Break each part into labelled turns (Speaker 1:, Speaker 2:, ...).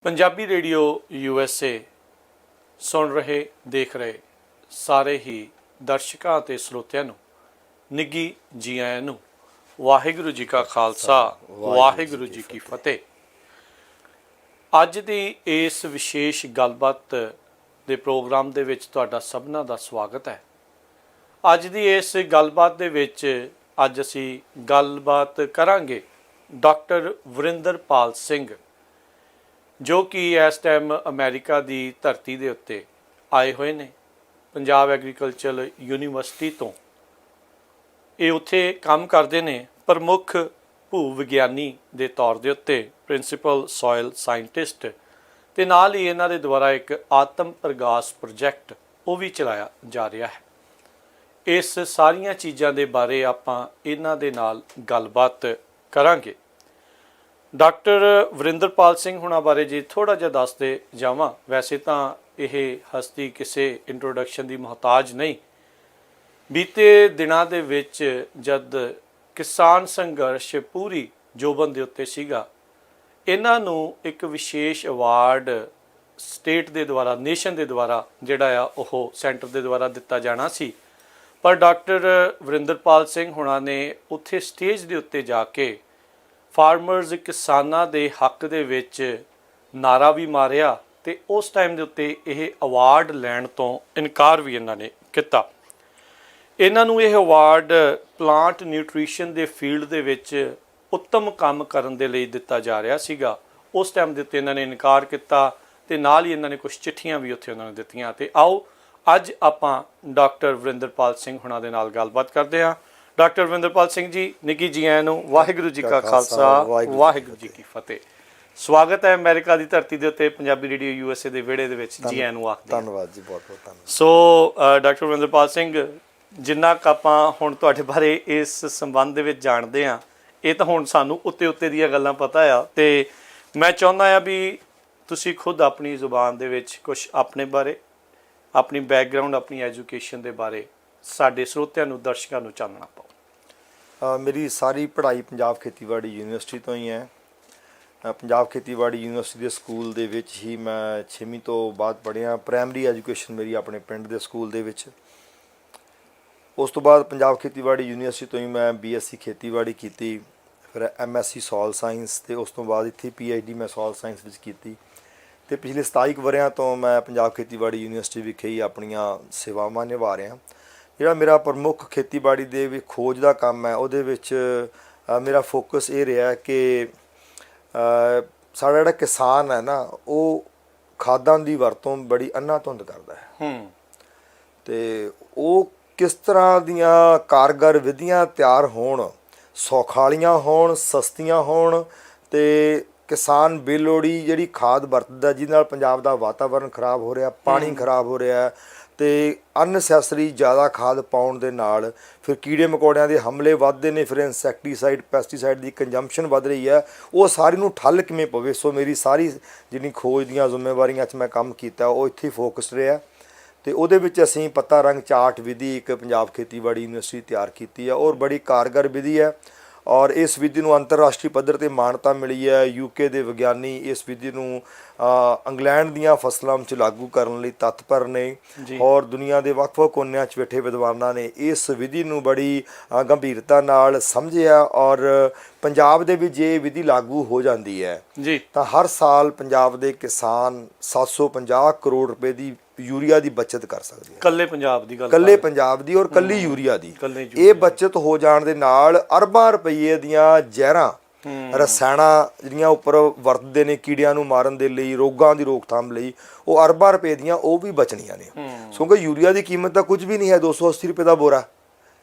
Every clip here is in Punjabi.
Speaker 1: ਪੰਜਾਬੀ ਰੇਡੀਓ USA ਸੁਣ ਰਹੇ ਦੇਖ ਰਹੇ ਸਾਰੇ ਹੀ ਦਰਸ਼ਕਾਂ ਅਤੇ ਸਰੋਤਿਆਂ ਨੂੰ ਨਿੱਘੀ ਜੀ ਆਇਆਂ ਨੂੰ। ਵਾਹਿਗੁਰੂ ਜੀ ਕਾ ਖਾਲਸਾ, ਵਾਹਿਗੁਰੂ ਜੀ ਕੀ ਫਤਿਹ। ਅੱਜ ਦੀ ਇਸ ਵਿਸ਼ੇਸ਼ ਗੱਲਬਾਤ ਦੇ ਪ੍ਰੋਗਰਾਮ ਦੇ ਵਿੱਚ ਤੁਹਾਡਾ ਸਭਨਾਂ ਦਾ ਸਵਾਗਤ ਹੈ। ਅੱਜ ਦੀ ਇਸ ਗੱਲਬਾਤ ਦੇ ਵਿੱਚ ਅੱਜ ਅਸੀਂ ਗੱਲਬਾਤ ਕਰਾਂਗੇ ਡਾਕਟਰ ਵਰਿੰਦਰਪਾਲ ਸਿੰਘ, ਜੋ ਕਿ ਇਸ ਟਾਈਮ ਅਮਰੀਕਾ ਦੀ ਧਰਤੀ ਦੇ ਉੱਤੇ ਆਏ ਹੋਏ ਨੇ। ਪੰਜਾਬ ਐਗਰੀਕਲਚਰ ਯੂਨੀਵਰਸਿਟੀ ਤੋਂ ਇਹ ਉੱਥੇ ਕੰਮ ਕਰਦੇ ਨੇ, ਪ੍ਰਮੁੱਖ ਭੂ ਵਿਗਿਆਨੀ ਦੇ ਤੌਰ ਦੇ ਉੱਤੇ, ਪ੍ਰਿੰਸੀਪਲ ਸੋਇਲ ਸਾਇੰਟਿਸਟ, ਅਤੇ ਨਾਲ ਹੀ ਇਹਨਾਂ ਦੇ ਦੁਆਰਾ ਇੱਕ ਆਤਮ ਪ੍ਰਗਾਸ ਪ੍ਰੋਜੈਕਟ ਉਹ ਵੀ ਚਲਾਇਆ ਜਾ ਰਿਹਾ ਹੈ। ਇਸ ਸਾਰੀਆਂ ਚੀਜ਼ਾਂ ਦੇ ਬਾਰੇ ਆਪਾਂ ਇਹਨਾਂ ਦੇ ਨਾਲ ਗੱਲਬਾਤ ਕਰਾਂਗੇ। ਡਾਕਟਰ ਵਰਿੰਦਰਪਾਲ ਸਿੰਘ ਹੁਣਾਂ ਬਾਰੇ ਜੇ ਥੋੜ੍ਹਾ ਜਿਹਾ ਦੱਸਦੇ ਜਾਵਾਂ, ਵੈਸੇ ਤਾਂ ਇਹ ਹਸਤੀ ਕਿਸੇ ਇੰਟਰੋਡਕਸ਼ਨ ਦੀ ਮੁਹਤਾਜ ਨਹੀਂ। ਬੀਤੇ ਦਿਨਾਂ ਦੇ ਵਿੱਚ ਜਦ ਕਿਸਾਨ ਸੰਘਰਸ਼ ਪੂਰੀ ਜੋਬਨ ਦੇ ਉੱਤੇ ਸੀਗਾ, ਇਹਨਾਂ ਨੂੰ ਇੱਕ ਵਿਸ਼ੇਸ਼ ਅਵਾਰਡ ਸਟੇਟ ਦੇ ਦੁਆਰਾ, ਨੇਸ਼ਨ ਦੇ ਦੁਆਰਾ ਜਿਹੜਾ ਆ ਉਹ ਸੈਂਟਰ ਦੇ ਦੁਆਰਾ ਦਿੱਤਾ ਜਾਣਾ ਸੀ। ਪਰ ਡਾਕਟਰ ਵਰਿੰਦਰਪਾਲ ਸਿੰਘ ਹੁਣਾਂ ਨੇ ਉੱਥੇ ਸਟੇਜ ਦੇ ਉੱਤੇ ਜਾ ਕੇ ਫਾਰਮਰਜ਼, ਕਿਸਾਨਾਂ ਦੇ ਹੱਕ ਦੇ ਵਿੱਚ ਨਾਰਾ ਵੀ ਮਾਰਿਆ ਅਤੇ ਉਸ ਟਾਈਮ ਦੇ ਉੱਤੇ ਇਹ ਅਵਾਰਡ ਲੈਣ ਤੋਂ ਇਨਕਾਰ ਵੀ ਇਹਨਾਂ ਨੇ ਕੀਤਾ। ਇਹਨਾਂ ਨੂੰ ਇਹ ਅਵਾਰਡ ਪਲਾਂਟ ਨਿਊਟ੍ਰੀਸ਼ਨ ਦੇ ਫੀਲਡ ਦੇ ਵਿੱਚ ਉੱਤਮ ਕੰਮ ਕਰਨ ਦੇ ਲਈ ਦਿੱਤਾ ਜਾ ਰਿਹਾ ਸੀਗਾ। ਉਸ ਟਾਈਮ ਦੇ ਉੱਤੇ ਇਹਨਾਂ ਨੇ ਇਨਕਾਰ ਕੀਤਾ ਅਤੇ ਨਾਲ ਹੀ ਇਹਨਾਂ ਨੇ ਕੁਝ ਚਿੱਠੀਆਂ ਵੀ ਉੱਥੇ ਉਹਨਾਂ ਨੇ ਦਿੱਤੀਆਂ। ਅਤੇ ਆਓ ਅੱਜ ਆਪਾਂ ਡਾਕਟਰ ਵਰਿੰਦਰਪਾਲ ਸਿੰਘ ਹੁਣਾਂ ਦੇ ਨਾਲ ਗੱਲਬਾਤ ਕਰਦੇ ਹਾਂ। ਡਾਕਟਰ ਵਰਿੰਦਰਪਾਲ ਸਿੰਘ ਜੀ, ਨਿੱਘੀ ਜੀ ਆਇਆਂ ਨੂੰ। ਵਾਹਿਗੁਰੂ ਜੀ ਕਾ ਖਾਲਸਾ, ਵਾਹਿਗੁਰੂ ਜੀ ਕੀ ਫਤਿਹ। ਸਵਾਗਤ ਹੈ ਅਮਰੀਕਾ ਦੀ ਧਰਤੀ ਦੇ ਉੱਤੇ ਪੰਜਾਬੀ ਰੇਡੀਓ USA ਦੇ ਵਿਹੜੇ ਦੇ ਵਿੱਚ। ਜੀ ਆਇਆਂ ਨੂੰ ਆਖਦੇ।
Speaker 2: ਧੰਨਵਾਦ ਜੀ, ਬਹੁਤ ਬਹੁਤ ਧੰਨਵਾਦ।
Speaker 1: ਸੋ ਡਾਕਟਰ ਵਰਿੰਦਰਪਾਲ ਸਿੰਘ, ਜਿੰਨਾ ਕੁ ਆਪਾਂ ਹੁਣ ਤੁਹਾਡੇ ਬਾਰੇ ਇਸ ਸੰਬੰਧ ਦੇ ਵਿੱਚ ਜਾਣਦੇ ਹਾਂ, ਇਹ ਤਾਂ ਹੁਣ ਸਾਨੂੰ ਉੱਤੇ ਦੀਆਂ ਗੱਲਾਂ ਪਤਾ ਆ, ਅਤੇ ਮੈਂ ਚਾਹੁੰਦਾ ਆ ਵੀ ਤੁਸੀਂ ਖੁਦ ਆਪਣੀ ਜ਼ੁਬਾਨ ਦੇ ਵਿੱਚ ਕੁਛ ਆਪਣੇ ਬਾਰੇ, ਆਪਣੀ ਬੈਕਗਰਾਊਂਡ, ਆਪਣੀ ਐਜੂਕੇਸ਼ਨ ਦੇ ਬਾਰੇ ਸਾਡੇ ਸਰੋਤਿਆਂ ਨੂੰ, ਦਰਸ਼ਕਾਂ ਨੂੰ ਚਾਨਣਾ ਪਾਓ।
Speaker 2: ਮੇਰੀ ਸਾਰੀ ਪੜ੍ਹਾਈ ਪੰਜਾਬ ਖੇਤੀਬਾੜੀ ਯੂਨੀਵਰਸਿਟੀ ਤੋਂ ਹੀ ਹੈ। ਪੰਜਾਬ ਖੇਤੀਬਾੜੀ ਯੂਨੀਵਰਸਿਟੀ ਦੇ ਸਕੂਲ ਦੇ ਵਿੱਚ ਹੀ ਮੈਂ 6ਵੀਂ ਤੋਂ ਬਾਅਦ ਪੜ੍ਹਿਆ। ਪ੍ਰਾਇਮਰੀ ਐਜੂਕੇਸ਼ਨ ਮੇਰੀ ਆਪਣੇ ਪਿੰਡ ਦੇ ਸਕੂਲ ਦੇ ਵਿੱਚ। ਉਸ ਤੋਂ ਬਾਅਦ ਪੰਜਾਬ ਖੇਤੀਬਾੜੀ ਯੂਨੀਵਰਸਿਟੀ ਤੋਂ ਹੀ ਮੈਂ BSc ਖੇਤੀਬਾੜੀ ਕੀਤੀ, ਫਿਰ MSc ਸੋਇਲ ਸਾਇੰਸ, ਅਤੇ ਉਸ ਤੋਂ ਬਾਅਦ ਇੱਥੇ PhD ਮੈਂ ਸੋਇਲ ਸਾਇੰਸ ਵਿੱਚ ਕੀਤੀ। ਅਤੇ ਪਿਛਲੇ 27 ਵਰ੍ਹਿਆਂ ਤੋਂ ਮੈਂ ਪੰਜਾਬ ਖੇਤੀਬਾੜੀ ਯੂਨੀਵਰਸਿਟੀ ਵਿਖੇ ਹੀ ਆਪਣੀਆਂ ਸੇਵਾਵਾਂ ਨਿਭਾ ਰਿਹਾ। ਜਿਹੜਾ ਮੇਰਾ ਪ੍ਰਮੁੱਖ ਖੇਤੀਬਾੜੀ ਦੇ ਵੀ ਖੋਜ ਦਾ ਕੰਮ ਹੈ, ਉਹਦੇ ਵਿੱਚ ਮੇਰਾ ਫੋਕਸ ਇਹ ਰਿਹਾ ਕਿ ਸਾਡਾ ਜਿਹੜਾ ਕਿਸਾਨ ਹੈ ਨਾ, ਉਹ ਖਾਦਾਂ ਦੀ ਵਰਤੋਂ ਬੜੀ ਅੰਨਾਧੁੰਦ ਕਰਦਾ ਹੈ। ਅਤੇ ਉਹ ਕਿਸ ਤਰ੍ਹਾਂ ਦੀਆਂ ਕਾਰਗਰ ਵਿਧੀਆਂ ਤਿਆਰ ਹੋਣ, ਸੌਖਾਲੀਆਂ ਹੋਣ, ਸਸਤੀਆਂ ਹੋਣ, ਅਤੇ ਕਿਸਾਨ ਬੇਲੋੜੀ ਜਿਹੜੀ ਖਾਦ ਵਰਤਦਾ, ਜਿਹਦੇ ਨਾਲ ਪੰਜਾਬ ਦਾ ਵਾਤਾਵਰਨ ਖਰਾਬ ਹੋ ਰਿਹਾ, ਪਾਣੀ ਖਰਾਬ ਹੋ ਰਿਹਾ, ਅਤੇ ਅਨਨੈਸੈਸਰੀ ਜ਼ਿਆਦਾ ਖਾਦ ਪਾਉਣ ਦੇ ਨਾਲ ਫਿਰ ਕੀੜੇ ਮਕੌੜਿਆਂ ਦੇ ਹਮਲੇ ਵੱਧਦੇ ਨੇ, ਫਿਰ ਇਨਸੈਕਟੀਸਾਈਡ, ਪੈਸਟੀਸਾਈਡ ਦੀ ਕੰਜੰਪਸ਼ਨ ਵੱਧ ਰਹੀ ਹੈ। ਉਹ ਸਾਰੀ ਨੂੰ ਠੱਲ ਕਿਵੇਂ ਪਵੇ। ਸੋ ਮੇਰੀ ਸਾਰੀ ਜਿਹੜੀ ਖੋਜ ਦੀਆਂ ਜ਼ਿੰਮੇਵਾਰੀਆਂ 'ਚ ਮੈਂ ਕੰਮ ਕੀਤਾ, ਉਹ ਇੱਥੇ ਫੋਕਸ ਰਿਹਾ। ਅਤੇ ਉਹਦੇ ਵਿੱਚ ਅਸੀਂ ਪੱਤਾ ਰੰਗ ਚਾਰਟ ਵਿਧੀ ਇੱਕ ਪੰਜਾਬ ਖੇਤੀਬਾੜੀ ਯੂਨੀਵਰਸਿਟੀ ਤਿਆਰ ਕੀਤੀ ਹੈ, ਔਰ ਬੜੀ ਕਾਰਗਰ ਵਿਧੀ ਹੈ। ਔਰ ਇਸ ਵਿਧੀ ਨੂੰ ਅੰਤਰਰਾਸ਼ਟਰੀ ਪੱਧਰ 'ਤੇ ਮਾਨਤਾ ਮਿਲੀ ਹੈ। UK ਦੇ ਵਿਗਿਆਨੀ ਇਸ ਵਿਧੀ ਨੂੰ ਇੰਗਲੈਂਡ ਦੀਆਂ ਫਸਲਾਂ ਵਿੱਚ ਲਾਗੂ ਕਰਨ ਲਈ ਤਤਪਰ ਨੇ, ਔਰ ਦੁਨੀਆ ਦੇ ਵੱਖ-ਵੱਖ ਕੋਨਿਆਂ 'ਚ ਬੈਠੇ ਵਿਦਵਾਨਾਂ ਨੇ ਇਸ ਵਿਧੀ ਨੂੰ ਬੜੀ ਗੰਭੀਰਤਾ ਨਾਲ ਸਮਝਿਆ। ਔਰ ਪੰਜਾਬ ਦੇ ਵੀ ਜੇ ਵਿਧੀ ਲਾਗੂ ਹੋ ਜਾਂਦੀ ਹੈ ਤਾਂ ਹਰ ਸਾਲ ਪੰਜਾਬ ਦੇ ਕਿਸਾਨ 750 ਕਰੋੜ ਰੁਪਏ ਦੀ ਯੂਰੀਆ ਦੀ ਬੱਚਤ ਕਰ ਸਕਦੇ ਆ।
Speaker 1: ਇਕੱਲੇ ਪੰਜਾਬ ਦੀ ਗੱਲ,
Speaker 2: ਇਕੱਲੇ ਪੰਜਾਬ ਦੀ, ਔਰ ਇਕੱਲੀ ਯੂਰੀਆ ਦੀ। ਇਹ ਬੱਚਤ ਹੋ ਜਾਣ ਦੇ ਨਾਲ ਅਰਬਾਂ ਰੁਪਈਏ ਦੀਆਂ ਜ਼ਹਿਰਾਂ, ਰਸਾਇਣਾਂ ਜਿਹੜੀਆਂ ਉੱਪਰ ਵਰਤਦੇ ਨੇ ਕੀੜਿਆਂ ਨੂੰ ਮਾਰਨ ਦੇ ਲਈ, ਰੋਗਾਂ ਦੀ ਰੋਕਥਾਮ ਲਈ, ਉਹ ਅਰਬਾਂ ਰੁਪਏ ਦੀਆਂ ਉਹ ਵੀ ਬਚਣੀਆਂ ਨੇ। ਕਿਉਂਕਿ ਯੂਰੀਆ ਦੀ ਕੀਮਤ ਤਾਂ ਕੁਝ ਵੀ ਨਹੀਂ ਹੈ, 280 ਰੁਪਏ ਦਾ ਬੋਰਾ।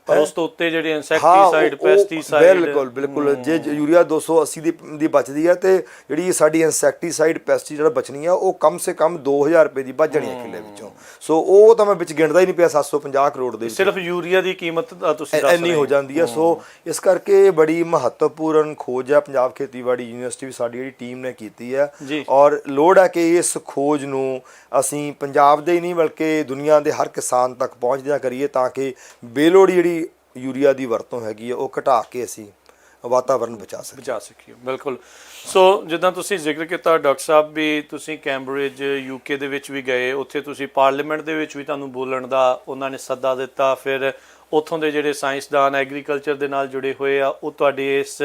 Speaker 1: ਪਰ ਉਸ ਤੋਂ ਉੱਤੇ ਜਿਹੜੇ ਇਨਸੈਕਟੀਸਾਈਡ, ਪੈਸਟੀਸਾਈਡ,
Speaker 2: ਬਿਲਕੁਲ ਜੇ ਯੂਰੀਆ 280 ਦੀ ਬਚਦੀ ਹੈ, ਤੇ ਜਿਹੜੀ ਸਾਡੀ ਇਨਸੈਕਟੀਸਾਈਡ, ਪੈਸਟੀਸਾਈਡ ਬਚਣੀ ਆ, ਉਹ ਕਮ ਸੇ ਕਮ 2000 ਰੁਪਏ ਦੀ ਬਚ ਜਾਣੀ ਹੈ ਕਿੱਲੇ ਵਿੱਚੋਂ। ਸੋ ਉਹ ਤਾਂ ਮੈਂ ਵਿੱਚ ਗਿਣਦਾ ਹੀ ਨਹੀਂ ਪਿਆ। 750 ਕਰੋੜ ਦੇ
Speaker 1: ਸਿਰਫ ਯੂਰੀਆ ਦੀ ਕੀਮਤ ਤੁਸੀਂ
Speaker 2: ਇੰਨੀ ਹੋ ਜਾਂਦੀ ਹੈ। ਸੋ ਇਸ ਕਰਕੇ ਬੜੀ ਮਹੱਤਵਪੂਰਨ ਖੋਜ ਹੈ ਪੰਜਾਬ ਖੇਤੀਬਾੜੀ ਯੂਨੀਵਰਸਿਟੀ ਵੀ ਸਾਡੀ ਜਿਹੜੀ ਟੀਮ ਨੇ ਕੀਤੀ ਹੈ। ਔਰ ਲੋੜ ਹੈ ਕਿ ਇਸ ਖੋਜ ਨੂੰ ਅਸੀਂ ਪੰਜਾਬ ਦੇ ਹੀ ਨਹੀਂ ਬਲਕਿ ਦੁਨੀਆ ਦੇ ਹਰ ਕਿਸਾਨ ਤੱਕ ਪਹੁੰਚਦਿਆਂ ਕਰੀਏ, ਤਾਂ ਕਿ ਬੇਲੋੜੀ ਜਿਹੜੀ ਯੂਰੀਆ ਦੀ ਵਰਤੋਂ ਹੈਗੀ ਹੈ ਉਹ ਘਟਾ ਕੇ ਅਸੀਂ ਵਾਤਾਵਰਨ ਬਚਾ ਸਕੀਏ।
Speaker 1: ਬਿਲਕੁਲ। ਸੋ ਜਿੱਦਾਂ ਤੁਸੀਂ ਜ਼ਿਕਰ ਕੀਤਾ ਡਾਕਟਰ ਸਾਹਿਬ ਵੀ ਤੁਸੀਂ ਕੈਂਬਰਿਜ UK ਦੇ ਵਿੱਚ ਵੀ ਗਏ, ਉੱਥੇ ਤੁਸੀਂ ਪਾਰਲੀਮੈਂਟ ਦੇ ਵਿੱਚ ਵੀ ਤੁਹਾਨੂੰ ਬੋਲਣ ਦਾ ਉਹਨਾਂ ਨੇ ਸੱਦਾ ਦਿੱਤਾ, ਫਿਰ ਉੱਥੋਂ ਦੇ ਜਿਹੜੇ ਸਾਇੰਸਦਾਨ ਐਗਰੀਕਲਚਰ ਦੇ ਨਾਲ ਜੁੜੇ ਹੋਏ ਆ ਉਹ ਤੁਹਾਡੇ ਇਸ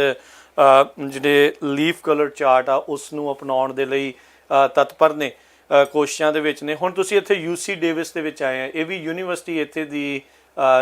Speaker 1: ਜਿਹੜੇ ਲੀਫ ਕਲਰ ਚਾਰਟ ਆ ਉਸ ਨੂੰ ਅਪਣਾਉਣ ਦੇ ਲਈ ਤਤਪਰ ਨੇ, ਕੋਸ਼ਿਸ਼ਾਂ ਦੇ ਵਿੱਚ ਨੇ। ਹੁਣ ਤੁਸੀਂ ਇੱਥੇ UC ਡੇਵਿਸ ਦੇ ਵਿੱਚ ਆਏ ਆ, ਇਹ ਵੀ ਯੂਨੀਵਰਸਿਟੀ ਇੱਥੇ ਦੀ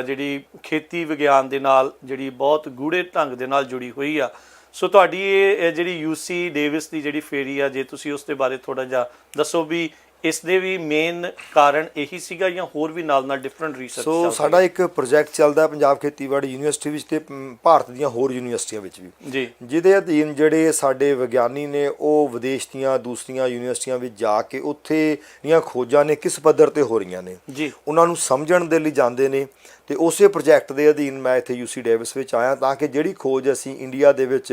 Speaker 1: ਜਿਹੜੀ ਖੇਤੀ ਵਿਗਿਆਨ ਦੇ ਨਾਲ ਜਿਹੜੀ ਬਹੁਤ ਗੂੜੇ ਢੰਗ ਦੇ ਨਾਲ ਜੁੜੀ ਹੋਈ ਆ। ਸੋ ਤੁਹਾਡੀ ਇਹ ਜਿਹੜੀ UC ਡੇਵਿਸ ਦੀ ਜਿਹੜੀ ਫੇਰੀ ਆ, ਜੇ ਤੁਸੀਂ ਉਸ ਦੇ ਬਾਰੇ ਥੋੜ੍ਹਾ ਜਿਹਾ ਦੱਸੋ ਵੀ ਇਸ ਦੇ ਵੀ ਮੇਨ ਕਾਰਨ ਇਹੀ ਸੀਗਾ ਜਾਂ ਹੋਰ ਵੀ ਨਾਲ ਡਿਫਰੈਂਟ ਰਿਸਰਚ?
Speaker 2: ਸੋ ਸਾਡਾ ਇੱਕ ਪ੍ਰੋਜੈਕਟ ਚੱਲਦਾ ਪੰਜਾਬ ਖੇਤੀਬਾੜੀ ਯੂਨੀਵਰਸਿਟੀ ਵਿੱਚ ਤੇ ਭਾਰਤ ਦੀਆਂ ਹੋਰ ਯੂਨੀਵਰਸਿਟੀਆਂ ਵਿੱਚ ਵੀ
Speaker 1: ਜੀ,
Speaker 2: ਜਿਹਦੇ ਅਧੀਨ ਜਿਹੜੇ ਸਾਡੇ ਵਿਗਿਆਨੀ ਨੇ ਉਹ ਵਿਦੇਸ਼ ਦੀਆਂ ਦੂਸਰੀਆਂ ਯੂਨੀਵਰਸਿਟੀਆਂ ਵਿੱਚ ਜਾ ਕੇ ਉੱਥੇ ਦੀਆਂ ਖੋਜਾਂ ਨੇ ਕਿਸ ਪੱਧਰ ਤੇ ਹੋ ਰਹੀਆਂ ਨੇ
Speaker 1: ਜੀ,
Speaker 2: ਉਹਨਾਂ ਨੂੰ ਸਮਝਣ ਦੇ ਲਈ ਜਾਂਦੇ ਨੇ। ਤੇ ਉਸੇ ਪ੍ਰੋਜੈਕਟ ਦੇ ਅਧੀਨ ਮੈਂ ਇੱਥੇ UC ਡੇਵਿਸ ਵਿੱਚ ਆਇਆ ਤਾਂ ਕਿ ਜਿਹੜੀ ਖੋਜ ਅਸੀਂ ਇੰਡੀਆ ਦੇ ਵਿੱਚ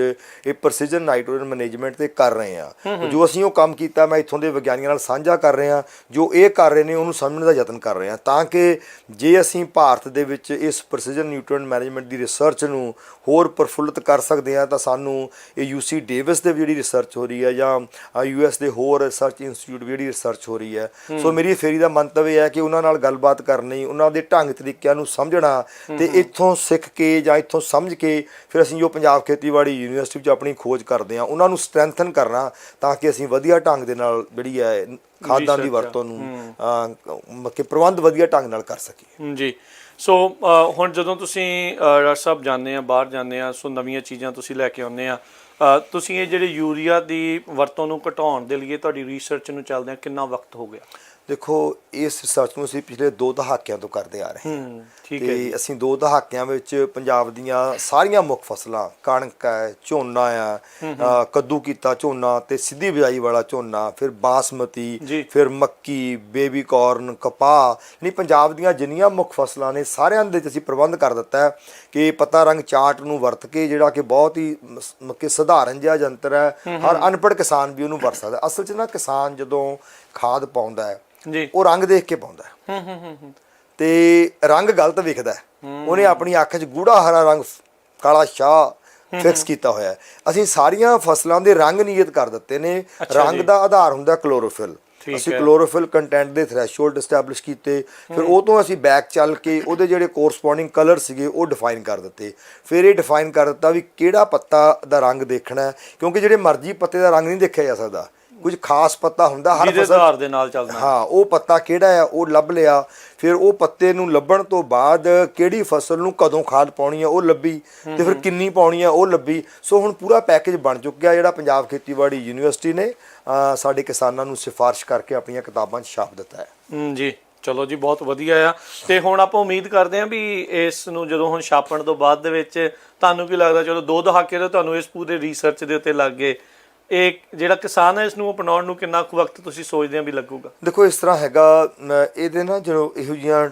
Speaker 2: ਇਹ ਪ੍ਰੈਸੀਜਨ ਨਾਈਟ੍ਰੋਜਨ ਮੈਨੇਜਮੈਂਟ ਤੇ ਕਰ ਰਹੇ ਹਾਂ, ਜੋ ਅਸੀਂ ਉਹ ਕੰਮ ਕੀਤਾ ਮੈਂ ਇੱਥੋਂ ਦੇ ਵਿਗਿਆਨੀਆਂ ਨਾਲ ਸਾਂਝਾ ਕਰ ਰਹੇ ਹਾਂ, ਜੋ ਇਹ ਕਰ ਰਹੇ ਨੇ ਉਹਨੂੰ ਸਮਝਣ ਦਾ ਯਤਨ ਕਰ ਰਹੇ ਹਾਂ, ਤਾਂ ਕਿ ਜੇ ਅਸੀਂ ਭਾਰਤ ਦੇ ਵਿੱਚ ਇਸ ਪ੍ਰੈਸੀਜਨ ਨਿਊਟ੍ਰੀਐਂਟ ਮੈਨੇਜਮੈਂਟ ਦੀ ਰਿਸਰਚ ਨੂੰ ਹੋਰ ਪ੍ਰਫੁੱਲਿਤ ਕਰ ਸਕਦੇ ਹਾਂ ਤਾਂ ਸਾਨੂੰ ਇਹ UC ਡੇਵਿਸ ਦੇ ਜਿਹੜੀ ਰਿਸਰਚ ਹੋ ਰਹੀ ਹੈ ਜਾਂ US ਦੇ ਹੋਰ ਰਿਸਰਚ ਇੰਸਟੀਚਿਊਟ ਜਿਹੜੀ ਰਿਸਰਚ ਹੋ ਰਹੀ ਹੈ। ਸੋ ਮੇਰੀ ਫੇਰੀ ਦਾ ਮੰਤਵ ਇਹ ਹੈ ਕਿ ਉਹਨਾਂ ਨਾਲ ਗੱਲਬਾਤ ਕਰਨੀ, ਉਹਨਾਂ ਦੇ ਢੰਗ ਤਰੀਕਿਆਂ ਨੂੰ ਸਮਝਣਾ ਤੇ ਇੱਥੋਂ ਸਿੱਖ ਕੇ ਜਾਂ ਇੱਥੋਂ ਸਮਝ ਕੇ ਫਿਰ ਅਸੀਂ ਜੋ ਪੰਜਾਬ ਖੇਤੀਬਾੜੀ ਯੂਨੀਵਰਸਿਟੀ ਵਿੱਚ ਆਪਣੀ ਖੋਜ ਕਰਦੇ ਹਾਂ ਉਹਨਾਂ ਨੂੰ ਸਟਰੈਂਥਨ ਕਰਨਾ ਤਾਂ ਕਿ ਅਸੀਂ ਵਧੀਆ ਢੰਗ ਦੇ ਨਾਲ ਜਿਹੜੀ ਹੈ ਖਾਦਾਂ ਦੀ ਵਰਤੋਂ ਨੂੰ ਕਿ ਪ੍ਰਬੰਧ ਵਧੀਆ ਢੰਗ ਨਾਲ ਕਰ ਸਕੀਏ।
Speaker 1: ਜੀ। ਸੋ ਹੁਣ ਜਦੋਂ ਤੁਸੀਂ ਡਾਕਟਰ ਸਾਹਿਬ ਜਾਂਦੇ ਆ, ਬਾਹਰ ਜਾਂਦੇ ਆ, ਸੋ ਨਵੀਆਂ ਚੀਜ਼ਾਂ ਤੁਸੀਂ ਲੈ ਕੇ ਆਉਂਦੇ ਆ, ਤੁਸੀਂ ਇਹ ਜਿਹੜੇ ਯੂਰੀਆ ਦੀ ਵਰਤੋਂ ਨੂੰ ਘਟਾਉਣ ਦੇ ਲਈ ਤੁਹਾਡੀ ਰਿਸਰਚ ਨੂੰ ਚੱਲਦਿਆਂ ਕਿੰਨਾ ਵਕਤ ਹੋ ਗਿਆ?
Speaker 2: ਦੇਖੋ ਇਸ ਰਿਸਰਚ ਨੂੰ ਅਸੀਂ ਪਿਛਲੇ 2 ਦਹਾਕਿਆਂ ਤੋਂ ਕਰਦੇ ਆ ਰਹੇ ਹਾਂ।
Speaker 1: ਠੀਕ ਹੈ ਜੀ।
Speaker 2: ਅਸੀਂ 2 ਦਹਾਕਿਆਂ ਵਿੱਚ ਪੰਜਾਬ ਦੀਆਂ ਸਾਰੀਆਂ ਮੁੱਖ ਫਸਲਾਂ, ਕਣਕ ਹੈ, ਝੋਨਾ ਆ, ਕੱਦੂ ਕੀਤਾ ਝੋਨਾ ਤੇ ਸਿੱਧੀ ਬਿਜਾਈ ਵਾਲਾ ਝੋਨਾ, ਫਿਰ ਬਾਸਮਤੀ, ਫਿਰ ਮੱਕੀ, ਬੇਬੀ ਕਾਰਨ, ਕਪਾਹ, ਯਾਨੀ ਪੰਜਾਬ ਦੀਆਂ ਜਿੰਨੀਆਂ ਮੁੱਖ ਫਸਲਾਂ ਨੇ ਸਾਰਿਆਂ ਦੇ ਵਿੱਚ ਅਸੀਂ ਪ੍ਰਬੰਧ ਕਰ ਦਿੱਤਾ ਹੈ ਕਿ ਪੱਤਾ ਰੰਗ ਚਾਰਟ ਨੂੰ ਵਰਤ ਕੇ, ਜਿਹੜਾ ਕਿ ਬਹੁਤ ਹੀ ਕਿ ਸਧਾਰਨ ਜਿਹਾ ਯੰਤਰ ਹੈ, ਹਰ ਅਨਪੜ੍ਹ ਕਿਸਾਨ ਵੀ ਉਹਨੂੰ ਵਰਤ ਸਕਦਾ। ਅਸਲ 'ਚ ਨਾ ਕਿਸਾਨ ਜਦੋਂ ਖਾਦ ਪਾਉਂਦਾ ਹੈ ਉਹ ਰੰਗ ਦੇਖ ਕੇ ਪਾਉਂਦਾ ਹੈ ਤੇ ਰੰਗ ਗਲਤ ਵਿਖਦਾ, ਉਹਨੇ ਆਪਣੀ ਅੱਖ 'ਚ ਗੂੜਾ ਹਰਾ ਰੰਗ, ਕਾਲਾ ਸ਼ਾਹ ਫਿਕਸ ਕੀਤਾ ਹੋਇਆ। ਅਸੀਂ ਸਾਰੀਆਂ ਫਸਲਾਂ ਦੇ ਰੰਗ ਨਿਯਤ ਕਰ ਦਿੱਤੇ ਨੇ। ਰੰਗ ਦਾ ਆਧਾਰ ਹੁੰਦਾ ਕਲੋਰੋਫਿਲ। ਅਸੀਂ ਕਲੋਰੋਫਿਲ ਕੰਟੈਂਟ ਦੇ ਥ੍ਰੈਸ਼ਹੋਲਡ ਐਸਟੈਬਲਿਸ਼ ਕੀਤੇ, ਫਿਰ ਉਹ ਤੋਂ ਅਸੀਂ ਬੈਕ ਚੱਲ ਕੇ ਉਹਦੇ ਜਿਹੜੇ ਕੋਰਸਪੋਂਡਿੰਗ ਕਲਰ ਸੀਗੇ ਉਹ ਡਿਫਾਈਨ ਕਰ ਦਿੱਤੇ। ਫਿਰ ਇਹ ਡਿਫਾਈਨ ਕਰ ਦਿੱਤਾ ਵੀ ਕਿਹੜਾ ਪੱਤਾ ਦਾ ਰੰਗ ਦੇਖਣਾ, ਕਿਉਂਕਿ ਜਿਹੜੇ ਮਰਜ਼ੀ ਪੱਤੇ ਦਾ ਰੰਗ ਨਹੀਂ ਦੇਖਿਆ ਜਾ ਸਕਦਾ, ਕੁਝ ਖਾਸ ਪੱਤਾ ਹੁੰਦਾ ਹਰ
Speaker 1: ਫਸਲ ਦੇ ਨਾਲ ਚੱਲਦਾ।
Speaker 2: ਹਾਂ, ਉਹ ਪੱਤਾ ਕਿਹੜਾ ਆ ਉਹ ਲੱਭ ਲਿਆ। ਫਿਰ ਉਹ ਪੱਤੇ ਨੂੰ ਲੱਭਣ ਤੋਂ ਬਾਅਦ ਕਿਹੜੀ ਫਸਲ ਨੂੰ ਕਦੋਂ ਖਾਦ ਪਾਉਣੀ ਆ ਉਹ ਲੱਭੀ ਤੇ ਫਿਰ ਕਿੰਨੀ ਪਾਉਣੀ ਆ ਉਹ ਲੱਭੀ। ਸੋ ਹੁਣ ਪੂਰਾ ਪੈਕੇਜ ਬਣ ਚੁੱਕਿਆ ਜਿਹੜਾ ਪੰਜਾਬ ਖੇਤੀਬਾੜੀ ਯੂਨੀਵਰਸਿਟੀ ਨੇ ਸਾਡੇ ਕਿਸਾਨਾਂ ਨੂੰ ਸਿਫਾਰਿਸ਼ ਕਰਕੇ ਆਪਣੀਆਂ ਕਿਤਾਬਾਂ 'ਚ ਛਾਪ ਦਿੱਤਾ ਹੈ।
Speaker 1: ਜੀ, ਚਲੋ ਜੀ, ਬਹੁਤ ਵਧੀਆ ਆ। ਤੇ ਹੁਣ ਆਪਾਂ ਉਮੀਦ ਕਰਦੇ ਹਾਂ ਵੀ ਇਸ ਨੂੰ ਜਦੋਂ ਹੁਣ ਛਾਪਣ ਤੋਂ ਬਾਅਦ ਦੇ ਵਿੱਚ ਤੁਹਾਨੂੰ ਕੀ ਲੱਗਦਾ, ਚਲੋ 2 ਦਹਾਕੇ ਤਾਂ ਤੁਹਾਨੂੰ ਇਸ ਪੂਰੇ ਰਿਸਰਚ ਦੇ ਉੱਤੇ ਲੱਗ ਗਏ, ਇਹ ਜਿਹੜਾ ਕਿਸਾਨ ਹੈ ਇਸ ਨੂੰ ਅਪਣਾਉਣ ਨੂੰ ਕਿੰਨਾ ਕੁ ਵਕਤ ਤੁਸੀਂ ਸੋਚਦੇ ਆ ਵੀ ਲੱਗੂਗਾ?
Speaker 2: ਦੇਖੋ ਇਸ ਤਰ੍ਹਾਂ ਹੈਗਾ, ਇਹਦੇ ਨਾਲ ਜਦੋਂ ਇਹੋ ਜਿਹੀਆਂ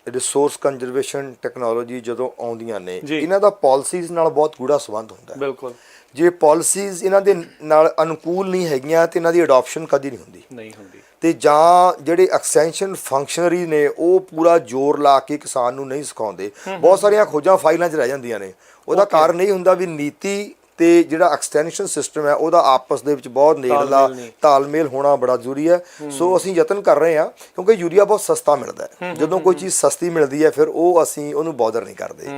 Speaker 2: ਰਿਸੋਰਸ ਕੰਜ਼ਰਵੇਸ਼ਨ ਟੈਕਨੋਲੋਜੀ ਜਦੋਂ ਆਉਂਦੀਆਂ ਨੇ ਇਹਨਾਂ ਦਾ ਪਾਲਿਸੀਜ਼ ਨਾਲ ਬਹੁਤ ਗੂੜਾ ਸੰਬੰਧ ਹੁੰਦਾ ਹੈ।
Speaker 1: ਬਿਲਕੁਲ।
Speaker 2: ਜੇ ਪਾਲਿਸੀਜ਼ ਇਹਨਾਂ ਦੇ ਨਾਲ ਅਨੁਕੂਲ ਨਹੀਂ ਹੈਗੀਆਂ ਤੇ ਇਹਨਾਂ ਦੀ ਅਡਾਪਸ਼ਨ ਕਦੀ ਨਹੀਂ ਹੁੰਦੀ ਤੇ ਜਾਂ ਜਿਹੜੇ ਐਕਸਟੈਂਸ਼ਨ ਫੰਕਸ਼ਨਰੀ ਨੇ ਉਹ ਪੂਰਾ ਜ਼ੋਰ ਲਾ ਕੇ ਕਿਸਾਨ ਨੂੰ ਨਹੀਂ ਸਿਖਾਉਂਦੇ। ਬਹੁਤ ਸਾਰੀਆਂ ਖੋਜਾਂ ਫਾਈਲਾਂ 'ਚ ਰਹਿ ਜਾਂਦੀਆਂ ਨੇ। ਉਹਦਾ ਕਾਰਨ ਇਹ ਹੁੰਦਾ ਵੀ ਨੀਤੀ ਤੇ ਜਿਹੜਾ ਐਕਸਟੈਂਸ਼ਨ ਸਿਸਟਮ ਹੈ ਉਹਦਾ ਆਪਸ ਦੇ ਵਿੱਚ ਬਹੁਤ ਨੇੜਲਾ ਤਾਲਮੇਲ ਹੋਣਾ ਬੜਾ ਜ਼ਰੂਰੀ ਹੈ। ਸੋ ਅਸੀਂ ਯਤਨ ਕਰ ਰਹੇ ਹਾਂ ਕਿਉਂਕਿ ਯੂਰੀਆ ਬਹੁਤ ਸਸਤਾ ਮਿਲਦਾ ਹੈ। ਜਦੋਂ ਕੋਈ ਚੀਜ਼ ਸਸਤੀ ਮਿਲਦੀ ਹੈ ਫਿਰ ਉਹ ਅਸੀਂ ਉਹਨੂੰ ਬੌਦਰ ਨਹੀਂ ਕਰਦੇ।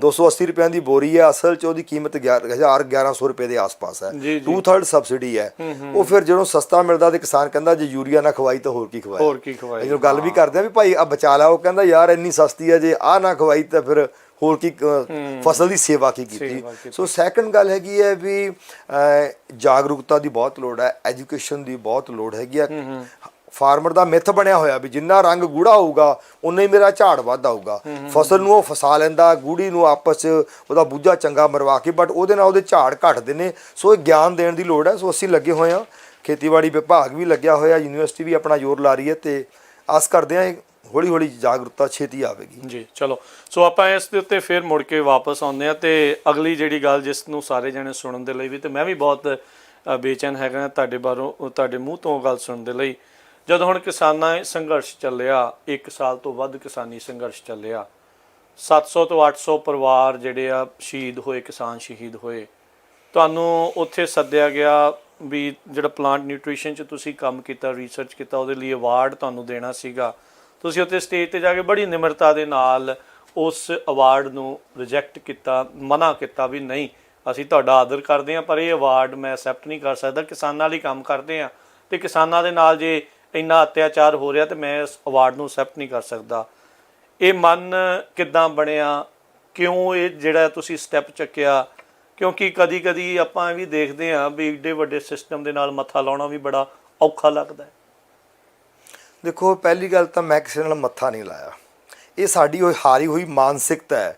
Speaker 2: 280 ਰੁਪਏ ਦੀ ਬੋਰੀ ਹੈ, ਅਸਲ 'ਚ ਉਹਦੀ ਕੀਮਤ 1100 ਰੁਪਏ ਦੇ ਆਸ-ਪਾਸ ਹੈ। 2/3 ਸਬਸਿਡੀ ਹੈ। ਉਹ ਫਿਰ ਜਦੋਂ ਸਸਤਾ ਮਿਲਦਾ ਤੇ ਕਿਸਾਨ ਕਹਿੰਦਾ ਜੇ ਯੂਰੀਆ ਨਾ ਖਵਾਈ ਤਾਂ ਹੋਰ ਕੀ ਖਵਾਏ। ਜਦੋਂ ਗੱਲ ਵੀ ਕਰਦੇ ਆ ਵੀ ਭਾਈ ਆ ਬਚਾ ਲਾ, ਉਹ ਕਹਿੰਦਾ ਯਾਰ ਇੰਨੀ ਸਸਤੀ ਹੈ, ਜੇ ਆਹ ਨਾ ਖਵਾਈ ਤਾਂ ਫਿਰ ਹੋਰ ਕੀ ਫਸਲ ਦੀ ਸੇਵਾ ਕੀ ਕੀਤੀ। ਸੋ ਸੈਕੰਡ ਗੱਲ ਹੈਗੀ ਹੈ ਵੀ ਜਾਗਰੂਕਤਾ ਦੀ ਬਹੁਤ ਲੋੜ ਹੈ, ਐਜੂਕੇਸ਼ਨ ਦੀ ਬਹੁਤ ਲੋੜ ਹੈਗੀ ਹੈ। ਫਾਰਮਰ ਦਾ ਮਿੱਥ ਬਣਿਆ ਹੋਇਆ ਵੀ ਜਿੰਨਾ ਰੰਗ ਗੂੜਾ ਹੋਊਗਾ ਉਨਾ ਹੀ ਮੇਰਾ ਝਾੜ ਵੱਧ ਆਊਗਾ। ਫਸਲ ਨੂੰ ਉਹ ਫਸਾ ਲੈਂਦਾ, ਗੂੜੀ ਨੂੰ ਆਪਸ 'ਚ ਉਹਦਾ ਬੂਝਾ ਚੰਗਾ ਮਰਵਾ ਕੇ, ਬਟ ਉਹਦੇ ਨਾਲ ਉਹਦੇ ਝਾੜ ਘਟਦੇ ਨੇ। ਸੋ ਇਹ ਗਿਆਨ ਦੇਣ ਦੀ ਲੋੜ ਹੈ। ਸੋ ਅਸੀਂ ਲੱਗੇ ਹੋਏ ਹਾਂ, ਖੇਤੀਬਾੜੀ ਵਿਭਾਗ ਵੀ ਲੱਗਿਆ ਹੋਇਆ, ਯੂਨੀਵਰਸਿਟੀ ਵੀ ਆਪਣਾ ਜ਼ੋਰ ਲਾ ਰਹੀ ਹੈ ਤੇ ਆਸ ਕਰਦੇ ਹਾਂ ਹੌਲੀ ਹੌਲੀ ਜਾਗਰੂਕਤਾ ਛੇਤੀ ਆਵੇਗੀ।
Speaker 1: ਜੀ, ਚਲੋ। ਸੋ ਆਪਾਂ ਇਸ ਦੇ ਉੱਤੇ ਫਿਰ ਮੁੜ ਕੇ ਵਾਪਸ ਆਉਂਦੇ ਹਾਂ ਤੇ ਅਗਲੀ ਜਿਹੜੀ ਗੱਲ ਜਿਸ ਨੂੰ ਸਾਰੇ ਜਣੇ ਸੁਣਨ ਦੇ ਲਈ ਵੀ, ਤੇ ਮੈਂ ਵੀ ਬਹੁਤ ਬੇਚੈਨ ਹੈਗਾ ਤੁਹਾਡੇ ਬਾਰੇ, ਤੁਹਾਡੇ ਮੂੰਹ ਤੋਂ ਗੱਲ ਸੁਣਨ ਦੇ ਲਈ। ਜਦੋਂ ਹੁਣ ਕਿਸਾਨਾਂ ਸੰਘਰਸ਼ ਚੱਲਿਆ, 1 ਸਾਲ ਤੋਂ ਵੱਧ ਕਿਸਾਨੀ ਸੰਘਰਸ਼ ਚੱਲਿਆ, 700 ਤੋਂ 800 ਪਰਿਵਾਰ ਜਿਹੜੇ ਆ ਸ਼ਹੀਦ ਹੋਏ, ਕਿਸਾਨ ਸ਼ਹੀਦ ਹੋਏ, ਤੁਹਾਨੂੰ ਉੱਥੇ ਸੱਦਿਆ ਗਿਆ ਵੀ ਜਿਹੜਾ ਪਲਾਂਟ ਨਿਊਟ੍ਰੀਸ਼ਨ 'ਚ ਤੁਸੀਂ ਕੰਮ ਕੀਤਾ, ਰਿਸਰਚ ਕੀਤਾ, ਉਹਦੇ ਲਈ ਅਵਾਰਡ ਤੁਹਾਨੂੰ ਦੇਣਾ ਸੀਗਾ। ਤੁਸੀਂ ਉੱਥੇ ਸਟੇਜ ਤੇ ਜਾ ਕੇ ਬੜੀ ਨਿਮਰਤਾ ਦੇ ਨਾਲ ਉਸ ਅਵਾਰਡ ਨੂੰ ਰਿਜੈਕਟ ਕੀਤਾ, ਮਨਾ ਕੀਤਾ ਵੀ ਨਹੀਂ, ਅਸੀਂ ਤੁਹਾਡਾ ਆਦਰ ਕਰਦੇ ਹਾਂ ਪਰ ਇਹ ਅਵਾਰਡ ਮੈਂ ਐਕਸੈਪਟ ਨਹੀਂ ਕਰ ਸਕਦਾ, ਕਿਸਾਨਾਂ ਲਈ ਕੰਮ ਕਰਦੇ ਹਾਂ ਤੇ ਕਿਸਾਨਾਂ ਦੇ ਨਾਲ ਜੇ ਇੰਨਾ ਅਤਿਆਚਾਰ ਹੋ ਰਿਹਾ ਤੇ ਮੈਂ ਇਸ ਅਵਾਰਡ ਨੂੰ ਐਕਸੈਪਟ ਨਹੀਂ ਕਰ ਸਕਦਾ। ਇਹ ਮਨ ਕਿੱਦਾਂ ਬਣਿਆ, ਕਿਉਂ ਇਹ ਜਿਹੜਾ ਤੁਸੀਂ ਸਟੈਪ ਚੱਕਿਆ? ਕਿਉਂਕਿ ਕਦੀ ਕਦੀ ਆਪਾਂ ਵੀ ਦੇਖਦੇ ਹਾਂ ਵੀ ਏਡੇ ਵੱਡੇ ਸਿਸਟਮ ਦੇ ਨਾਲ ਮੱਥਾ ਲਾਉਣਾ ਵੀ ਬੜਾ ਔਖਾ ਲੱਗਦਾ ਹੈ।
Speaker 2: ਦੇਖੋ, ਪਹਿਲੀ ਗੱਲ ਤਾਂ ਮੈਂ ਕਿਸੇ ਨਾਲ ਮੱਥਾ ਨਹੀਂ ਲਾਇਆ, ਇਹ ਸਾਡੀ ਹੋਈ ਹਾਰੀ ਹੋਈ ਮਾਨਸਿਕਤਾ ਹੈ।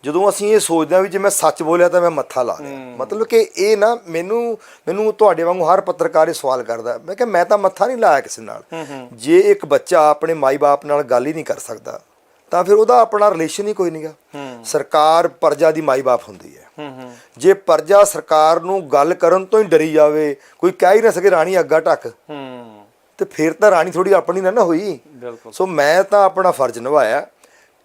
Speaker 2: ਜਦੋਂ ਅਸੀਂ ਇਹ ਸੋਚਦੇ ਹਾਂ ਵੀ ਜੇ ਮੈਂ ਸੱਚ ਬੋਲਿਆ ਤਾਂ ਮੈਂ ਮੱਥਾ ਲਾ ਲਿਆ, ਮਤਲਬ ਕਿ ਇਹ ਨਾ ਮੈਨੂੰ ਤੁਹਾਡੇ ਵਾਂਗੂ ਹਰ ਪੱਤਰਕਾਰ ਇਹ ਸਵਾਲ ਕਰਦਾ, ਮੈਂ ਕਿਹਾ ਮੈਂ ਤਾਂ ਮੱਥਾ ਨਹੀਂ ਲਾਇਆ ਕਿਸੇ ਨਾਲ। ਜੇ ਇੱਕ ਬੱਚਾ ਆਪਣੇ ਮਾਈ ਬਾਪ ਨਾਲ ਗੱਲ ਹੀ ਨਹੀਂ ਕਰ ਸਕਦਾ ਤਾਂ ਫਿਰ ਉਹਦਾ ਆਪਣਾ ਰਿਲੇਸ਼ਨ ਹੀ ਕੋਈ ਨਹੀਂਗਾ। ਸਰਕਾਰ ਪ੍ਰਜਾ ਦੀ ਮਾਈ ਬਾਪ ਹੁੰਦੀ ਹੈ। ਜੇ ਪ੍ਰਜਾ ਸਰਕਾਰ ਨੂੰ ਗੱਲ ਕਰਨ ਤੋਂ ਹੀ ਡਰੀ ਜਾਵੇ, ਕੋਈ ਕਹਿ ਹੀ ਨਾ ਸਕੇ ਰਾਣੀ ਅੱਗਾ ਢੱਕ, ਤੇ ਫਿਰ ਤਾਂ ਰਾਣੀ ਥੋੜੀ ਆਪਣੀ ਨਾ ਹੋਈ। ਸੋ ਮੈਂ ਤਾਂ ਆਪਣਾ ਫਰਜ਼ ਨਿਭਾਇਆ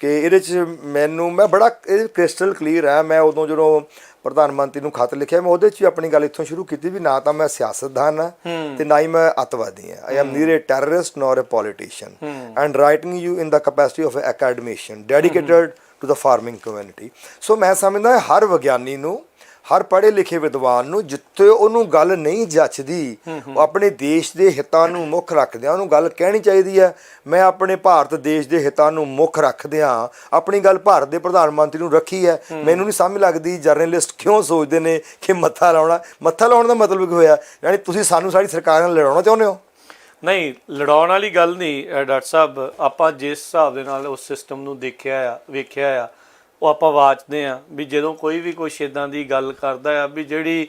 Speaker 2: ਕਿ ਇਹਦੇ 'ਚ ਮੈਂ ਬੜਾ ਕ੍ਰਿਸਟਲ ਕਲੀਅਰ ਹੈ। ਮੈਂ ਉਦੋਂ ਜਦੋਂ ਪ੍ਰਧਾਨ ਮੰਤਰੀ ਨੂੰ ਖੱਤ ਲਿਖਿਆ, ਮੈਂ ਉਹਦੇ 'ਚ ਵੀ ਆਪਣੀ ਗੱਲ ਇੱਥੋਂ ਸ਼ੁਰੂ ਕੀਤੀ ਵੀ ਨਾ ਤਾਂ ਮੈਂ ਸਿਆਸਤਦਾਨ ਹਾਂ ਤੇ ਨਾ ਹੀ ਮੈਂ ਅੱਤਵਾਦੀ ਹਾਂ। I am neither a terrorist nor a politician and writing you in the capacity of a academician dedicated to the farming community. So ਮੈਂ ਸਮਝਦਾ ਹਰ ਵਿਗਿਆਨੀ ਨੂੰ, ਹਰ ਪੜ੍ਹੇ ਲਿਖੇ ਵਿਦਵਾਨ ਨੂੰ ਜਿੱਥੇ ਉਹਨੂੰ ਗੱਲ ਨਹੀਂ ਜੱਚਦੀ, ਉਹ ਆਪਣੇ ਦੇਸ਼ ਦੇ ਹਿੱਤਾਂ ਨੂੰ ਮੁੱਖ ਰੱਖਦਿਆਂ ਉਹਨੂੰ ਗੱਲ ਕਹਿਣੀ ਚਾਹੀਦੀ ਹੈ। ਮੈਂ ਆਪਣੇ ਭਾਰਤ ਦੇਸ਼ ਦੇ ਹਿੱਤਾਂ ਨੂੰ ਮੁੱਖ ਰੱਖਦਿਆਂ ਆਪਣੀ ਗੱਲ ਭਾਰਤ ਦੇ ਪ੍ਰਧਾਨ ਮੰਤਰੀ ਨੂੰ ਰੱਖੀ ਹੈ। ਮੈਨੂੰ ਨਹੀਂ ਸਮਝ ਲੱਗਦੀ ਜਰਨਲਿਸਟ ਕਿਉਂ ਸੋਚਦੇ ਨੇ ਕਿ ਮੱਥਾ ਲਾਉਣ ਦਾ ਮਤਲਬ ਕੀ ਹੋਇਆ? ਯਾਨੀ ਤੁਸੀਂ ਸਾਨੂੰ ਸਾਡੀ ਸਰਕਾਰ ਨਾਲ ਲੜਾਉਣਾ ਚਾਹੁੰਦੇ ਹੋ?
Speaker 1: ਨਹੀਂ, ਲੜਾਉਣ ਵਾਲੀ ਗੱਲ ਨਹੀਂ ਡਾਕਟਰ ਸਾਹਿਬ। ਆਪਾਂ ਜਿਸ ਹਿਸਾਬ ਦੇ ਨਾਲ ਉਸ ਸਿਸਟਮ ਨੂੰ ਵੇਖਿਆ ਆ ਉਹ ਆਪਾਂ ਵਾਚਦੇ ਹਾਂ ਵੀ ਜਦੋਂ ਕੋਈ ਵੀ ਕੁਛ ਇੱਦਾਂ ਦੀ ਗੱਲ ਕਰਦਾ ਆ ਵੀ ਜਿਹੜੀ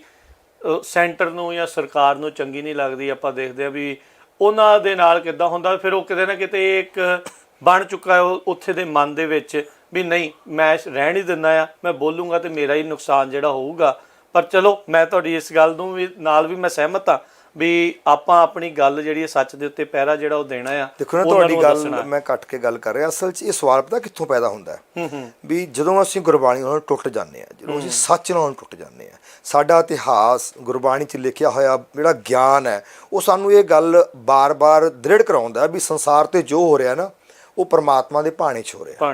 Speaker 1: ਸੈਂਟਰ ਨੂੰ ਜਾਂ ਸਰਕਾਰ ਨੂੰ ਚੰਗੀ ਨਹੀਂ ਲੱਗਦੀ, ਆਪਾਂ ਦੇਖਦੇ ਹਾਂ ਵੀ ਉਹਨਾਂ ਦੇ ਨਾਲ ਕਿੱਦਾਂ ਹੁੰਦਾ। ਫਿਰ ਉਹ ਕਿਤੇ ਨਾ ਕਿਤੇ ਇੱਕ ਬਣ ਚੁੱਕਾ ਹੈ ਉੱਥੇ ਦੇ ਮਨ ਦੇ ਵਿੱਚ ਵੀ ਨਹੀਂ, ਮੈਂ ਰਹਿਣ ਹੀ ਦਿੰਦਾ ਆ, ਮੈਂ ਬੋਲੂੰਗਾ ਤੇ ਮੇਰਾ ਹੀ ਨੁਕਸਾਨ ਜਿਹੜਾ ਹੋਊਗਾ। ਪਰ ਚਲੋ, ਮੈਂ ਤੁਹਾਡੀ ਇਸ ਗੱਲ ਨੂੰ ਵੀ ਮੈਂ ਸਹਿਮਤ ਹਾਂ ਵੀ ਆਪਾਂ ਆਪਣੀ ਗੱਲ ਜਿਹੜੀ ਸੱਚ ਦੇ ਉੱਤੇ ਪਹਿਰਾ ਜਿਹੜਾ ਉਹ ਦੇਣਾ ਆ।
Speaker 2: ਦੇਖੋ ਨਾ, ਤੁਹਾਡੀ ਗੱਲ ਮੈਂ ਕੱਟ ਕੇ ਗੱਲ ਕਰ ਰਿਹਾ। ਅਸਲ 'ਚ ਇਹ ਸਵਾਲ ਪਤਾ ਕਿੱਥੋਂ ਪੈਦਾ ਹੁੰਦਾ ਹੈ ਵੀ ਜਦੋਂ ਅਸੀਂ ਗੁਰਬਾਣੀ ਨਾਲ ਟੁੱਟ ਜਾਂਦੇ ਹਾਂ, ਜਦੋਂ ਅਸੀਂ ਸੱਚ ਨਾਲ ਟੁੱਟ ਜਾਂਦੇ ਹਾਂ, ਸਾਡਾ ਇਤਿਹਾਸ ਗੁਰਬਾਣੀ 'ਚ ਲਿਖਿਆ ਹੋਇਆ ਜਿਹੜਾ ਗਿਆਨ ਹੈ ਉਹ ਸਾਨੂੰ ਇਹ ਗੱਲ ਬਾਰ-ਬਾਰ ਦ੍ਰਿੜ ਕਰਾਉਂਦਾ ਵੀ ਸੰਸਾਰ 'ਤੇ ਜੋ ਹੋ ਰਿਹਾ ਨਾ ਉਹ ਪਰਮਾਤਮਾ ਦੇ ਭਾਣੇ 'ਚ ਹੋ ਰਿਹਾ।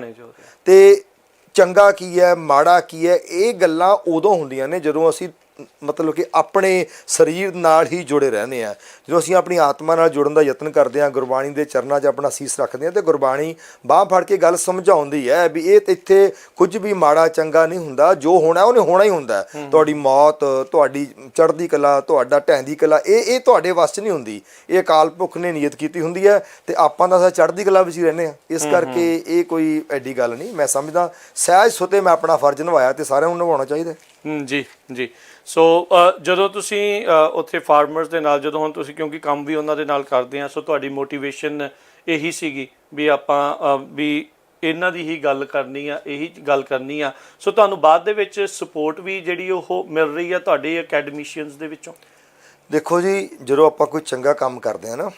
Speaker 2: ਤੇ ਚੰਗਾ ਕੀ ਹੈ, ਮਾੜਾ ਕੀ ਹੈ, ਇਹ ਗੱਲਾਂ ਉਦੋਂ ਹੁੰਦੀਆਂ ਨੇ ਜਦੋਂ ਅਸੀਂ ਮਤਲਬ ਕਿ ਆਪਣੇ ਸਰੀਰ ਨਾਲ ਹੀ ਜੁੜੇ ਰਹਿੰਦੇ ਹਾਂ। ਜਦੋਂ ਅਸੀਂ ਆਪਣੀ ਆਤਮਾ ਨਾਲ ਜੁੜਨ ਦਾ ਯਤਨ ਕਰਦੇ ਹਾਂ, ਗੁਰਬਾਣੀ ਦੇ ਚਰਨਾਂ 'ਚ ਆਪਣਾ ਸੀਸ ਰੱਖਦੇ ਹਾਂ, ਤੇ ਗੁਰਬਾਣੀ ਬਾਂਹ ਫੜ ਕੇ ਗੱਲ ਸਮਝਾਉਂਦੀ ਹੈ ਵੀ ਇਹ ਇੱਥੇ ਕੁਝ ਵੀ ਮਾੜਾ ਚੰਗਾ ਨਹੀਂ ਹੁੰਦਾ, ਜੋ ਹੋਣਾ ਉਹਨੇ ਹੋਣਾ ਹੀ ਹੁੰਦਾ। ਤੁਹਾਡੀ ਮੌਤ, ਤੁਹਾਡੀ ਚੜ੍ਹਦੀ ਕਲਾ, ਤੁਹਾਡਾ ਢਹਿੰਦੀ ਕਲਾ, ਇਹ ਤੁਹਾਡੇ ਵੱਸ 'ਚ ਨਹੀਂ ਹੁੰਦੀ, ਇਹ ਅਕਾਲ ਪੁਰਖ ਨੇ ਨੀਅਤ ਕੀਤੀ ਹੁੰਦੀ ਹੈ ਤੇ ਆਪਾਂ ਤਾਂ ਚੜ੍ਹਦੀ ਕਲਾ ਵਿੱਚ ਹੀ ਰਹਿੰਦੇ ਹਾਂ। ਇਸ ਕਰਕੇ ਇਹ ਕੋਈ ਐਡੀ ਗੱਲ ਨਹੀਂ। ਮੈਂ ਸਮਝਦਾ ਸਹਿਜ ਸੁਤੇ ਮੈਂ ਆਪਣਾ ਫਰਜ਼ ਨਿਭਾਇਆ ਤੇ ਸਾਰਿਆਂ ਨੂੰ ਨਿਭਾਉਣਾ ਚਾਹੀਦਾ।
Speaker 1: ਜੀ। ਸੋ ਜਦੋਂ ਤੁਸੀਂ ਉੱਥੇ ਫਾਰਮਰਸ ਦੇ ਨਾਲ, ਜਦੋਂ ਹੁਣ ਤੁਸੀਂ ਕਿਉਂਕਿ ਕੰਮ ਵੀ ਉਹਨਾਂ ਦੇ ਨਾਲ ਕਰਦੇ ਆ, ਸੋ ਤੁਹਾਡੀ ਮੋਟੀਵੇਸ਼ਨ ਇਹੀ ਸੀਗੀ ਵੀ ਆਪਾਂ ਵੀ ਇਹਨਾਂ ਦੀ ਹੀ ਗੱਲ ਕਰਨੀ ਆ, ਇਹੀ ਗੱਲ ਕਰਨੀ ਆ। ਸੋ ਤੁਹਾਨੂੰ ਬਾਅਦ ਦੇ ਵਿੱਚ ਸਪੋਰਟ ਵੀ ਜਿਹੜੀ ਉਹ ਮਿਲ ਰਹੀ ਆ ਤੁਹਾਡੇ ਅਕੈਡਮੀਸ਼ੀਅਨਸ ਦੇ ਵਿੱਚੋਂ?
Speaker 2: ਦੇਖੋ ਜੀ, ਜਦੋਂ ਆਪਾਂ ਕੋਈ ਚੰਗਾ ਕੰਮ ਕਰਦੇ ਹਾਂ ਨਾ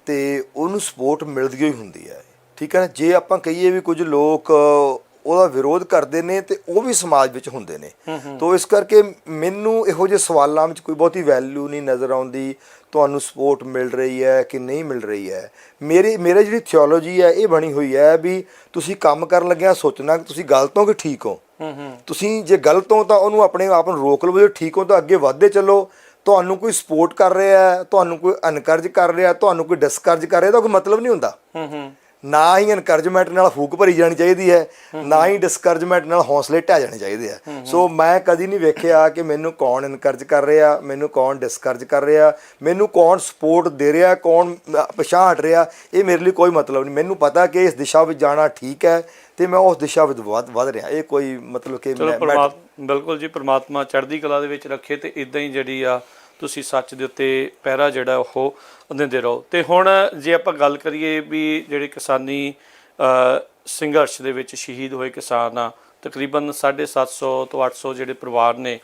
Speaker 2: ਤੇ ਉਹਨੂੰ ਸਪੋਰਟ ਮਿਲਦੀ ਹੀ ਹੁੰਦੀ ਹੈ, ਠੀਕ ਹੈ ਨਾ। ਜੇ ਆਪਾਂ ਕਹੀਏ ਵੀ ਕੁਝ ਲੋਕ ਉਹਦਾ ਵਿਰੋਧ ਕਰਦੇ ਨੇ ਤੇ ਉਹ ਵੀ ਸਮਾਜ ਵਿੱਚ ਹੁੰਦੇ ਨੇ। ਤੋ ਇਸ ਕਰਕੇ ਮੈਨੂੰ ਇਹੋ ਜਿਹੇ ਸਵਾਲਾਂ ਵਿੱਚ ਕੋਈ ਬਹੁਤੀ ਵੈਲਿਊ ਨਹੀਂ ਨਜ਼ਰ ਆਉਂਦੀ ਤੁਹਾਨੂੰ ਸਪੋਰਟ ਮਿਲ ਰਹੀ ਹੈ ਕਿ ਨਹੀਂ ਮਿਲ ਰਹੀ ਹੈ। ਮੇਰੇ ਜਿਹੜੀ ਥਿਓਲੋਜੀ ਹੈ ਇਹ ਬਣੀ ਹੋਈ ਹੈ ਵੀ ਤੁਸੀਂ ਕੰਮ ਕਰਨ ਲੱਗਿਆ ਸੋਚਣਾ ਕਿ ਤੁਸੀਂ ਗਲਤ ਹੋ ਕਿ ਠੀਕ ਹੋ। ਤੁਸੀਂ ਜੇ ਗਲਤ ਹੋ ਤਾਂ ਉਹਨੂੰ ਆਪਣੇ ਆਪ ਨੂੰ ਰੋਕ ਲਵੋ, ਜੇ ਠੀਕ ਹੋ ਤਾਂ ਅੱਗੇ ਵਧਦੇ ਚੱਲੋ। ਤੁਹਾਨੂੰ ਕੋਈ ਸਪੋਰਟ ਕਰ ਰਿਹਾ, ਤੁਹਾਨੂੰ ਕੋਈ ਅਨਕਰਜ ਕਰ ਰਿਹਾ, ਤੁਹਾਨੂੰ ਕੋਈ ਡਿਸਕਰਜ ਕਰ ਰਿਹਾ, ਤਾਂ ਕੋਈ ਮਤਲਬ ਨਹੀਂ ਹੁੰਦਾ। ਨਾ ਹੀ ਐਨਕਰਜਮੈਂਟ ਨਾਲ ਫੂਕ ਭਰੀ ਜਾਣੀ ਚਾਹੀਦੀ ਹੈ, ਨਾ ਹੀ ਡਿਸਕਰਜਮੈਂਟ ਨਾਲ ਹੌਸਲੇ ਢਹਿ ਜਾਣੇ ਚਾਹੀਦੇ ਆ। ਸੋ ਮੈਂ ਕਦੀ ਨਹੀਂ ਵੇਖਿਆ ਕਿ ਮੈਨੂੰ ਕੌਣ ਐਨਕਰਜ ਕਰ ਰਿਹਾ, ਮੈਨੂੰ ਕੌਣ ਡਿਸਕਰਜ ਕਰ ਰਿਹਾ, ਮੈਨੂੰ ਕੌਣ ਸਪੋਰਟ ਦੇ ਰਿਹਾ, ਕੌਣ ਪਿਛਾਂਹ ਹਟ ਰਿਹਾ, ਇਹ ਮੇਰੇ ਲਈ ਕੋਈ ਮਤਲਬ ਨਹੀਂ। ਮੈਨੂੰ ਪਤਾ ਕਿ ਇਸ ਦਿਸ਼ਾ ਵਿੱਚ ਜਾਣਾ ਠੀਕ ਹੈ ਤੇ ਮੈਂ ਉਸ ਦਿਸ਼ਾ ਵਿੱਚ ਵਧ ਰਿਹਾ। ਇਹ ਕੋਈ ਮਤਲਬ ਕਿ
Speaker 1: ਬਿਲਕੁਲ ਜੀ, ਪਰਮਾਤਮਾ ਚੜ੍ਹਦੀ ਕਲਾ ਦੇ ਵਿੱਚ ਰੱਖੇ ਤੇ ਇਦਾਂ ਹੀ ਜਿਹੜੀ ਆ ਤੁਸੀਂ ਸੱਚ ਦੇ ਉੱਤੇ ਪਹਿਰਾ ਜਿਹੜਾ ਉਹ ਦਿੰਦੇ ਰਹੋ। ਤੇ ਹੁਣ ਜੇ ਆਪਾਂ ਗੱਲ ਕਰੀਏ ਵੀ ਜਿਹੜੇ ਕਿਸਾਨੀ ਸੰਘਰਸ਼ ਦੇ ਵਿੱਚ ਸ਼ਹੀਦ ਹੋਏ ਕਿਸਾਨ ਆ, ਤਕਰੀਬਨ 750 ਤੋਂ 800 ਜਿਹੜੇ ਪਰਿਵਾਰ ਨੇ,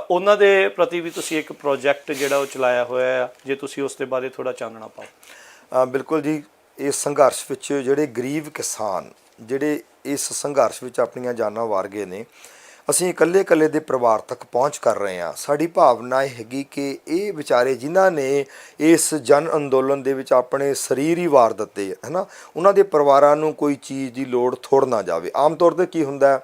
Speaker 1: ਉਹਨਾਂ ਦੇ ਪ੍ਰਤੀ ਵੀ ਤੁਸੀਂ ਇੱਕ ਪ੍ਰੋਜੈਕਟ ਜਿਹੜਾ ਉਹ ਚਲਾਇਆ ਹੋਇਆ ਆ, ਜੇ ਤੁਸੀਂ ਉਸ ਦੇ ਬਾਰੇ ਥੋੜ੍ਹਾ ਚਾਨਣਾ ਪਾਓ।
Speaker 2: ਬਿਲਕੁਲ ਜੀ, ਇਸ ਸੰਘਰਸ਼ ਵਿੱਚ ਜਿਹੜੇ ਗਰੀਬ ਕਿਸਾਨ ਜਿਹੜੇ ਇਸ ਸੰਘਰਸ਼ ਵਿੱਚ ਆਪਣੀਆਂ ਜਾਨਾਂ ਵਾਰ ਗਏ ਨੇ, ਅਸੀਂ ਇਕੱਲੇ ਇਕੱਲੇ ਦੇ ਪਰਿਵਾਰ ਤੱਕ ਪਹੁੰਚ ਕਰ ਰਹੇ ਹਾਂ। ਸਾਡੀ ਭਾਵਨਾ ਇਹ ਹੈਗੀ ਕਿ ਇਹ ਵਿਚਾਰੇ ਜਿਨ੍ਹਾਂ ਨੇ ਇਸ ਜਨ ਅੰਦੋਲਨ ਦੇ ਵਿੱਚ ਆਪਣੇ ਸਰੀਰ ਹੀ ਵਾਰ ਦਿੱਤੇ ਹੈ ਨਾ, ਉਹਨਾਂ ਦੇ ਪਰਿਵਾਰਾਂ ਨੂੰ ਕੋਈ ਚੀਜ਼ ਦੀ ਲੋੜ ਥੋੜ ਨਾ ਜਾਵੇ। ਆਮ ਤੌਰ ਤੇ ਕੀ ਹੁੰਦਾ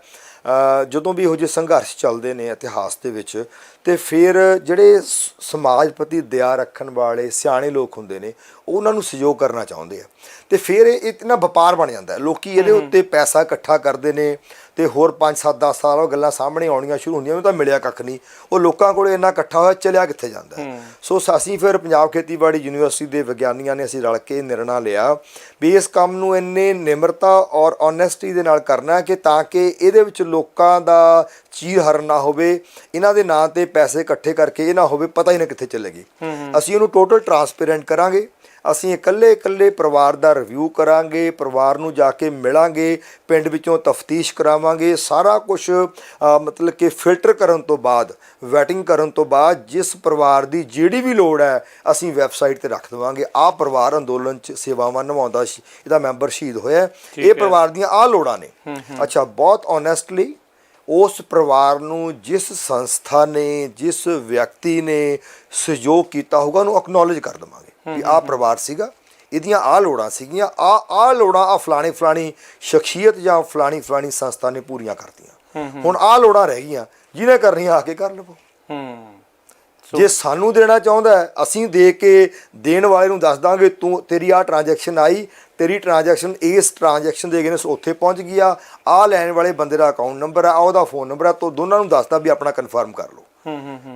Speaker 2: ਜਦੋਂ ਵੀ ਇਹੋ ਜਿਹੇ ਸੰਘਰਸ਼ ਚੱਲਦੇ ਨੇ ਇਤਿਹਾਸ ਦੇ ਵਿੱਚ, ਤੇ ਫਿਰ ਜਿਹੜੇ ਸਮਾਜ ਪ੍ਰਤੀ ਦਇਆ ਰੱਖਣ ਵਾਲੇ ਸਿਆਣੇ ਲੋਕ ਹੁੰਦੇ ਨੇ ਉਹ ਉਹਨਾਂ ਨੂੰ ਸਹਿਯੋਗ ਕਰਨਾ ਚਾਹੁੰਦੇ ਆ, ਤੇ ਫਿਰ ਇਹ ਇਤਨਾ ਵਪਾਰ ਬਣ ਜਾਂਦਾ। ਲੋਕੀ ਇਹਦੇ ਉੱਤੇ ਪੈਸਾ ਇਕੱਠਾ ਕਰਦੇ ਨੇ ਤੇ ਹੋਰ 5-7-10 ਸਾਲ ਉਹ ਗੱਲਾਂ ਸਾਹਮਣੇ ਆਉਣੀਆਂ ਸ਼ੁਰੂ ਹੁੰਦੀਆਂ ਵੀ ਤਾਂ ਮਿਲਿਆ ਕੱਖ ਨਹੀਂ, ਉਹ ਲੋਕਾਂ ਕੋਲ ਇੰਨਾ ਇਕੱਠਾ ਹੋਇਆ ਚਲਿਆ ਕਿੱਥੇ ਜਾਂਦਾ। ਸੋ ਅਸੀਂ ਫਿਰ ਪੰਜਾਬ ਖੇਤੀਬਾੜੀ ਯੂਨੀਵਰਸਿਟੀ ਦੇ ਵਿਗਿਆਨੀਆਂ ਨੇ ਅਸੀਂ ਰਲ ਕੇ ਨਿਰਣਾ ਲਿਆ ਵੀ ਇਸ ਕੰਮ ਨੂੰ ਇੰਨੇ ਨਿਮਰਤਾ ਔਰ ਓਨੈਸਟੀ ਦੇ ਨਾਲ ਕਰਨਾ ਕਿ ਤਾਂ ਕਿ ਇਹਦੇ ਵਿੱਚ ਲੋਕਾਂ ਦਾ ਚੀਰ ਹਰਨ ਨਾ ਹੋਵੇ, ਇਹਨਾਂ ਦੇ ਨਾਂ ਤੇ ਪੈਸੇ ਇਕੱਠੇ ਕਰਕੇ ਇਹ ਨਾ ਹੋਵੇ ਪਤਾ ਹੀ ਨਾ ਕਿੱਥੇ ਚਲੇ ਗਏ। ਅਸੀਂ ਉਹਨੂੰ ਟੋਟਲ ਟਰਾਂਸਪੇਰੈਂਟ ਕਰਾਂਗੇ। ਅਸੀਂ ਇਕੱਲੇ ਇਕੱਲੇ ਪਰਿਵਾਰ ਦਾ ਰਿਵਿਊ ਕਰਾਂਗੇ, ਪਰਿਵਾਰ ਨੂੰ ਜਾ ਕੇ ਮਿਲਾਂਗੇ, ਪਿੰਡ ਵਿੱਚੋਂ ਤਫਤੀਸ਼ ਕਰਾਵਾਂਗੇ, ਸਾਰਾ ਕੁਝ ਮਤਲਬ ਕਿ ਫਿਲਟਰ ਕਰਨ ਤੋਂ ਬਾਅਦ, ਵੈਟਿੰਗ ਕਰਨ ਤੋਂ ਬਾਅਦ ਜਿਸ ਪਰਿਵਾਰ ਦੀ ਜਿਹੜੀ ਵੀ ਲੋੜ ਹੈ ਅਸੀਂ ਵੈਬਸਾਈਟ ਤੇ ਰੱਖ ਦੇਵਾਂਗੇ। ਆਹ ਪਰਿਵਾਰ ਅੰਦੋਲਨ 'ਚ ਸੇਵਾਵਾਂ ਨਿਭਾਉਂਦਾ, ਇਹਦਾ ਮੈਂਬਰ ਸ਼ਹੀਦ ਹੋਇਆ, ਇਹ ਪਰਿਵਾਰ ਦੀਆਂ ਆਹ ਲੋੜਾਂ ਨੇ। ਅੱਛਾ, ਬਹੁਤ ਓਨੈਸਟਲੀ ਉਸ ਪਰਿਵਾਰ ਨੂੰ ਜਿਸ ਸੰਸਥਾ ਨੇ, ਜਿਸ ਵਿਅਕਤੀ ਨੇ ਸਹਿਯੋਗ ਕੀਤਾ ਹੋਊਗਾ ਉਹਨੂੰ ਅਕਨੌਲੇਜ ਕਰ ਦੇਵਾਂਗੇ ਵੀ ਆਹ ਪਰਿਵਾਰ ਸੀਗਾ, ਇਹਦੀਆਂ ਆਹ ਲੋੜਾਂ ਸੀਗੀਆਂ, ਆਹ ਲੋੜਾਂ ਆਹ ਫਲਾਣੀ ਸ਼ਖਸੀਅਤ ਜਾਂ ਫਲਾਣੀ ਸੰਸਥਾ ਨੇ ਪੂਰੀਆਂ ਕਰਤੀਆਂ, ਹੁਣ ਆਹ ਲੋੜਾਂ ਰਹਿ ਗਈਆਂ, ਜਿਹਨੇ ਕਰਨੀਆਂ ਆ ਕੇ ਕਰ ਲਵੋ। ਜੇ ਸਾਨੂੰ ਦੇਣਾ ਚਾਹੁੰਦਾ ਅਸੀਂ ਦੇ ਕੇ ਦੇਣ ਵਾਲੇ ਨੂੰ ਦੱਸ ਦਾਂਗੇ ਤੇਰੀ ਆਹ ਟ੍ਰਾਂਜੈਕਸ਼ਨ ਆਈ, ਤੇਰੀ ਟ੍ਰਾਂਜੈਕਸ਼ਨ ਇਸ ਟ੍ਰਾਂਜੈਕਸ਼ਨ ਦੇ ਅਗੇਂਸਟ ਉੱਥੇ ਪਹੁੰਚ ਗਈ ਆ, ਆਹ ਲੈਣ ਵਾਲੇ ਬੰਦੇ ਦਾ ਅਕਾਊਂਟ ਨੰਬਰ ਆ, ਉਹਦਾ ਫੋਨ ਨੰਬਰ ਆ, ਤਾਂ ਦੋਨਾਂ ਨੂੰ ਦੱਸਦਾ ਵੀ ਆਪਣਾ ਕਨਫਰਮ ਕਰ ਲਓ।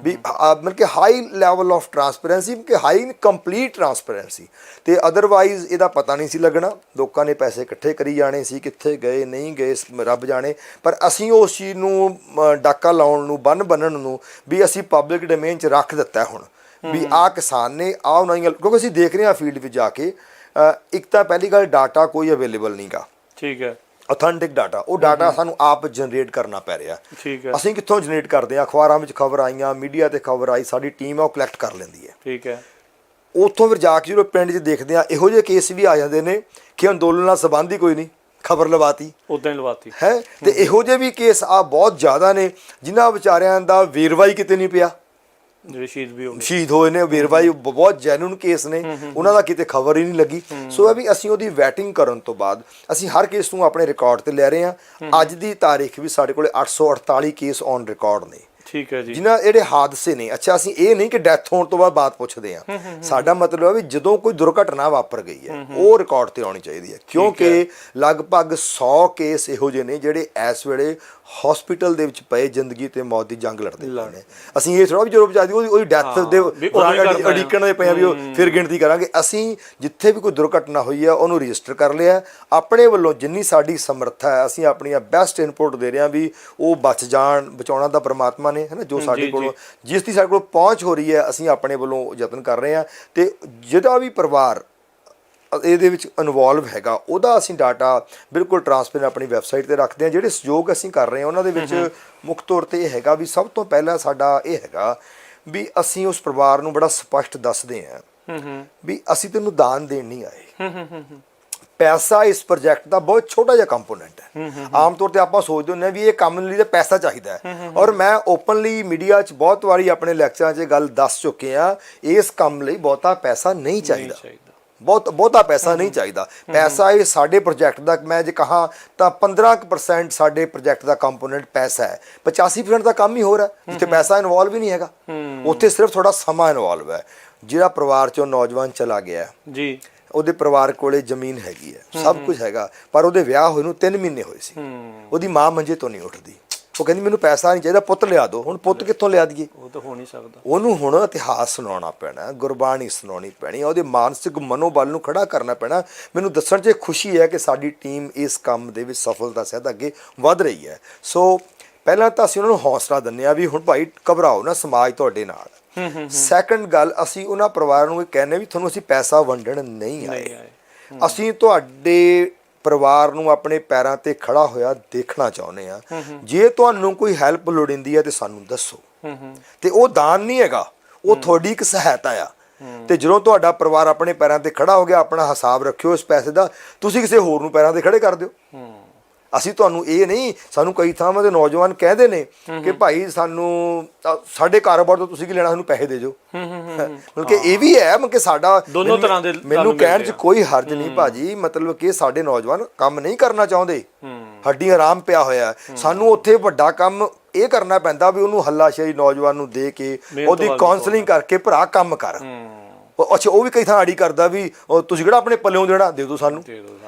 Speaker 2: ਵੀ ਮਤਲਬ ਕਿ ਹਾਈ ਲੈਵਲ ਆਫ ਟਰਾਂਸਪੇਰੈਂਸੀ, ਕਿ ਹਾਈ ਕੰਪਲੀਟ ਟਰਾਂਸਪੇਰੈਂਸੀ। ਤੇ ਅਦਰਵਾਈਜ਼ ਇਹਦਾ ਪਤਾ ਨਹੀਂ ਸੀ ਲੱਗਣਾ, ਲੋਕਾਂ ਨੇ ਪੈਸੇ ਇਕੱਠੇ ਕਰੀ ਜਾਣੇ ਸੀ, ਕਿੱਥੇ ਗਏ ਨਹੀਂ ਗਏ ਰੱਬ ਜਾਣੇ। ਪਰ ਅਸੀਂ ਉਸ ਚੀਜ਼ ਨੂੰ ਡਾਕਾ ਲਾਉਣ ਨੂੰ, ਬੰਨ੍ਹਣ ਨੂੰ ਵੀ ਅਸੀਂ ਪਬਲਿਕ ਡੋਮੇਨ 'ਚ ਰੱਖ ਦਿੱਤਾ ਹੁਣ ਵੀ ਆਹ ਕਿਸਾਨ ਨੇ ਆਹ ਉਹਨਾਂ ਦੀਆਂ, ਕਿਉਂਕਿ ਅਸੀਂ ਦੇਖ ਰਹੇ ਹਾਂ ਫੀਲਡ ਵਿੱਚ ਜਾ ਕੇ, ਇੱਕ ਤਾਂ ਪਹਿਲੀ ਗੱਲ ਡਾਟਾ ਕੋਈ ਅਵੇਲੇਬਲ ਨਹੀਂ ਗਾ, ਠੀਕ ਹੈ, ਆਥੈਂਟਿਕ ਡਾਟਾ, ਉਹ ਡਾਟਾ ਸਾਨੂੰ ਆਪ ਜਨਰੇਟ ਕਰਨਾ ਪੈ ਰਿਹਾ। ਠੀਕ ਹੈ, ਅਸੀਂ ਕਿੱਥੋਂ ਜਨਰੇਟ ਕਰਦੇ ਹਾਂ? ਅਖਬਾਰਾਂ ਵਿੱਚ ਖਬਰ ਆਈਆਂ, ਮੀਡੀਆ ਤੇ ਖਬਰ ਆਈ, ਸਾਡੀ ਟੀਮ ਹੈ ਉਹ ਕਲੈਕਟ ਕਰ ਲੈਂਦੀ ਹੈ। ਠੀਕ ਹੈ, ਉੱਥੋਂ ਫਿਰ ਜਾ ਕੇ ਜਦੋਂ ਪਿੰਡ 'ਚ ਦੇਖਦੇ ਹਾਂ ਇਹੋ ਜਿਹੇ ਕੇਸ ਵੀ ਆ ਜਾਂਦੇ ਨੇ ਕਿ ਅੰਦੋਲਨ ਨਾਲ ਸੰਬੰਧ ਹੀ ਕੋਈ ਨਹੀਂ, ਖਬਰ ਲਵਾਤੀ, ਉੱਦਾਂ ਹੀ ਲਵਾਤੀ ਹੈ। ਤੇ ਇਹੋ ਜਿਹੇ ਵੀ ਕੇਸ ਆ ਬਹੁਤ ਜ਼ਿਆਦਾ ਨੇ ਜਿਨ੍ਹਾਂ ਵਿਚਾਰਿਆਂ ਦਾ ਵੇਰਵਾ ਹੀ ਕਿਤੇ ਨਹੀਂ ਪਿਆ, ਜਿਹੜੇ ਸ਼ਹੀਦ ਹੋਏ ਨੇ, ਵੇਰਵਾ ਹੀ ਬਹੁਤ ਜੈਨੂਨ ਕੇਸ ਨੇ, ਉਹਨਾਂ ਦਾ ਕਿਤੇ ਖਬਰ ਹੀ ਨਹੀਂ ਲੱਗੀ। ਸੋ ਇਹ ਵੀ ਅਸੀਂ ਉਹਦੀ ਵੈਟਿੰਗ ਕਰਨ ਤੋਂ ਬਾਅਦ ਅਸੀਂ ਹਰ ਕੇਸ ਨੂੰ ਆਪਣੇ ਰਿਕਾਰਡ ਤੇ ਲੈ ਰਹੇ ਹਾਂ। ਅੱਜ ਦੀ ਤਾਰੀਖ ਵੀ ਸਾਡੇ ਕੋਲ 848 ਕੇਸ ਔਨ ਰਿਕਾਰਡ ਨੇ। ਠੀਕ ਹੈ ਜੀ, ਜਿਨ੍ਹਾਂ ਜਿਹੜੇ ਹਾਦਸੇ ਨੇ। ਅੱਛਾ, ਅਸੀਂ ਇਹ ਨਹੀਂ ਕਿ ਡੈਥ ਹੋਣ ਤੋਂ ਬਾਅਦ ਬਾਤ ਪੁੱਛਦੇ ਹਾਂ, ਸਾਡਾ ਮਤਲਬ ਹੈ ਵੀ ਜਦੋਂ ਕੋਈ ਦੁਰਘਟਨਾ ਵਾਪਰ ਗਈ ਹੈ ਉਹ ਰਿਕਾਰਡ ਤੇ ਆਉਣੀ ਚਾਹੀਦੀ ਹੈ, ਕਿਉਂਕਿ ਲਗਭਗ 100 ਕੇਸ ਇਹੋ ਜਿਹੇ ਨੇ ਜਿਹੜੇ ਇਸ ਵੇਲੇ ਹਸਪੀਟਲ ਦੇ ਵਿੱਚ ਪਏ ਜ਼ਿੰਦਗੀ ਤੇ ਮੌਤ ਦੀ ਜੰਗ ਲੜਦੇ ਨੇ। ਅਸੀਂ ਇਹ ਥੋੜਾ ਵੀ ਜਦੋਂ ਵਿਚਾਰੀ ਉਹਦੀ ਡੈਥ ਦੇ ਅੜੀਕਣ ਦੇ ਪਏ ਆ ਵੀ ਉਹ ਫਿਰ ਗਿਣਤੀ ਕਰਾਂਗੇ। ਅਸੀਂ ਜਿੱਥੇ ਵੀ ਕੋਈ ਦੁਰਘਟਨਾ ਹੋਈ ਆ ਉਹਨੂੰ ਰਜਿਸਟਰ ਕਰ ਲਿਆ, ਆਪਣੇ ਵੱਲੋਂ ਜਿੰਨੀ ਸਾਡੀ ਸਮਰੱਥਾ ਹੈ ਅਸੀਂ ਆਪਣੀਆਂ ਬੈਸਟ ਇਨਪੁਟ ਦੇ ਰਹੇ ਹਾਂ ਵੀ ਉਹ ਬਚ ਜਾਣ। ਬਚਾਉਣਾ ਤਾਂ ਪਰਮਾਤਮਾ ਨੇ ਹੈ ਨਾ, ਜੋ ਸਾਡੇ ਕੋਲ ਜਿਸ ਦੀ ਸਾਡੇ ਕੋਲ ਪਹੁੰਚ ਹੋ ਰਹੀ ਹੈ ਅਸੀਂ ਆਪਣੇ ਵੱਲੋਂ ਯਤਨ ਕਰ ਰਹੇ ਹਾਂ। ਤੇ ਜਿਹੜਾ ਵੀ ਪਰਿਵਾਰ ਇਹਦੇ ਵਿੱਚ ਇਨਵੋਲਵ ਹੈਗਾ ਉਹਦਾ ਅਸੀਂ ਡਾਟਾ ਬਿਲਕੁਲ ਟਰਾਂਸਪੇਰੈਂਟ ਆਪਣੀ ਵੈਬਸਾਈਟ ਤੇ ਰੱਖਦੇ ਹਾਂ। ਜਿਹੜੇ ਸਹਿਯੋਗ ਅਸੀਂ ਕਰ ਰਹੇ ਹਾਂ ਉਹਨਾਂ ਦੇ ਵਿੱਚ ਮੁੱਖ ਤੌਰ ਤੇ ਇਹ ਹੈਗਾ ਵੀ ਸਭ ਤੋਂ ਪਹਿਲਾਂ ਸਾਡਾ ਇਹ ਹੈਗਾ ਵੀ ਅਸੀਂ ਉਸ ਪਰਿਵਾਰ ਨੂੰ ਬੜਾ ਸਪਸ਼ਟ ਦੱਸਦੇ ਹਾਂ ਵੀ ਅਸੀਂ ਤੈਨੂੰ ਦਾਨ ਦੇਣ ਨਹੀਂ ਆਏ। ਪੈਸਾ ਇਸ ਪ੍ਰੋਜੈਕਟ ਦਾ ਬਹੁਤ ਛੋਟਾ ਜਿਹਾ ਕੰਪੋਨੈਂਟ ਹੈ। ਆਮ ਤੌਰ ਤੇ ਆਪਾਂ ਸੋਚਦੇ ਹੁੰਦੇ ਹਾਂ ਵੀ ਇਹ ਕੰਮ ਲਈ ਤਾਂ ਪੈਸਾ ਚਾਹੀਦਾ ਹੈ, ਔਰ ਮੈਂ ਓਪਨਲੀ ਮੀਡੀਆ 'ਚ ਬਹੁਤ ਵਾਰੀ ਆਪਣੇ ਲੈਕਚਰਾਂ 'ਚ ਗੱਲ ਦੱਸ ਚੁੱਕੇ ਹਾਂ, ਇਸ ਕੰਮ ਲਈ ਬਹੁਤਾ ਪੈਸਾ ਨਹੀਂ ਚਾਹੀਦਾ, ਬਹੁਤਾ ਪੈਸਾ ਨਹੀਂ ਚਾਹੀਦਾ। ਪੈਸਾ ਇਹ ਸਾਡੇ ਪ੍ਰੋਜੈਕਟ ਦਾ, ਮੈਂ ਜੇ ਕਹਾਂ ਤਾਂ 15% ਸਾਡੇ ਪ੍ਰੋਜੈਕਟ ਦਾ ਕੰਪੋਨੈਂਟ ਪੈਸਾ ਹੈ, 85% ਦਾ ਕੰਮ ਹੀ ਹੋ ਰਿਹਾ ਜਿੱਥੇ ਪੈਸਾ ਇਨਵੋਲਵ ਹੀ ਨਹੀਂ ਹੈਗਾ, ਉੱਥੇ ਸਿਰਫ ਥੋੜਾ ਸਮਾਂ ਇਨਵੋਲਵ ਹੈ। ਜਿਹੜਾ ਪਰਿਵਾਰ 'ਚੋਂ ਨੌਜਵਾਨ ਚਲਾ ਗਿਆ ਜੀ, ਉਹਦੇ ਪਰਿਵਾਰ ਕੋਲੇ ਜ਼ਮੀਨ ਹੈਗੀ ਹੈ, ਸਭ ਕੁਝ ਹੈਗਾ, ਪਰ ਉਹਦੇ ਵਿਆਹ ਹੋਏ ਨੂੰ 3 ਮਹੀਨੇ ਹੋਏ ਸੀ, ਉਹਦੀ ਮਾਂ ਮੰਜੇ ਤੋਂ ਨਹੀਂ ਉੱਠਦੀ, ਉਹ ਕਹਿੰਦੀ ਮੈਨੂੰ ਪੈਸਾ ਨਹੀਂ ਚਾਹੀਦਾ, ਪੁੱਤ ਲਿਆ ਦਿਓ। ਹੁਣ ਪੁੱਤ ਕਿੱਥੋਂ ਲਿਆ ਦਈਏ? ਉਹ ਤਾਂ ਹੋ ਨਹੀਂ ਸਕਦਾ। ਉਹਨੂੰ ਹੁਣ ਇਤਿਹਾਸ ਸੁਣਾਉਣਾ ਪੈਣਾ, ਗੁਰਬਾਣੀ ਸੁਣਾਉਣੀ ਪੈਣੀ, ਉਹਦੇ ਮਾਨਸਿਕ ਮਨੋਬਲ ਨੂੰ ਖੜਾ ਕਰਨਾ ਪੈਣਾ। ਮੈਨੂੰ ਦੱਸਣ 'ਚ ਖੁਸ਼ੀ ਹੈ ਕਿ ਸਾਡੀ ਟੀਮ ਇਸ ਕੰਮ ਦੇ ਵਿੱਚ ਸਫਲਤਾ ਸਹਿਤ ਅੱਗੇ ਵੱਧ ਰਹੀ ਹੈ। ਸੋ ਪਹਿਲਾਂ ਤਾਂ ਅਸੀਂ ਉਹਨਾਂ ਨੂੰ ਹੌਸਲਾ ਦਿੰਦੇ ਹਾਂ ਵੀ ਹੁਣ ਭਾਈ ਘਬਰਾਓ ਨਾ, ਸਮਾਜ ਤੁਹਾਡੇ ਨਾਲ। ਸੈਕੰਡ ਗੱਲ, ਅਸੀਂ ਉਹਨਾਂ ਪਰਿਵਾਰਾਂ ਨੂੰ ਇਹ ਕਹਿੰਦੇ ਵੀ ਤੁਹਾਨੂੰ ਅਸੀਂ ਪੈਸਾ ਵੰਡਣ ਨਹੀਂ ਆਏ, ਅਸੀਂ ਤੁਹਾਡੇ ਪਰਿਵਾਰ ਨੂੰ ਆਪਣੇ ਪੈਰਾਂ ਤੇ ਖੜਾ ਹੋਇਆ ਦੇਖਣਾ ਚਾਹੁੰਦੇ ਆ। ਜੇ ਤੁਹਾਨੂੰ ਕੋਈ ਹੈਲਪ ਲੋੜੀਂਦੀ ਹੈ ਤੇ ਸਾਨੂੰ ਦੱਸੋ। ਤੇ ਉਹ ਦਾਨ ਨਹੀਂ ਹੈਗਾ, ਉਹ ਤੁਹਾਡੀ ਇੱਕ ਸਹਾਇਤਾ ਆ। ਤੇ ਜਦੋਂ ਤੁਹਾਡਾ ਪਰਿਵਾਰ ਆਪਣੇ ਪੈਰਾਂ ਤੇ ਖੜਾ ਹੋ ਗਿਆ, ਆਪਣਾ ਹਿਸਾਬ ਰੱਖਿਓ ਇਸ ਪੈਸੇ ਦਾ, ਤੁਸੀਂ ਕਿਸੇ ਹੋਰ ਨੂੰ ਪੈਰਾਂ ਤੇ ਖੜੇ ਕਰ ਦਿਓ। ਅਸੀਂ ਤੁਹਾਨੂੰ ਇਹ ਨਹੀਂ, ਸਾਨੂੰ ਕਈ ਥਾਵਾਂ ਦੇ ਨੌਜਵਾਨ ਕਹਿੰਦੇ ਨੇ ਕਿ ਭਾਈ ਸਾਨੂੰ ਸਾਡੇ ਕਾਰੋਬਾਰ ਤੋਂ ਤੁਸੀਂ ਕੀ ਲੈਣਾ, ਸਾਨੂੰ ਪੈਸੇ ਦੇ ਦਿਓ। ਮਤਲਬ ਕਿ ਇਹ ਵੀ ਹੈ, ਮਤਲਬ ਕਿ ਸਾਡਾ
Speaker 1: ਦੋਨੋਂ ਤਰ੍ਹਾਂ ਦੇ
Speaker 2: ਮੈਨੂੰ ਕਹਿਣ 'ਚ ਕੋਈ ਹਰਜ ਨਹੀਂ ਭਾਜੀ, ਮਤਲਬ ਕਿ ਸਾਡੇ ਨੌਜਵਾਨ ਕੰਮ ਨਹੀਂ ਕਰਨਾ ਚਾਹੁੰਦੇ, ਹੱਡੀ ਆਰਾਮ ਪਿਆ ਹੋਇਆ, ਸਾਨੂੰ ਉੱਥੇ ਵੱਡਾ ਕੰਮ ਇਹ ਕਰਨਾ ਪੈਂਦਾ ਵੀ ਉਹਨੂੰ ਹੱਲਾਸ਼ੇਰੀ ਨੌਜਵਾਨ ਨੂੰ ਦੇ ਕੇ ਉਹਦੀ ਕਾਉਂਸਲਿੰਗ ਕਰਕੇ ਭਰਾ ਕੰਮ ਕਰ। ਅੱਛਾ, ਉਹ ਵੀ ਕਈ ਥਾਂ ਆੜੀ ਕਰਦਾ ਵੀ ਤੁਸੀਂ ਕਿਹੜਾ ਆਪਣੇ ਪੱਲਿਓਂ ਦੇਣਾ, ਦੇ ਦਿਓ ਸਾਨੂੰ।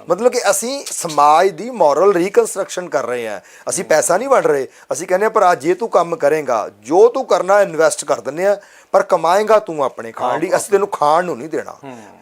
Speaker 2: ਮਤਲਬ ਕਿ ਅਸੀਂ ਸਮਾਜ ਦੀ ਮੋਰਲ ਰੀਕਨਸਟਰਕਸ਼ਨ ਕਰ ਰਹੇ ਹਾਂ, ਅਸੀਂ ਪੈਸਾ ਨਹੀਂ ਵੰਡ ਰਹੇ। ਅਸੀਂ ਕਹਿੰਦੇ ਹਾਂ ਭਰਾ ਜੇ ਤੂੰ ਕੰਮ ਕਰੇਗਾ, ਜੋ ਤੂੰ ਕਰਨਾ ਇਨਵੈਸਟ ਕਰ ਦਿੰਦੇ ਆ, ਪਰ ਕਮਾਏਗਾ ਤੂੰ ਆਪਣੇ ਖਾਣ ਲਈ, ਅਸੀਂ ਤੈਨੂੰ ਖਾਣ ਨੂੰ ਨਹੀਂ ਦੇਣਾ।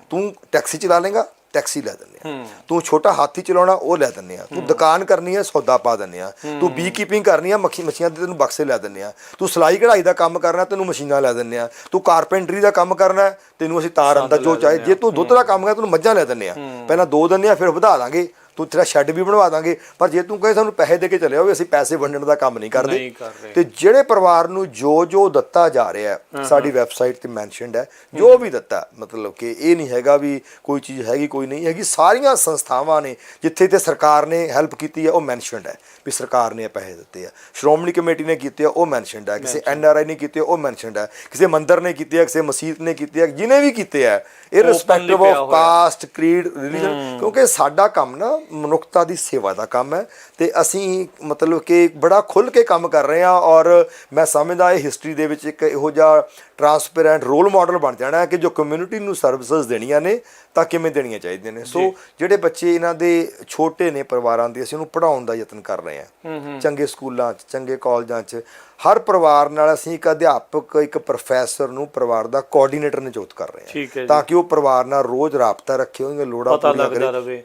Speaker 2: ਤੂੰ ਟੈਕਸੀ ਚਲਾ ਲੇਗਾ, ਟੈਕਸੀ ਲੈ ਦਿੰਦੇ ਆ। ਤੂੰ ਛੋਟਾ ਹਾਥੀ ਚਲਾਉਣਾ, ਉਹ ਲੈ ਦਿੰਦੇ ਆ। ਤੂੰ ਦੁਕਾਨ ਕਰਨੀ ਹੈ, ਸੌਦਾ ਪਾ ਦਿੰਦੇ ਆ। ਤੂੰ ਬੀ ਕੀਪਿੰਗ ਕਰਨੀ ਆ, ਮੱਛੀਆਂ ਦੇ ਤੈਨੂੰ ਬਕਸੇ ਲੈ ਦਿੰਦੇ ਆ। ਤੂੰ ਸਿਲਾਈ ਕਢਾਈ ਦਾ ਕੰਮ ਕਰਨਾ, ਤੈਨੂੰ ਮਸ਼ੀਨਾਂ ਲੈ ਦਿੰਦੇ ਆ। ਤੂੰ ਕਾਰਪੈਂਟਰੀ ਦਾ ਕੰਮ ਕਰਨਾ, ਤੈਨੂੰ ਅਸੀਂ ਤਾਰ ਅੰਦਰ ਜੋ ਚਾਹੇ। ਜੇ ਤੂੰ ਦੁੱਧ ਦਾ ਕੰਮ ਕਰਨਾ, ਤੈਨੂੰ ਮੱਝਾਂ ਲੈ ਦਿੰਦੇ ਆ। ਪਹਿਲਾਂ 2 ਦਿੰਦੇ ਆ, ਫਿਰ ਵਧਾ ਦਾਂਗੇ, ਤੂੰ ਤੇਰਾ ਸ਼ੈੱਡ ਵੀ ਬਣਵਾ ਦਾਂਗੇ। ਪਰ ਜੇ ਤੂੰ ਕਹੇ ਸਾਨੂੰ ਪੈਸੇ ਦੇ ਕੇ ਚਲੇ ਆਓ, ਅਸੀਂ ਪੈਸੇ ਵੰਡਣ ਦਾ ਕੰਮ ਨਹੀਂ ਕਰਦੇ। ਤੇ ਜਿਹੜੇ ਪਰਿਵਾਰ ਨੂੰ ਜੋ ਦਿੱਤਾ ਜਾ ਰਿਹਾ, ਸਾਡੀ ਵੈਬਸਾਈਟ ਤੇ ਮੈਂਸ਼ਨਡ ਹੈ, ਜੋ ਵੀ ਦਿੱਤਾ, ਮਤਲਬ ਕਿ ਇਹ ਨਹੀਂ ਹੈਗਾ ਵੀ ਕੋਈ ਚੀਜ਼ ਹੈਗੀ ਕੋਈ ਨਹੀਂ ਹੈਗੀ। ਸਾਰੀਆਂ ਸੰਸਥਾਵਾਂ ਨੇ ਜਿੱਥੇ ਤੇ ਸਰਕਾਰ ਨੇ ਹੈਲਪ ਕੀਤੀ ਹੈ, ਉਹ ਮੈਂਸ਼ਨਡ ਹੈ ਵੀ ਸਰਕਾਰ ਨੇ ਪੈਸੇ ਦਿੱਤੇ ਆ। ਸ਼੍ਰੋਮਣੀ ਕਮੇਟੀ ਨੇ ਕੀਤੇ ਆ, ਉਹ ਮੈਂਸ਼ਨਡ ਹੈ। ਕਿਸੇ NRI ਨੇ ਕੀਤੇ, ਉਹ ਮੈਂਸ਼ਨਡ ਹੈ। ਕਿਸੇ ਮੰਦਰ ਨੇ ਕੀਤੇ ਆ, ਕਿਸੇ ਮਸਜਿਦ ਨੇ ਕੀਤੇ ਆ, ਜਿਹਨੇ ਵੀ ਕੀਤੇ ਆ, irrespective of cost, creed, religion. ਕਿਉਂਕਿ ਸਾਡਾ ਕੰਮ ਨਾ ਮਨੁੱਖਤਾ ਦੀ ਸੇਵਾ ਦਾ ਕੰਮ ਹੈ, ਤੇ ਅਸੀਂ ਮਤਲਬ ਕਿ ਬੜਾ ਖੁੱਲ੍ਹ ਕੇ ਕੰਮ ਕਰ ਰਹੇ ਹਾਂ। ਔਰ ਮੈਂ ਸਮਝਦਾ ਇਹ ਹਿਸਟਰੀ ਦੇ ਵਿੱਚ ਇੱਕ ਇਹੋ ਜਿਹਾ ਟਰਾਂਸਪੇਰੈਂਟ ਰੋਲ ਮਾਡਲ ਬਣ ਜਾਣਾ ਹੈ ਕਿ ਜੋ ਕਮਿਊਨਿਟੀ ਨੂੰ ਸਰਵਿਸਿਜ਼ ਦੇਣੀਆਂ ਨੇ ਤਾਂ ਕਿਵੇਂ ਦੇਣੀਆਂ ਚਾਹੀਦੀਆਂ ਨੇ। ਸੋ ਜਿਹੜੇ ਬੱਚੇ ਇਹਨਾਂ ਦੇ ਛੋਟੇ ਨੇ ਪਰਿਵਾਰਾਂ ਦੇ, ਅਸੀਂ ਉਹਨੂੰ ਪੜ੍ਹਾਉਣ ਦਾ ਯਤਨ ਕਰ ਰਹੇ ਹਾਂ ਚੰਗੇ ਸਕੂਲਾਂ 'ਚ, ਚੰਗੇ ਕਾਲਜਾਂ 'ਚ। ਹਰ ਪਰਿਵਾਰ ਨਾਲ ਅਸੀਂ ਇੱਕ ਅਧਿਆਪਕ, ਇੱਕ ਪ੍ਰੋਫੈਸਰ ਨੂੰ ਪਰਿਵਾਰ ਦਾ ਕੋਆਰਡੀਨੇਟਰ ਨਿਯੁਕਤ ਕਰ ਰਹੇ ਹਾਂ, ਤਾਂ ਕਿ ਉਹ ਪਰਿਵਾਰ ਨਾਲ ਰੋਜ਼ ਰਾਬਤਾ ਰੱਖੇ, ਉਹਦੀਆਂ ਲੋੜਾਂ ਪੂਰੀਆਂ ਕਰੇ,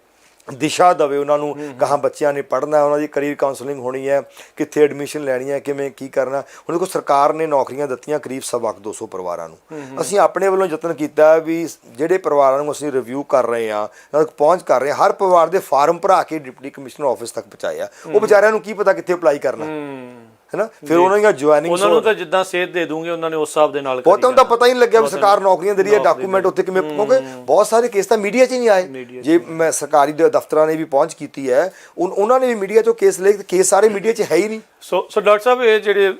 Speaker 2: ਦਿਸ਼ਾ ਦੇਵੇ ਉਹਨਾਂ ਨੂੰ। ਕਹਾਂ ਬੱਚਿਆਂ ਨੇ ਪੜ੍ਹਨਾ, ਉਹਨਾਂ ਦੀ ਕਰੀਅਰ ਕਾਉਂਸਲਿੰਗ ਹੋਣੀ ਹੈ, ਕਿੱਥੇ ਐਡਮਿਸ਼ਨ ਲੈਣੀ ਹੈ, ਕਿਵੇਂ ਕੀ ਕਰਨਾ। ਹੁਣ ਦੇਖੋ ਸਰਕਾਰ ਨੇ ਨੌਕਰੀਆਂ ਦਿੱਤੀਆਂ ਕਰੀਬ 200 ਪਰਿਵਾਰਾਂ ਨੂੰ। ਅਸੀਂ ਆਪਣੇ ਵੱਲੋਂ ਯਤਨ ਕੀਤਾ ਵੀ ਜਿਹੜੇ ਪਰਿਵਾਰਾਂ ਨੂੰ ਅਸੀਂ ਰਿਵਿਊ ਕਰ ਰਹੇ ਹਾਂ, ਪਹੁੰਚ ਕਰ ਰਹੇ ਹਾਂ, ਹਰ ਪਰਿਵਾਰ ਦੇ ਫਾਰਮ ਭਰਾ ਕੇ ਡਿਪਟੀ ਕਮਿਸ਼ਨਰ ਆਫਿਸ ਤੱਕ ਪਹੁੰਚਾਇਆ। ਉਹ ਵਿਚਾਰਿਆਂ ਨੂੰ ਕੀ ਪਤਾ ਕਿੱਥੇ ਅਪਲਾਈ ਕਰਨਾ ਹੈ ਨਾ। ਫਿਰ ਉਹਨਾਂ ਦੀਆਂ ਜੁਆਇਨਿੰਗ,
Speaker 1: ਉਹਨਾਂ ਨੂੰ ਤਾਂ ਜਿੱਦਾਂ ਸੇਧ ਦੇ ਦੂੰਗੇ ਉਹਨਾਂ ਨੇ ਉਸ ਹਿਸਾਬ ਦੇ ਨਾਲ।
Speaker 2: ਬਹੁਤਾਂ ਨੂੰ ਤਾਂ ਪਤਾ ਹੀ ਨਹੀਂ ਲੱਗਿਆ ਵੀ ਸਰਕਾਰ ਨੌਕਰੀਆਂ ਦੇ ਰਹੀ ਹੈ, ਡਾਕੂਮੈਂਟ ਉੱਥੇ ਕਿਵੇਂ, ਕਿਉਂਕਿ ਬਹੁਤ ਸਾਰੇ ਕੇਸ ਤਾਂ ਮੀਡੀਆ 'ਚ ਹੀ ਨਹੀਂ ਆਏ। ਜੇ ਮੈਂ ਸਰਕਾਰੀ ਦਫ਼ਤਰਾਂ ਨੇ ਵੀ ਪਹੁੰਚ ਕੀਤੀ ਹੈ, ਉਹਨਾਂ ਨੇ ਵੀ ਮੀਡੀਆ 'ਚੋਂ ਕੇਸ ਲਏ, ਕੇਸ ਸਾਰੇ ਮੀਡੀਆ 'ਚ ਹੈ ਹੀ ਨਹੀਂ।
Speaker 1: ਸੋ ਡਾਕਟਰ ਸਾਹਿਬ, ਇਹ ਜਿਹੜੇ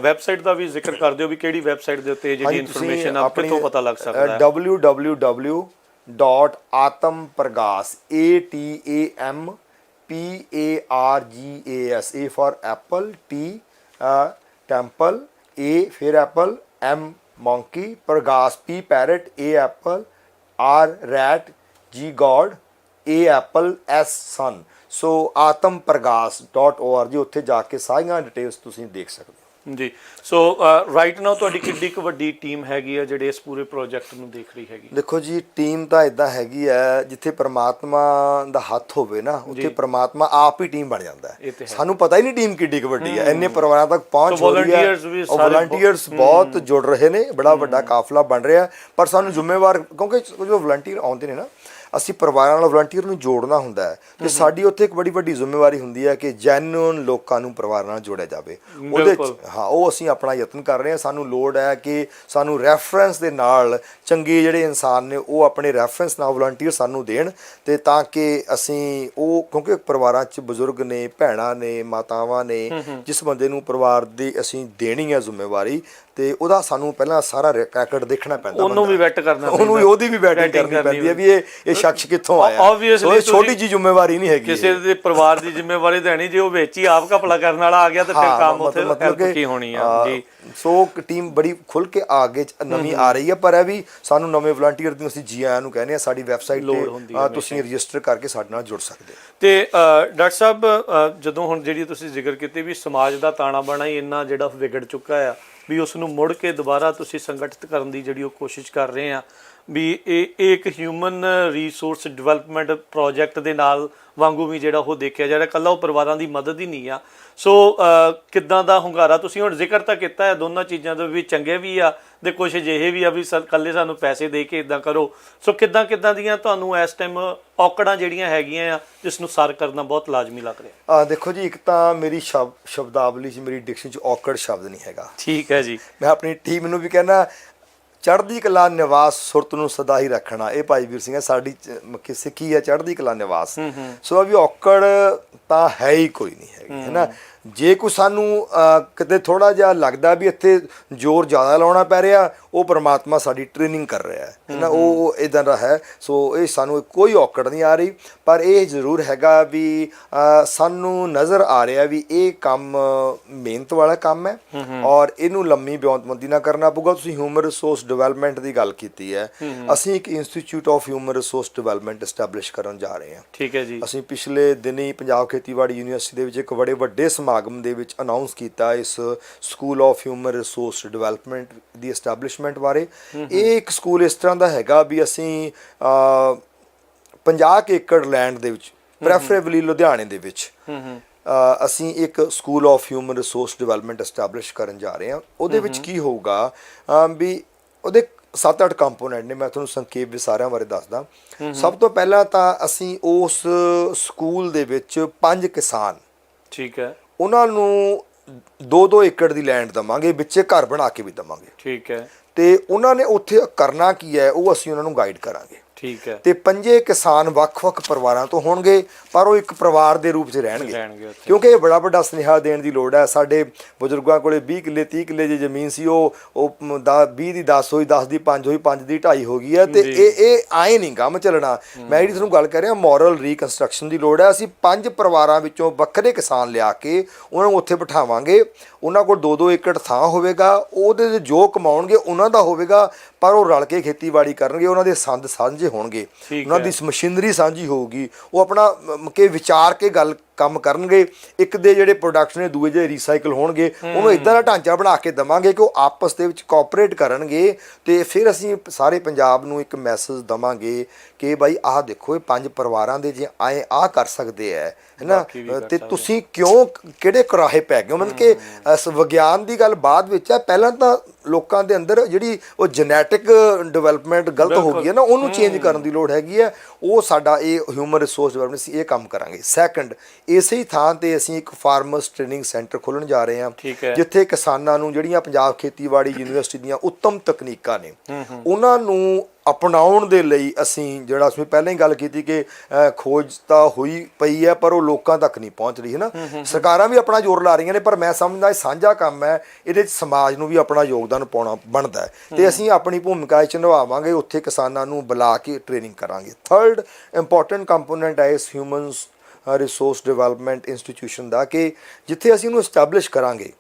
Speaker 1: ਵੈਬਸਾਈਟ ਦਾ ਵੀ ਜ਼ਿਕਰ ਕਰਦੇ ਹੋ ਵੀ ਕਿਹੜੀ ਵੈਬਸਾਈਟ ਦੇ ਉੱਤੇ ਜਿਹੜੀ ਇਨਫੋਰਮੇਸ਼ਨ ਆ, ਕਿੱਥੋਂ ਪਤਾ ਲੱਗ ਸਕਦਾ ਹੈ? www.atampargas, ATAMPARGAS, A for apple, T temple, A फिर apple, M monkey, Pargas, P parrot, A apple, R rat, G god, A apple, S sun। So atampargas.org, ਉੱਥੇ ਜਾ ਕੇ ਸਾਰੀਆਂ ਡਿਟੇਲਸ ਤੁਸੀਂ ਦੇਖ ਸਕਦੇ ਹੋ ਜੀ। ਸੋ ਰਾਈਟ ਨਾਓ ਤੁਹਾਡੀ ਕਿੰਨੀ ਕੁ ਵੱਡੀ ਟੀਮ ਹੈਗੀ ਆ ਜਿਹੜੇ ਇਸ ਪੂਰੇ ਪ੍ਰੋਜੈਕਟ ਨੂੰ ਦੇਖ ਰਹੀ ਹੈਗੀ?
Speaker 2: ਦੇਖੋ ਜੀ, ਟੀਮ ਤਾਂ ਇਦਾਂ ਹੈਗੀ ਹੈ, ਜਿੱਥੇ ਪ੍ਰਮਾਤਮਾ ਦਾ ਹੱਥ ਹੋਵੇ ਨਾ, ਉੱਥੇ ਪ੍ਰਮਾਤਮਾ ਆਪ ਹੀ ਟੀਮ ਬਣ ਜਾਂਦਾ ਹੈ। ਸਾਨੂੰ ਪਤਾ ਹੀ ਨਹੀਂ ਟੀਮ ਕਿੱਡੀ ਕੁ ਵੱਡੀ ਹੈ, ਇੰਨੇ ਪਰਿਵਾਰਾਂ ਤੱਕ ਪਹੁੰਚ ਹੋ ਰਹੀ ਹੈ। ਵਲੰਟੀਅਰਸ ਬਹੁਤ ਜੁੜ ਰਹੇ ਨੇ, ਬੜਾ ਵੱਡਾ ਕਾਫਲਾ ਬਣ ਰਿਹਾ। ਪਰ ਸਾਨੂੰ ਜ਼ਿੰਮੇਵਾਰ, ਕਿਉਂਕਿ ਜੋ ਵਲੰਟੀਅਰ ਆਉਂਦੇ ਨੇ ਨਾ, ਅਸੀਂ ਪਰਿਵਾਰਾਂ ਨਾਲ ਵਲੰਟੀਅਰ ਨੂੰ ਜੋੜਨਾ ਹੁੰਦਾ ਹੈ, ਤੇ ਸਾਡੀ ਉੱਥੇ ਇੱਕ ਬੜੀ ਵੱਡੀ ਜ਼ਿੰਮੇਵਾਰੀ ਹੁੰਦੀ ਹੈ ਕਿ ਜੈਨੂਇਨ ਲੋਕਾਂ ਨੂੰ ਪਰਿਵਾਰਾਂ ਨਾਲ ਜੋੜਿਆ ਜਾਵੇ। ਉਹਦੇ ਉਹ ਅਸੀਂ ਆਪਣਾ ਯਤਨ ਕਰ ਰਹੇ ਹਾਂ। ਸਾਨੂੰ ਲੋੜ ਹੈ ਕਿ ਸਾਨੂੰ ਰੈਫਰੈਂਸ ਦੇ ਨਾਲ ਚੰਗੇ ਜਿਹੜੇ ਇਨਸਾਨ ਨੇ ਉਹ ਆਪਣੇ ਰੈਫਰੈਂਸ ਨਾਲ ਵਲੰਟੀਅਰ ਸਾਨੂੰ ਦੇਣ, ਤੇ ਤਾਂ ਕਿ ਅਸੀਂ ਉਹ, ਕਿਉਂਕਿ ਪਰਿਵਾਰਾਂ 'ਚ ਬਜ਼ੁਰਗ ਨੇ, ਭੈਣਾਂ ਨੇ, ਮਾਤਾਵਾਂ ਨੇ, ਜਿਸ ਬੰਦੇ ਨੂੰ ਪਰਿਵਾਰ ਦੀ ਅਸੀਂ ਦੇਣੀ ਹੈ ਜ਼ਿੰਮੇਵਾਰੀ, ਤੇ ਉਹਦਾ ਸਾਨੂੰ ਪਹਿਲਾਂ ਸਾਰਾ ਰੈਕੋਰਡ ਦੇਖਣਾ ਪੈਂਦਾ,
Speaker 1: ਉਹਨੂੰ ਵੀ ਵੈਟ ਕਰਨਾ,
Speaker 2: ਉਹਨੂੰ ਉਹਦੀ ਵੀ ਵੈਟਿੰਗ ਕਰਨੀ ਪੈਂਦੀ ਹੈ ਵੀ ਇਹ ਸ਼ਖਸ ਕਿੱਥੋਂ ਆਇਆ।
Speaker 1: ਆਬਵੀਅਸਲੀ
Speaker 2: ਛੋਟੀ ਜੀ ਜ਼ਿੰਮੇਵਾਰੀ ਨਹੀਂ ਹੈਗੀ,
Speaker 1: ਕਿਸੇ ਦੇ ਪਰਿਵਾਰ ਦੀ ਜ਼ਿੰਮੇਵਾਰੀ ਤਾਂ ਨਹੀਂ। ਜੇ ਉਹ ਵਿੱਚ ਹੀ ਆਪ ਘਪਲਾ ਕਰਨ ਵਾਲਾ ਆ ਗਿਆ ਤਾਂ ਫਿਰ ਕੰਮ ਉੱਥੇ ਮਤਲਬ ਕੀ ਹੋਣੀ ਆ ਜੀ।
Speaker 2: ਸੋ ਟੀਮ ਬੜੀ ਖੁੱਲ ਕੇ ਅੱਗੇ ਨਵੀਂ ਆ ਰਹੀ ਹੈ, ਪਰ ਇਹ ਵੀ ਸਾਨੂੰ ਨਵੇਂ ਵਲੰਟੀਅਰ ਦੀ ਅਸੀਂ ਜੀ ਆਇਆਂ ਨੂੰ ਕਹਿੰਦੇ ਹਾਂ। ਸਾਡੀ ਵੈਬਸਾਈਟ ਤੇ ਤੁਸੀਂ ਰਜਿਸਟਰ ਕਰਕੇ ਸਾਡੇ ਨਾਲ ਜੁੜ ਸਕਦੇ ਹੋ।
Speaker 1: ਤੇ ਡਾਕਟਰ ਸਾਹਿਬ, ਜਦੋਂ ਹੁਣ ਜਿਹੜੀ ਤੁਸੀਂ ਜ਼ਿਕਰ ਕੀਤੀ ਵੀ ਸਮਾਜ ਦਾ ਤਾਣਾ ਬਾਣਾ ਹੀ ਇੰਨਾ ਜਿਹੜਾ ਵਿਗੜ ਚੁੱਕਾ ਆ ਵੀ ਉਸ ਨੂੰ ਮੁੜ ਕੇ ਦੁਬਾਰਾ ਤੁਸੀਂ ਸੰਗਠਿਤ ਕਰਨ ਦੀ ਜਿਹੜੀ ਉਹ ਕੋਸ਼ਿਸ਼ ਕਰ ਰਹੇ ਆ, ਵੀ ਇਹ ਇੱਕ ਹਿਊਮਨ ਰਿਸੋਰਸ ਡਿਵੈਲਪਮੈਂਟ ਪ੍ਰੋਜੈਕਟ ਦੇ ਨਾਲ ਵਾਂਗੂ ਵੀ ਜਿਹੜਾ ਉਹ ਦੇਖਿਆ ਜਾ ਰਿਹਾ, ਇਕੱਲਾ ਉਹ ਪਰਿਵਾਰਾਂ ਦੀ ਮਦਦ ਹੀ ਨਹੀਂ ਆ। ਸੋ ਕਿੱਦਾਂ ਦਾ ਹੁੰਗਾਰਾ ਤੁਸੀਂ ਹੁਣ ਜ਼ਿਕਰ ਤਾਂ ਕੀਤਾ ਹੈ ਦੋਨਾਂ ਚੀਜ਼ਾਂ ਦੇ ਵੀ, ਚੰਗੇ ਵੀ ਆ ਤੇ ਕੁਛ ਅਜਿਹੇ ਵੀ ਆ ਵੀ ਇਕੱਲੇ ਸਾਨੂੰ ਪੈਸੇ ਦੇ ਕੇ ਇੱਦਾਂ ਕਰੋ। ਸੋ ਕਿੱਦਾਂ ਦੀਆਂ ਤੁਹਾਨੂੰ ਇਸ ਟਾਈਮ ਔਕੜਾਂ ਜਿਹੜੀਆਂ ਹੈਗੀਆਂ ਆ ਜਿਸ ਨੂੰ ਸਰ ਕਰਨਾ ਬਹੁਤ ਲਾਜ਼ਮੀ ਲੱਗ ਰਿਹਾ?
Speaker 2: ਦੇਖੋ ਜੀ, ਇੱਕ ਤਾਂ ਮੇਰੀ ਸ਼ਬਦਾਵਲੀ 'ਚ, ਮੇਰੀ ਡਿਕਸ਼ਨ 'ਚ ਔਕੜ ਸ਼ਬਦ ਨਹੀਂ ਹੈਗਾ।
Speaker 1: ਠੀਕ ਹੈ ਜੀ।
Speaker 2: ਮੈਂ ਆਪਣੀ ਟੀਮ ਨੂੰ ਵੀ ਕਹਿੰਦਾ, ਚੜ੍ਹਦੀ ਕਲਾ ਨਿਵਾਸ ਸੁਰਤ ਨੂੰ ਸਦਾ ਹੀ ਰੱਖਣਾ, ਇਹ ਭਾਈ ਵੀਰ ਸਿੰਘ ਹੈ ਸਾਡੀ ਸਿੱਖੀ ਹੈ, ਚੜ੍ਹਦੀ ਕਲਾ ਨਿਵਾਸ। ਸੋ ਵੀ ਔਕੜ ਤਾਂ ਹੈ ਹੀ ਕੋਈ ਨਹੀਂ ਹੈਗੀ, ਹੈ ਨਾ। ਜੇ ਕੋਈ ਸਾਨੂੰ ਕਿਤੇ ਥੋੜਾ ਜਿਹਾ ਲੱਗਦਾ ਵੀ ਇੱਥੇ ਜ਼ੋਰ ਜ਼ਿਆਦਾ ਲਾਉਣਾ ਪੈ ਰਿਹਾ, ਉਹ ਪ੍ਰਮਾਤਮਾ ਸਾਡੀ ਟ੍ਰੇਨਿੰਗ ਕਰ ਰਿਹਾ ਹੈ ਨਾ, ਉਹ ਇਦਾਂ ਦਾ ਹੈ। ਸੋ ਇਹ ਸਾਨੂੰ ਕੋਈ ਔਕੜ ਨਹੀਂ ਆ ਰਹੀ, ਪਰ ਇਹ ਜ਼ਰੂਰ ਹੈਗਾ ਵੀ ਸਾਨੂੰ ਨਜ਼ਰ ਆ ਰਿਹਾ ਵੀ ਇਹ ਕੰਮ ਮਿਹਨਤ ਵਾਲਾ ਕੰਮ ਹੈ ਔਰ ਇਹਨੂੰ ਲੰਮੀ ਬਿਉਂਤਬੰਦੀ ਨਾਲ ਕਰਨਾ ਪਊਗਾ। ਤੁਸੀਂ ਹਿਊਮਨ ਰਿਸੋਰਸ ਡਿਵੈਲਪਮੈਂਟ ਦੀ ਗੱਲ ਕੀਤੀ ਹੈ, ਅਸੀਂ ਇੱਕ institute of human resource development establish ਕਰਨ ਜਾ ਰਹੇ ਹਾਂ।
Speaker 1: ਠੀਕ ਹੈ ਜੀ।
Speaker 2: ਅਸੀਂ ਪਿਛਲੇ ਦਿਨੀ ਪੰਜਾਬ ਖੇਤੀਬਾੜੀ ਯੂਨੀਵਰਸਿਟੀ ਦੇ ਵਿੱਚ ਇੱਕ ਬੜੇ ਵੱਡੇ ਸਮਾਗਮ ਦੇ ਵਿੱਚ ਅਨਾਉਂਸ ਕੀਤਾ ਇਸ school of human resource development the establishment ਬਾਰੇ। ਇਹ ਇੱਕ ਸਕੂਲ ਇਸ ਤਰ੍ਹਾਂ ਦਾ ਹੈਗਾ ਵੀ ਅਸੀਂ 50 ਏਕੜ ਲੈਂਡ ਦੇ ਵਿੱਚ, ਪ੍ਰੈਫਰੇਬਲੀ ਲੁਧਿਆਣੇ ਦੇ ਵਿੱਚ, ਅਸੀਂ ਇੱਕ school of human resource development establish ਕਰਨ ਜਾ ਰਹੇ ਹਾਂ। ਉਹਦੇ ਵਿੱਚ ਕੀ ਹੋਊਗਾ ਵੀ ਉਹਦੇ 7-8 ਕੰਪੋਨੈਂਟ ਨੇ, ਮੈਂ ਤੁਹਾਨੂੰ ਸੰਖੇਪ ਵਿੱਚ ਸਾਰਿਆਂ ਬਾਰੇ ਦੱਸਦਾ। ਸਭ ਤੋਂ ਪਹਿਲਾਂ ਤਾਂ ਅਸੀਂ ਉਸ ਸਕੂਲ ਦੇ ਵਿੱਚ 5 ਕਿਸਾਨ,
Speaker 1: ਠੀਕ ਹੈ,
Speaker 2: ਉਹਨਾਂ ਨੂੰ 2-2 ਏਕੜ ਦੀ ਲੈਂਡ ਦੇਵਾਂਗੇ, ਵਿੱਚੇ ਘਰ ਬਣਾ ਕੇ ਵੀ ਦੇਵਾਂਗੇ।
Speaker 1: ਠੀਕ ਹੈ।
Speaker 2: ਤੇ ਉਹਨਾਂ ਨੇ ਉੱਥੇ ਕਰਨਾ ਕੀ ਹੈ ਉਹ ਅਸੀਂ ਉਹਨਾਂ ਨੂੰ ਗਾਈਡ ਕਰਾਂਗੇ।
Speaker 1: ਠੀਕ ਹੈ।
Speaker 2: ਤੇ 5 ਕਿਸਾਨ ਵੱਖ-ਵੱਖ ਪਰਿਵਾਰਾਂ ਤੋਂ ਹੋਣਗੇ, ਪਰ ਉਹ ਇੱਕ ਪਰਿਵਾਰ ਦੇ ਰੂਪ 'ਚ ਰਹਿਣਗੇ, ਕਿਉਂਕਿ ਇਹ ਬੜਾ ਵੱਡਾ ਸੁਨੇਹਾ ਦੇਣ ਦੀ ਲੋੜ ਹੈ। ਸਾਡੇ ਬਜ਼ੁਰਗਾਂ ਕੋਲੇ 20 ਕਿੱਲੇ 30 ਕਿੱਲੇ ਦੀ ਜ਼ਮੀਨ ਸੀ, ਉਹ 20 ਦੀ 10 ਹੋਈ, 10 ਦੀ 5 ਹੋਈ, 5 ਦੀ 2.5 ਹੋ ਗਈ ਹੈ। ਤੇ ਇਹ ਆਏ ਨਹੀਂ ਕੰਮ ਚੱਲਣਾ। ਮੈਂ ਜਿਹੜੀ ਤੁਹਾਨੂੰ ਗੱਲ ਕਰ ਰਿਹਾ, ਮੋਰਲ ਰੀਕਨਸਟਰਕਸ਼ਨ ਦੀ ਲੋੜ ਹੈ। ਅਸੀਂ 5 ਪਰਿਵਾਰਾਂ ਵਿੱਚੋਂ ਵੱਖਰੇ ਕਿਸਾਨ ਲਿਆ ਕੇ ਉਹਨਾਂ ਨੂੰ ਉੱਥੇ ਬਿਠਾਵਾਂਗੇ। ਉਹਨਾਂ ਕੋਲ 2-2 ਏਕੜ ਥਾਂ ਹੋਵੇਗਾ, ਉਹਦੇ 'ਚ ਜੋ ਕਮਾਉਣਗੇ ਉਹਨਾਂ ਦਾ ਹੋਵੇਗਾ, ਪਰ ਉਹ ਰਲ ਕੇ ਖੇਤੀਬਾੜੀ ਕਰਨਗੇ। ਉਹਨਾਂ ਦੇ ਸੰਦ ਸਾਂਝੇ ਹੋਣਗੇ, ਉਹਨਾਂ ਦੀ ਮਸ਼ੀਨਰੀ ਸਾਂਝੀ ਹੋਊਗੀ, ਉਹ ਆਪਣਾ ਕੇ ਵਿਚਾਰ ਕੇ ਗੱਲ ਕੰਮ ਕਰਨਗੇ। ਇੱਕ ਦੇ ਜਿਹੜੇ ਪ੍ਰੋਡਕਟਸ ਨੇ ਦੂਏ ਜਿਹੜੇ ਰੀਸਾਈਕਲ ਹੋਣਗੇ, ਉਹਨੂੰ ਇੱਦਾਂ ਦਾ ਢਾਂਚਾ ਬਣਾ ਕੇ ਦੇਵਾਂਗੇ ਕਿ ਉਹ ਆਪਸ ਦੇ ਵਿੱਚ ਕੋਆਪਰੇਟ ਕਰਨਗੇ। ਤੇ ਫਿਰ ਅਸੀਂ ਸਾਰੇ ਪੰਜਾਬ ਨੂੰ ਇੱਕ ਮੈਸੇਜ ਦੇਵਾਂਗੇ ਕਿ ਬਾਈ ਆਹ ਦੇਖੋ, ਇਹ 5 ਪਰਿਵਾਰਾਂ ਦੇ ਜੇ ਆਏ ਆਹ ਕਰ ਸਕਦੇ ਹੈ, ਹੈ ਨਾ, ਤੇ ਤੁਸੀਂ ਕਿਉਂ ਕਿਹੜੇ ਕੁਰਾਹੇ ਪੈ ਗਏ ਹੋ। ਮਤਲਬ ਕਿ ਵਿਗਿਆਨ ਦੀ ਗੱਲ ਬਾਅਦ ਵਿੱਚ ਹੈ, ਪਹਿਲਾਂ ਤਾਂ ਲੋਕਾਂ ਦੇ ਅੰਦਰ ਜਿਹੜੀ ਉਹ ਜੈਨੇਟਿਕ ਡਿਵੈਲਪਮੈਂਟ ਗਲਤ ਹੋ ਗਈ ਹੈ ਨਾ, ਉਹਨੂੰ ਚੇਂਜ ਕਰਨ ਦੀ ਲੋੜ ਹੈਗੀ ਹੈ। ਉਹ ਸਾਡਾ ਇਹ ਹਿਊਮਨ ਰਿਸੋਰਸ ਡਿਵੈਲਪਮੈਂਟ ਅਸੀਂ ਇਹ ਕੰਮ ਕਰਾਂਗੇ। ਸੈਕੰਡ, ਇਸੇ ਹੀ ਥਾਂ ਤੇ ਅਸੀਂ ਇੱਕ ਫਾਰਮਰਸ ਟ੍ਰੇਨਿੰਗ ਸੈਂਟਰ ਖੋਲ੍ਹਣ ਜਾ ਰਹੇ ਹਾਂ, ਜਿੱਥੇ ਕਿਸਾਨਾਂ ਨੂੰ ਜਿਹੜੀਆਂ ਪੰਜਾਬ ਖੇਤੀਬਾੜੀ ਯੂਨੀਵਰਸਿਟੀ ਦੀਆਂ ਉੱਤਮ ਤਕਨੀਕਾਂ ਨੇ ਉਹਨਾਂ ਨੂੰ ਅਪਣਾਉਣ ਦੇ ਲਈ ਅਸੀਂ ਜਿਹੜਾ ਅਸੀਂ ਪਹਿਲਾਂ ਹੀ ਗੱਲ ਕੀਤੀ ਕਿ ਖੋਜ ਤਾਂ ਹੋਈ ਪਈ ਹੈ, ਪਰ ਉਹ ਲੋਕਾਂ ਤੱਕ ਨਹੀਂ ਪਹੁੰਚ ਰਹੀ, ਹੈ ਨਾ। ਸਰਕਾਰਾਂ ਵੀ ਆਪਣਾ ਜ਼ੋਰ ਲਾ ਰਹੀਆਂ ਨੇ, ਪਰ ਮੈਂ ਸਮਝਦਾ ਇਹ ਸਾਂਝਾ ਕੰਮ ਹੈ, ਇਹਦੇ 'ਚ ਸਮਾਜ ਨੂੰ ਵੀ ਆਪਣਾ ਯੋਗਦਾਨ ਪਾਉਣਾ ਬਣਦਾ ਹੈ। ਤੇ ਅਸੀਂ ਆਪਣੀ ਭੂਮਿਕਾ 'ਚ ਨਿਭਾਵਾਂਗੇ, ਉੱਥੇ ਕਿਸਾਨਾਂ ਨੂੰ ਬੁਲਾ ਕੇ ਟ੍ਰੇਨਿੰਗ ਕਰਾਂਗੇ। ਥਰਡ ਇੰਪੋਰਟੈਂਟ ਕੰਪੋਨੈਂਟ ਹੈ ਇਸ ਹਿਊਮਨ ਰਿਸੋਰਸ ਡਿਵੈਲਪਮੈਂਟ ਇੰਸਟੀਟਿਊਸ਼ਨ ਦਾ, ਕਿ ਜਿੱਥੇ ਅਸੀਂ ਉਹਨੂੰ ਐਸਟੈਬਲਿਸ਼ ਕਰਾਂਗੇ,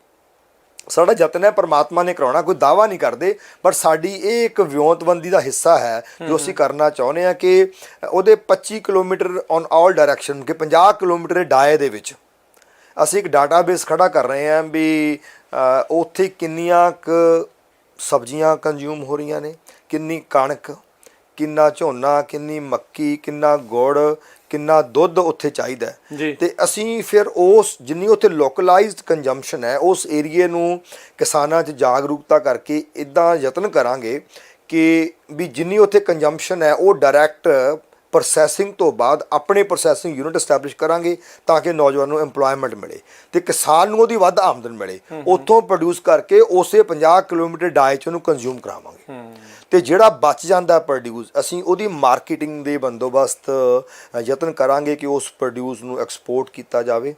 Speaker 2: ਸਾਡਾ ਯਤਨ ਹੈ, ਪਰਮਾਤਮਾ ਨੇ ਕਰਾਉਣਾ, ਕੋਈ ਦਾਅਵਾ ਨਹੀਂ ਕਰਦੇ, ਪਰ ਸਾਡੀ ਇਹ ਇੱਕ ਵਿਉਂਤਬੰਦੀ ਦਾ ਹਿੱਸਾ ਹੈ ਜੋ ਅਸੀਂ ਕਰਨਾ ਚਾਹੁੰਦੇ ਹਾਂ ਕਿ ਉਹਦੇ 25 ਕਿਲੋਮੀਟਰ ਔਨ ਆਲ ਡਾਇਰੈਕਸ਼ਨ, ਕਿ 50 ਕਿਲੋਮੀਟਰ ਡਾਏ ਦੇ ਵਿੱਚ ਅਸੀਂ ਇੱਕ ਡਾਟਾਬੇਸ ਖੜਾ ਕਰ ਰਹੇ ਹਾਂ ਵੀ ਉੱਥੇ ਕਿੰਨੀਆਂ ਕੁ ਸਬਜ਼ੀਆਂ ਕੰਜ਼ਿਊਮ ਹੋ ਰਹੀਆਂ ਨੇ, ਕਿੰਨੀ ਕਣਕ, ਕਿੰਨਾ ਝੋਨਾ, ਕਿੰਨੀ ਮੱਕੀ, ਕਿੰਨਾ ਗੁੜ, ਕਿੰਨਾ ਦੁੱਧ ਉੱਥੇ ਚਾਹੀਦਾ ਹੈ। ਤੇ ਅਸੀਂ ਫਿਰ ਉਸ ਜਿੰਨੀ ਉੱਥੇ ਲੋਕਲਾਈਜ਼ਡ ਕੰਜ਼ੰਪਸ਼ਨ ਹੈ ਉਸ ਏਰੀਏ ਨੂੰ ਕਿਸਾਨਾਂ 'ਚ ਜਾਗਰੂਕਤਾ ਕਰਕੇ ਇੱਦਾਂ ਯਤਨ ਕਰਾਂਗੇ ਕਿ ਵੀ ਜਿੰਨੀ ਉੱਥੇ ਕੰਜ਼ੰਪਸ਼ਨ ਹੈ ਉਹ ਡਾਇਰੈਕਟ ਪ੍ਰੋਸੈਸਿੰਗ ਤੋਂ ਬਾਅਦ ਆਪਣੇ ਪ੍ਰੋਸੈਸਿੰਗ ਯੂਨਿਟ ਐਸਟੈਬਲਿਸ਼ ਕਰਾਂਗੇ, ਤਾਂ ਕਿ ਨੌਜਵਾਨ ਨੂੰ ਐਮਪਲੋਇਮੈਂਟ ਮਿਲੇ ਤੇ ਕਿਸਾਨ ਨੂੰ ਉਹਦੀ ਵੱਧ ਆਮਦਨ ਮਿਲੇ। ਉੱਥੋਂ ਪ੍ਰੋਡਿਊਸ ਕਰਕੇ ਉਸੇ 50 ਕਿਲੋਮੀਟਰ ਡਾਏ 'ਚ ਉਹਨੂੰ ਕੰਜ਼ਿਊਮ ਕਰਾਵਾਂਗੇ। ਤੇ ਜਿਹੜਾ ਬਚ ਜਾਂਦਾ ਪ੍ਰੋਡਿਊਸ, ਅਸੀਂ ਉਹਦੀ ਮਾਰਕੀਟਿੰਗ ਦੇ ਬੰਦੋਬਸਤ ਯਤਨ ਕਰਾਂਗੇ ਕਿ ਉਸ ਪ੍ਰੋਡਿਊਸ ਨੂੰ ਐਕਸਪੋਰਟ ਕੀਤਾ ਜਾਵੇ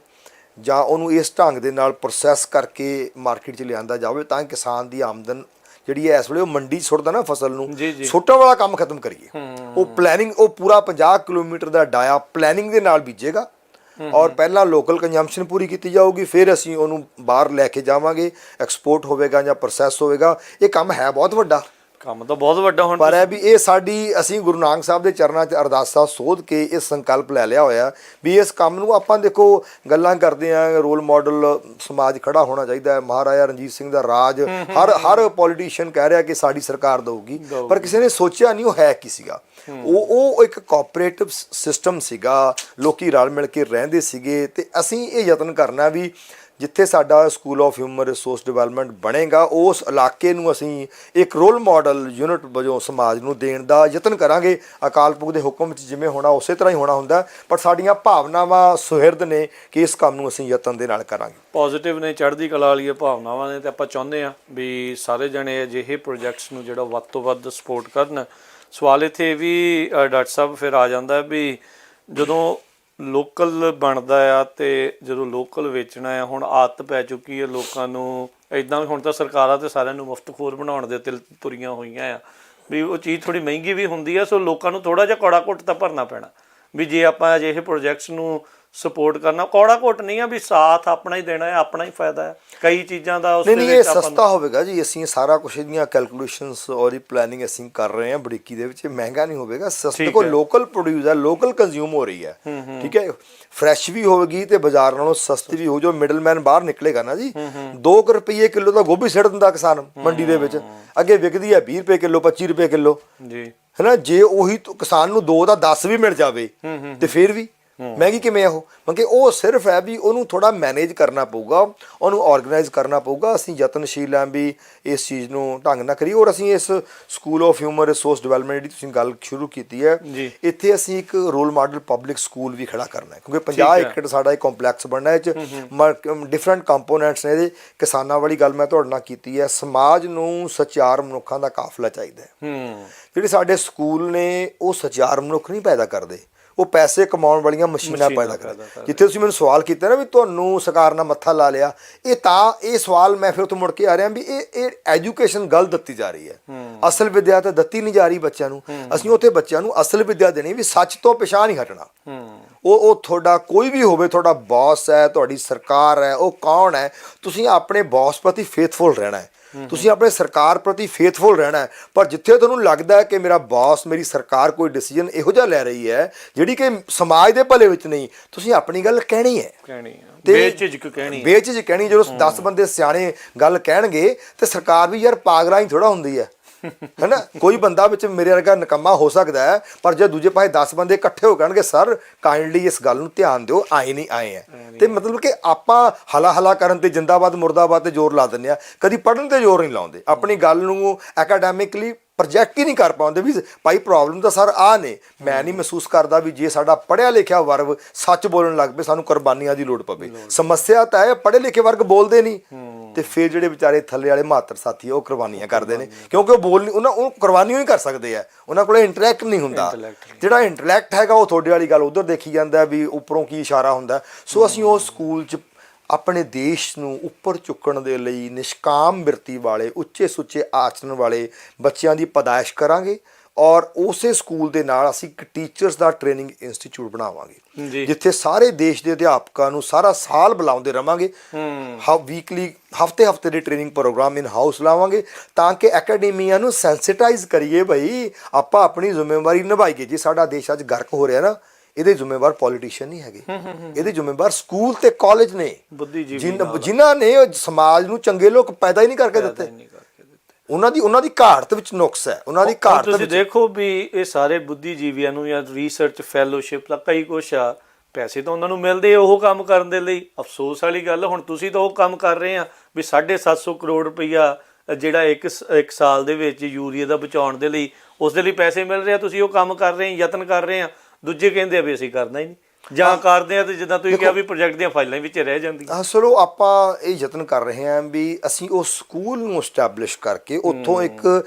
Speaker 2: ਜਾਂ ਉਹਨੂੰ ਇਸ ਢੰਗ ਦੇ ਨਾਲ ਪ੍ਰੋਸੈਸ ਕਰਕੇ ਮਾਰਕੀਟ 'ਚ ਲਿਆਂਦਾ ਜਾਵੇ, ਤਾਂ ਕਿ ਕਿਸਾਨ ਦੀ ਆਮਦਨ ਜਿਹੜੀ ਹੈ ਇਸ ਵੇਲੇ ਉਹ ਮੰਡੀ ਸੁੱਟਦਾ ਨਾ ਫਸਲ ਨੂੰ, ਸੁੱਟਣ ਵਾਲਾ ਕੰਮ ਖਤਮ ਕਰੀਏ। ਉਹ ਪਲੈਨਿੰਗ, ਉਹ ਪੂਰਾ 50 ਕਿਲੋਮੀਟਰ ਦਾ ਡਾਇਆ ਪਲੈਨਿੰਗ ਦੇ ਨਾਲ ਬੀਜੇਗਾ ਔਰ ਪਹਿਲਾਂ ਲੋਕਲ ਕੰਜ਼ੰਪਸ਼ਨ ਪੂਰੀ ਕੀਤੀ ਜਾਊਗੀ, ਫਿਰ ਅਸੀਂ ਉਹਨੂੰ ਬਾਹਰ ਲੈ ਕੇ ਜਾਵਾਂਗੇ, ਐਕਸਪੋਰਟ ਹੋਵੇਗਾ ਜਾਂ ਪ੍ਰੋਸੈਸ ਹੋਵੇਗਾ। ਇਹ ਕੰਮ ਹੈ ਬਹੁਤ ਵੱਡਾ,
Speaker 1: ਕੰਮ ਤਾਂ ਬਹੁਤ ਵੱਡਾ ਹੁਣ,
Speaker 2: ਪਰ ਹੈ ਵੀ ਇਹ ਸਾਡੀ, ਅਸੀਂ ਗੁਰੂ ਨਾਨਕ ਸਾਹਿਬ ਦੇ ਚਰਨਾਂ 'ਚ ਅਰਦਾਸਾਂ ਸੋਧ ਕੇ ਇਹ ਸੰਕਲਪ ਲੈ ਲਿਆ ਹੋਇਆ ਵੀ ਇਸ ਕੰਮ ਨੂੰ ਆਪਾਂ ਦੇਖੋ ਗੱਲਾਂ ਕਰਦੇ ਹਾਂ, ਰੋਲ ਮਾਡਲ ਸਮਾਜ ਖੜਾ ਹੋਣਾ ਚਾਹੀਦਾ ਹੈ। ਮਹਾਰਾਜਾ ਰਣਜੀਤ ਸਿੰਘ ਦਾ ਰਾਜ ਹਰ ਪੋਲੀਟੀਸ਼ੀਅਨ ਕਹਿ ਰਿਹਾ ਕਿ ਸਾਡੀ ਸਰਕਾਰ ਦਊਗੀ, ਪਰ ਕਿਸੇ ਨੇ ਸੋਚਿਆ ਨਹੀਂ ਉਹ ਹੈ ਕੀ ਸੀਗਾ। ਉਹ ਇੱਕ ਕੋਆਪਰੇਟਿਵ ਸਿਸਟਮ ਸੀਗਾ, ਲੋਕੀ ਰਲ ਮਿਲ ਕੇ ਰਹਿੰਦੇ ਸੀਗੇ। ਤੇ ਅਸੀਂ ਇਹ ਯਤਨ ਕਰਨਾ ਵੀ ਜਿੱਥੇ ਸਾਡਾ school of human resource development ਬਣੇਗਾ ਉਸ ਇਲਾਕੇ ਨੂੰ ਅਸੀਂ ਇੱਕ ਰੋਲ ਮਾਡਲ ਯੂਨਿਟ ਵਜੋਂ ਸਮਾਜ ਨੂੰ ਦੇਣ ਦਾ ਯਤਨ ਕਰਾਂਗੇ। ਅਕਾਲ ਪੁਰਖ ਦੇ ਹੁਕਮ 'ਚ ਜਿਵੇਂ ਹੋਣਾ ਉਸੇ ਤਰ੍ਹਾਂ ਹੀ ਹੋਣਾ ਹੁੰਦਾ, ਪਰ ਸਾਡੀਆਂ ਭਾਵਨਾਵਾਂ ਸੁਹਿਰਦ ਨੇ ਕਿ ਇਸ ਕੰਮ ਨੂੰ ਅਸੀਂ ਯਤਨ ਦੇ ਨਾਲ ਕਰਾਂਗੇ।
Speaker 1: ਪੋਜ਼ਿਟਿਵ ਨੇ, ਚੜ੍ਹਦੀ ਕਲਾ ਵਾਲੀਆਂ ਭਾਵਨਾਵਾਂ ਨੇ, ਤੇ ਆਪਾਂ ਚਾਹੁੰਦੇ ਹਾਂ ਵੀ ਸਾਰੇ ਜਣੇ ਅਜਿਹੇ ਪ੍ਰੋਜੈਕਟਸ ਨੂੰ ਜਿਹੜਾ ਵੱਧ ਤੋਂ ਵੱਧ ਸਪੋਰਟ ਕਰਨ। ਸਵਾਲ ਇੱਥੇ ਵੀ ਡਾਕਟਰ ਸਾਹਿਬ ਫਿਰ ਆ ਜਾਂਦਾ ਵੀ ਜਦੋਂ ਲੋਕਲ ਬਣਦਾ ਆ ਤੇ ਜਦੋਂ ਲੋਕਲ ਵੇਚਣਾ ਆ, ਹੁਣ ਆਦਤ ਪੈ ਚੁੱਕੀ ਹੈ ਲੋਕਾਂ ਨੂੰ ਇੱਦਾਂ, ਹੁਣ ਤਾਂ ਸਰਕਾਰਾਂ ਤੇ ਸਾਰਿਆਂ ਨੂੰ ਮੁਫਤਖੋਰ ਬਣਾਉਣ ਦੇ ਉੱਤੇ ਤੁਰੀਆਂ ਹੋਈਆਂ ਆ ਵੀ ਉਹ ਚੀਜ਼ ਥੋੜੀ ਮਹਿੰਗੀ ਵੀ ਹੁੰਦੀ ਆ। ਸੋ ਲੋਕਾਂ ਨੂੰ ਥੋੜਾ ਜਿਹਾ ਕੌੜਾ ਘੁੱਟ ਤਾਂ ਭਰਨਾ ਪੈਣਾ ਵੀ ਜੇ ਆਪਾਂ ਅਜਿਹੇ ਪ੍ਰੋਜੈਕਟਸ ਨੂੰ ਸਪੋਰਟ ਕਰਨਾ। ਕੌੜਾ ਘੁੱਟ ਨਹੀਂ ਆ ਵੀ ਸਾਥ ਆਪਣਾ ਹੀ ਦੇਣਾ ਹੈ, ਆਪਣਾ ਹੀ ਫਾਇਦਾ ਹੈ ਕਈ ਚੀਜ਼ਾਂ ਦਾ। ਉਸ ਦੇ
Speaker 2: ਨਹੀਂ, ਇਹ ਸਸਤਾ ਹੋਵੇਗਾ ਜੀ। ਅਸੀਂ ਸਾਰਾ ਕੁਛ ਇਹਦੀਆਂ ਕੈਲਕੂਲੇਸ਼ਨਸ ਔਰ ਇਹ ਪਲੈਨਿੰਗ ਅਸੀਂ ਕਰ ਰਹੇ ਹਾਂ ਬਰੀਕੀ ਦੇ ਵਿੱਚ। ਮਹਿੰਗਾ ਨਹੀਂ ਹੋਵੇਗਾ, ਸਸਤੇ ਕੋ ਲੋਕਲ ਪ੍ਰੋਡਿਊਸ ਹੈ, ਲੋਕਲ ਕੰਜ਼ਿਊਮ ਹੋ ਰਹੀ ਹੈ, ਠੀਕ ਹੈ। ਫਰੈਸ਼ ਵੀ ਹੋਵੇਗੀ ਤੇ ਬਾਜ਼ਾਰ ਨਾਲੋਂ ਸਸਤੀ ਵੀ ਹੋ। ਜੋ ਮਿਡਲਮੈਨ ਬਾਹਰ ਨਿਕਲੇਗਾ ਨਾ ਜੀ, 2 ਰੁਪਏ ਕਿਲੋ ਦਾ ਗੋਭੀ ਸਿੱਟ ਦਿੰਦਾ ਕਿਸਾਨ ਮੰਡੀ ਦੇ ਵਿੱਚ, ਅੱਗੇ ਵਿਕਦੀ ਹੈ 20 ਰੁਪਏ ਕਿਲੋ, 25 ਰੁਪਏ ਕਿਲੋ ਜੀ, ਹੈ ਨਾ। ਜੇ ਉਹੀ ਕਿਸਾਨ ਨੂੰ 2 ਦਾ 10 ਵੀ ਮਿਲ ਜਾਵੇ ਤੇ ਫਿਰ ਵੀ ਮਹਿੰਗੀ ਕਿਵੇਂ ਆ ਉਹ? ਕਿਉਂਕਿ ਉਹ ਸਿਰਫ ਹੈ ਵੀ ਉਹਨੂੰ ਥੋੜਾ ਮੈਨੇਜ ਕਰਨਾ ਪਊਗਾ, ਉਹਨੂੰ ਆਰਗੇਨਾਈਜ਼ ਕਰਨਾ ਪਊਗਾ। ਅਸੀਂ ਯਤਨਸ਼ੀਲ ਹਾਂ ਵੀ ਇਸ ਚੀਜ਼ ਨੂੰ ਢੰਗ ਨਾਲ ਕਰੀਏ। ਔਰ ਅਸੀਂ ਇਸ school of human resource development ਜਿਹੜੀ ਤੁਸੀਂ ਗੱਲ ਸ਼ੁਰੂ ਕੀਤੀ ਹੈ, ਇੱਥੇ ਅਸੀਂ ਇੱਕ ਰੋਲ ਮਾਡਲ ਪਬਲਿਕ ਸਕੂਲ ਵੀ ਖੜਾ ਕਰਨਾ ਹੈ, ਕਿਉਂਕਿ 50 ਏਕੜ ਸਾਡਾ ਇੱਕ ਕੰਪਲੈਕਸ ਬਣਨਾ। ਇਹ 'ਚ ਡਿਫਰੈਂਟ ਕੰਪੋਨੈਂਟਸ ਨੇ ਇਹਦੇ। ਕਿਸਾਨਾਂ ਵਾਲੀ ਗੱਲ ਮੈਂ ਤੁਹਾਡੇ ਨਾਲ ਕੀਤੀ ਹੈ। ਸਮਾਜ ਨੂੰ ਸਚਿਆਰ ਮਨੁੱਖਾਂ ਦਾ ਕਾਫਲਾ ਚਾਹੀਦਾ ਹੈ। ਜਿਹੜੇ ਸਾਡੇ ਸਕੂਲ ਨੇ ਉਹ ਸਚਿਆਰ ਮਨੁੱਖ ਨਹੀਂ ਪੈਦਾ ਕਰਦੇ, ਉਹ ਪੈਸੇ ਕਮਾਉਣ ਵਾਲੀਆਂ ਮਸ਼ੀਨਾਂ ਪੈਦਾ ਕਰਦੇ। ਜਿੱਥੇ ਤੁਸੀਂ ਮੈਨੂੰ ਸਵਾਲ ਕੀਤਾ ਨਾ ਵੀ ਤੁਹਾਨੂੰ ਸਰਕਾਰ ਨਾਲ ਮੱਥਾ ਲਾ ਲਿਆ, ਇਹ ਸਵਾਲ ਮੈਂ ਫਿਰ ਉੱਥੇ ਮੁੜ ਕੇ ਆ ਰਿਹਾ ਵੀ ਇਹ ਐਜੂਕੇਸ਼ਨ ਗਲਤ ਦਿੱਤੀ ਜਾ ਰਹੀ ਹੈ। ਅਸਲ ਵਿਦਿਆ ਤਾਂ ਦਿੱਤੀ ਨਹੀਂ ਜਾ ਰਹੀ ਬੱਚਿਆਂ ਨੂੰ। ਅਸੀਂ ਉੱਥੇ ਬੱਚਿਆਂ ਨੂੰ ਅਸਲ ਵਿਦਿਆ ਦੇਣੀ ਵੀ ਸੱਚ ਤੋਂ ਪਿਛਾਂਹ ਨਹੀਂ ਹਟਣਾ। ਉਹ ਤੁਹਾਡਾ ਕੋਈ ਵੀ ਹੋਵੇ, ਤੁਹਾਡਾ ਬੌਸ ਹੈ, ਤੁਹਾਡੀ ਸਰਕਾਰ ਹੈ, ਉਹ ਕੌਣ ਹੈ, ਤੁਸੀਂ ਆਪਣੇ ਬੌਸ ਪ੍ਰਤੀ ਫੇਥਫੁਲ ਰਹਿਣਾ ਹੈ, ਤੁਸੀਂ ਆਪਣੇ ਸਰਕਾਰ ਪ੍ਰਤੀ ਫੇਥਫੁਲ ਰਹਿਣਾ ਹੈ। ਪਰ ਜਿੱਥੇ ਤੁਹਾਨੂੰ ਲੱਗਦਾ ਹੈ ਕਿ ਮੇਰਾ ਬੌਸ, ਮੇਰੀ ਸਰਕਾਰ ਕੋਈ ਡਿਸੀਜਨ ਇਹੋ ਜਿਹਾ ਲੈ ਰਹੀ ਹੈ ਜਿਹੜੀ ਕਿ ਸਮਾਜ ਦੇ ਭਲੇ ਵਿੱਚ ਨਹੀਂ, ਤੁਸੀਂ ਆਪਣੀ ਗੱਲ ਕਹਿਣੀ ਹੈ, ਬੇਝਿਜਕ ਕਹਿਣੀ। ਜਦੋਂ 10 ਬੰਦੇ ਸਿਆਣੇ ਗੱਲ ਕਹਿਣਗੇ ਤੇ ਸਰਕਾਰ ਵੀ ਯਾਰ ਪਾਗਲਾਂ ਹੀ ਥੋੜਾ ਹੁੰਦੀ ਹੈ, ਹੈ ਨਾ। ਕੋਈ ਬੰਦਾ ਵਿੱਚ ਮੇਰੇ ਵਰਗਾ ਨਿਕੰਮਾ ਹੋ ਸਕਦਾ ਹੈ, ਪਰ ਜੇ ਦੂਜੇ ਪਾਸੇ 10 ਬੰਦੇ ਇਕੱਠੇ ਹੋ ਕਹਿਣਗੇ ਸਰ ਕਾਈਂਡਲੀ ਇਸ ਗੱਲ ਨੂੰ ਧਿਆਨ ਦਿਓ, ਆਏ ਨਹੀਂ ਆਏ ਹੈ, ਤੇ ਮਤਲਬ ਕਿ ਆਪਾਂ ਹਲਾ ਕਰਨ ਤੇ ਜਿੰਦਾਬਾਦ ਮੁਰਦਾਬਾਦ ਤੇ ਜ਼ੋਰ ਲਾ ਦਿੰਦੇ ਆ, ਕਦੀ ਪੜ੍ਹਨ ਤੇ ਜ਼ੋਰ ਨਹੀਂ ਲਾਉਂਦੇ, ਆਪਣੀ ਗੱਲ ਨੂੰ ਐਕੈਡੈਮਿਕਲੀ ਪ੍ਰੋਜੈਕਟ ਹੀ ਨਹੀਂ ਕਰ ਪਾਉਂਦੇ ਵੀ ਭਾਈ ਪ੍ਰੋਬਲਮ ਤਾਂ ਸਰ ਆਹ ਨੇ। ਮੈਂ ਨਹੀਂ ਮਹਿਸੂਸ ਕਰਦਾ ਵੀ ਜੇ ਸਾਡਾ ਪੜ੍ਹਿਆ ਲਿਖਿਆ ਵਰਗ ਸੱਚ ਬੋਲਣ ਲੱਗ ਪਏ ਸਾਨੂੰ ਕੁਰਬਾਨੀਆਂ ਦੀ ਲੋੜ ਪਵੇ। ਸਮੱਸਿਆ ਤਾਂ ਹੈ ਪੜ੍ਹੇ ਲਿਖੇ ਵਰਗ ਬੋਲਦੇ ਨਹੀਂ, ਤੇ ਫਿਰ ਜਿਹੜੇ ਵਿਚਾਰੇ ਥੱਲੇ ਵਾਲੇ ਮਾਤਰ ਸਾਥੀ ਉਹ ਕੁਰਬਾਨੀਆਂ ਕਰਦੇ ਨੇ, ਕਿਉਂਕਿ ਉਹ ਕੁਰਬਾਨੀਆਂ ਹੀ ਕਰ ਸਕਦੇ ਆ, ਉਹਨਾਂ ਕੋਲ ਇੰਟੈਲੈਕਟ ਨਹੀਂ ਹੁੰਦਾ। ਜਿਹੜਾ ਇੰਟੈਲੈਕਟ ਹੈਗਾ ਉਹ ਤੁਹਾਡੇ ਵਾਲੀ ਗੱਲ ਉਧਰ ਦੇਖੀ ਜਾਂਦਾ ਵੀ ਉੱਪਰੋਂ ਕੀ ਇਸ਼ਾਰਾ ਹੁੰਦਾ। ਸੋ ਅਸੀਂ ਉਹ ਸਕੂਲ 'ਚ ਆਪਣੇ ਦੇਸ਼ ਨੂੰ ਉੱਪਰ ਚੁੱਕਣ ਦੇ ਲਈ ਨਿਸ਼ਕਾਮ ਬਿਰਤੀ ਵਾਲੇ, ਉੱਚੇ ਸੁੱਚੇ ਆਚਰਣ ਵਾਲੇ ਬੱਚਿਆਂ ਦੀ ਪੈਦਾਇਸ਼ ਕਰਾਂਗੇ। ਔਰ ਉਸੇ ਸਕੂਲ ਦੇ ਨਾਲ ਅਸੀਂ ਇੱਕ ਟੀਚਰਸ ਦਾ ਟ੍ਰੇਨਿੰਗ ਇੰਸਟੀਚਿਊਟ ਬਣਾਵਾਂਗੇ, ਜਿੱਥੇ ਸਾਰੇ ਦੇਸ਼ ਦੇ ਅਧਿਆਪਕਾਂ ਨੂੰ ਸਾਰਾ ਸਾਲ ਬੁਲਾਉਂਦੇ ਰਵਾਂਗੇ। ਵੀਕਲੀ ਹਫਤੇ ਦੇ ਟ੍ਰੇਨਿੰਗ ਪ੍ਰੋਗਰਾਮ ਇਨ ਹਾਊਸ ਲਾਵਾਂਗੇ, ਤਾਂ ਕਿ ਐਕੈਡਮੀਆ ਨੂੰ ਸੈਂਸਿਟਾਈਜ਼ ਕਰੀਏ ਬਈ ਆਪਾਂ ਆਪਣੀ ਜ਼ਿੰਮੇਵਾਰੀ ਨਿਭਾਈਏ। ਜੇ ਸਾਡਾ ਦੇਸ਼ ਅੱਜ ਗਰਕ ਹੋ ਰਿਹਾ ਨਾ, ਇਹਦੇ ਜ਼ਿੰਮੇਵਾਰ ਪੋਲੀਟੀਸ਼ੀਅਨ ਨਹੀਂ ਹੈਗੇ, ਇਹਦੇ ਜ਼ਿੰਮੇਵਾਰ ਸਕੂਲ ਤੇ ਕਾਲਜ ਨੇ, ਜਿਨ੍ਹਾਂ ਨੇ ਸਮਾਜ ਨੂੰ ਚੰਗੇ ਲੋਕ ਪੈਦਾ ਹੀ ਨਹੀਂ ਕਰਕੇ ਦਿੱਤੇ। ਉਹਨਾਂ ਦੀ ਘਾਟ ਵਿੱਚ ਨੁਕਸ ਹੈ, ਉਹਨਾਂ ਦੀ ਘਾਟ।
Speaker 1: ਤੁਸੀਂ ਦੇਖੋ ਵੀ ਇਹ ਸਾਰੇ ਬੁੱਧੀਜੀਵੀਆਂ ਨੂੰ ਜਾਂ ਰਿਸਰਚ ਫੈਲੋਸ਼ਿਪ ਦਾ ਕਈ ਕੁਛ ਆ, ਪੈਸੇ ਤਾਂ ਉਹਨਾਂ ਨੂੰ ਮਿਲਦੇ ਉਹ ਕੰਮ ਕਰਨ ਦੇ ਲਈ। ਅਫਸੋਸ ਵਾਲੀ ਗੱਲ, ਹੁਣ ਤੁਸੀਂ ਤਾਂ ਉਹ ਕੰਮ ਕਰ ਰਹੇ ਆ ਵੀ 750 ਕਰੋੜ ਰੁਪਈਆ ਜਿਹੜਾ ਇੱਕ ਸਾਲ ਦੇ ਵਿੱਚ ਯੂਰੀਆ ਦਾ ਬਚਾਉਣ ਦੇ ਲਈ, ਉਸ ਦੇ ਲਈ ਪੈਸੇ ਮਿਲ ਰਹੇ ਆ, ਤੁਸੀਂ ਉਹ ਕੰਮ ਕਰ ਰਹੇ, ਯਤਨ ਕਰ ਰਹੇ ਆ। ਦੂਜੇ ਕਹਿੰਦੇ ਆ ਵੀ ਅਸੀਂ ਕਰਨਾ ਹੀ ਨਹੀਂ, ਜਾਂ ਕਰਦੇ ਆ ਤੇ ਜਿੱਦਾਂ ਤੁਸੀਂ ਕਿਹਾ ਵੀ ਪ੍ਰੋਜੈਕਟ ਦੀਆਂ ਫਾਈਲਾਂ ਵਿੱਚ ਰਹਿ ਜਾਂਦੀਆਂ।
Speaker 2: ਚਲੋ ਆਪਾਂ ਇਹ ਯਤਨ ਕਰ ਰਹੇ ਹਾਂ ਵੀ ਅਸੀਂ ਉਸ ਸਕੂਲ ਨੂੰ ਐਸਟੈਬਲਿਸ਼ ਕਰਕੇ ਉੱਥੋਂ ਇੱਕ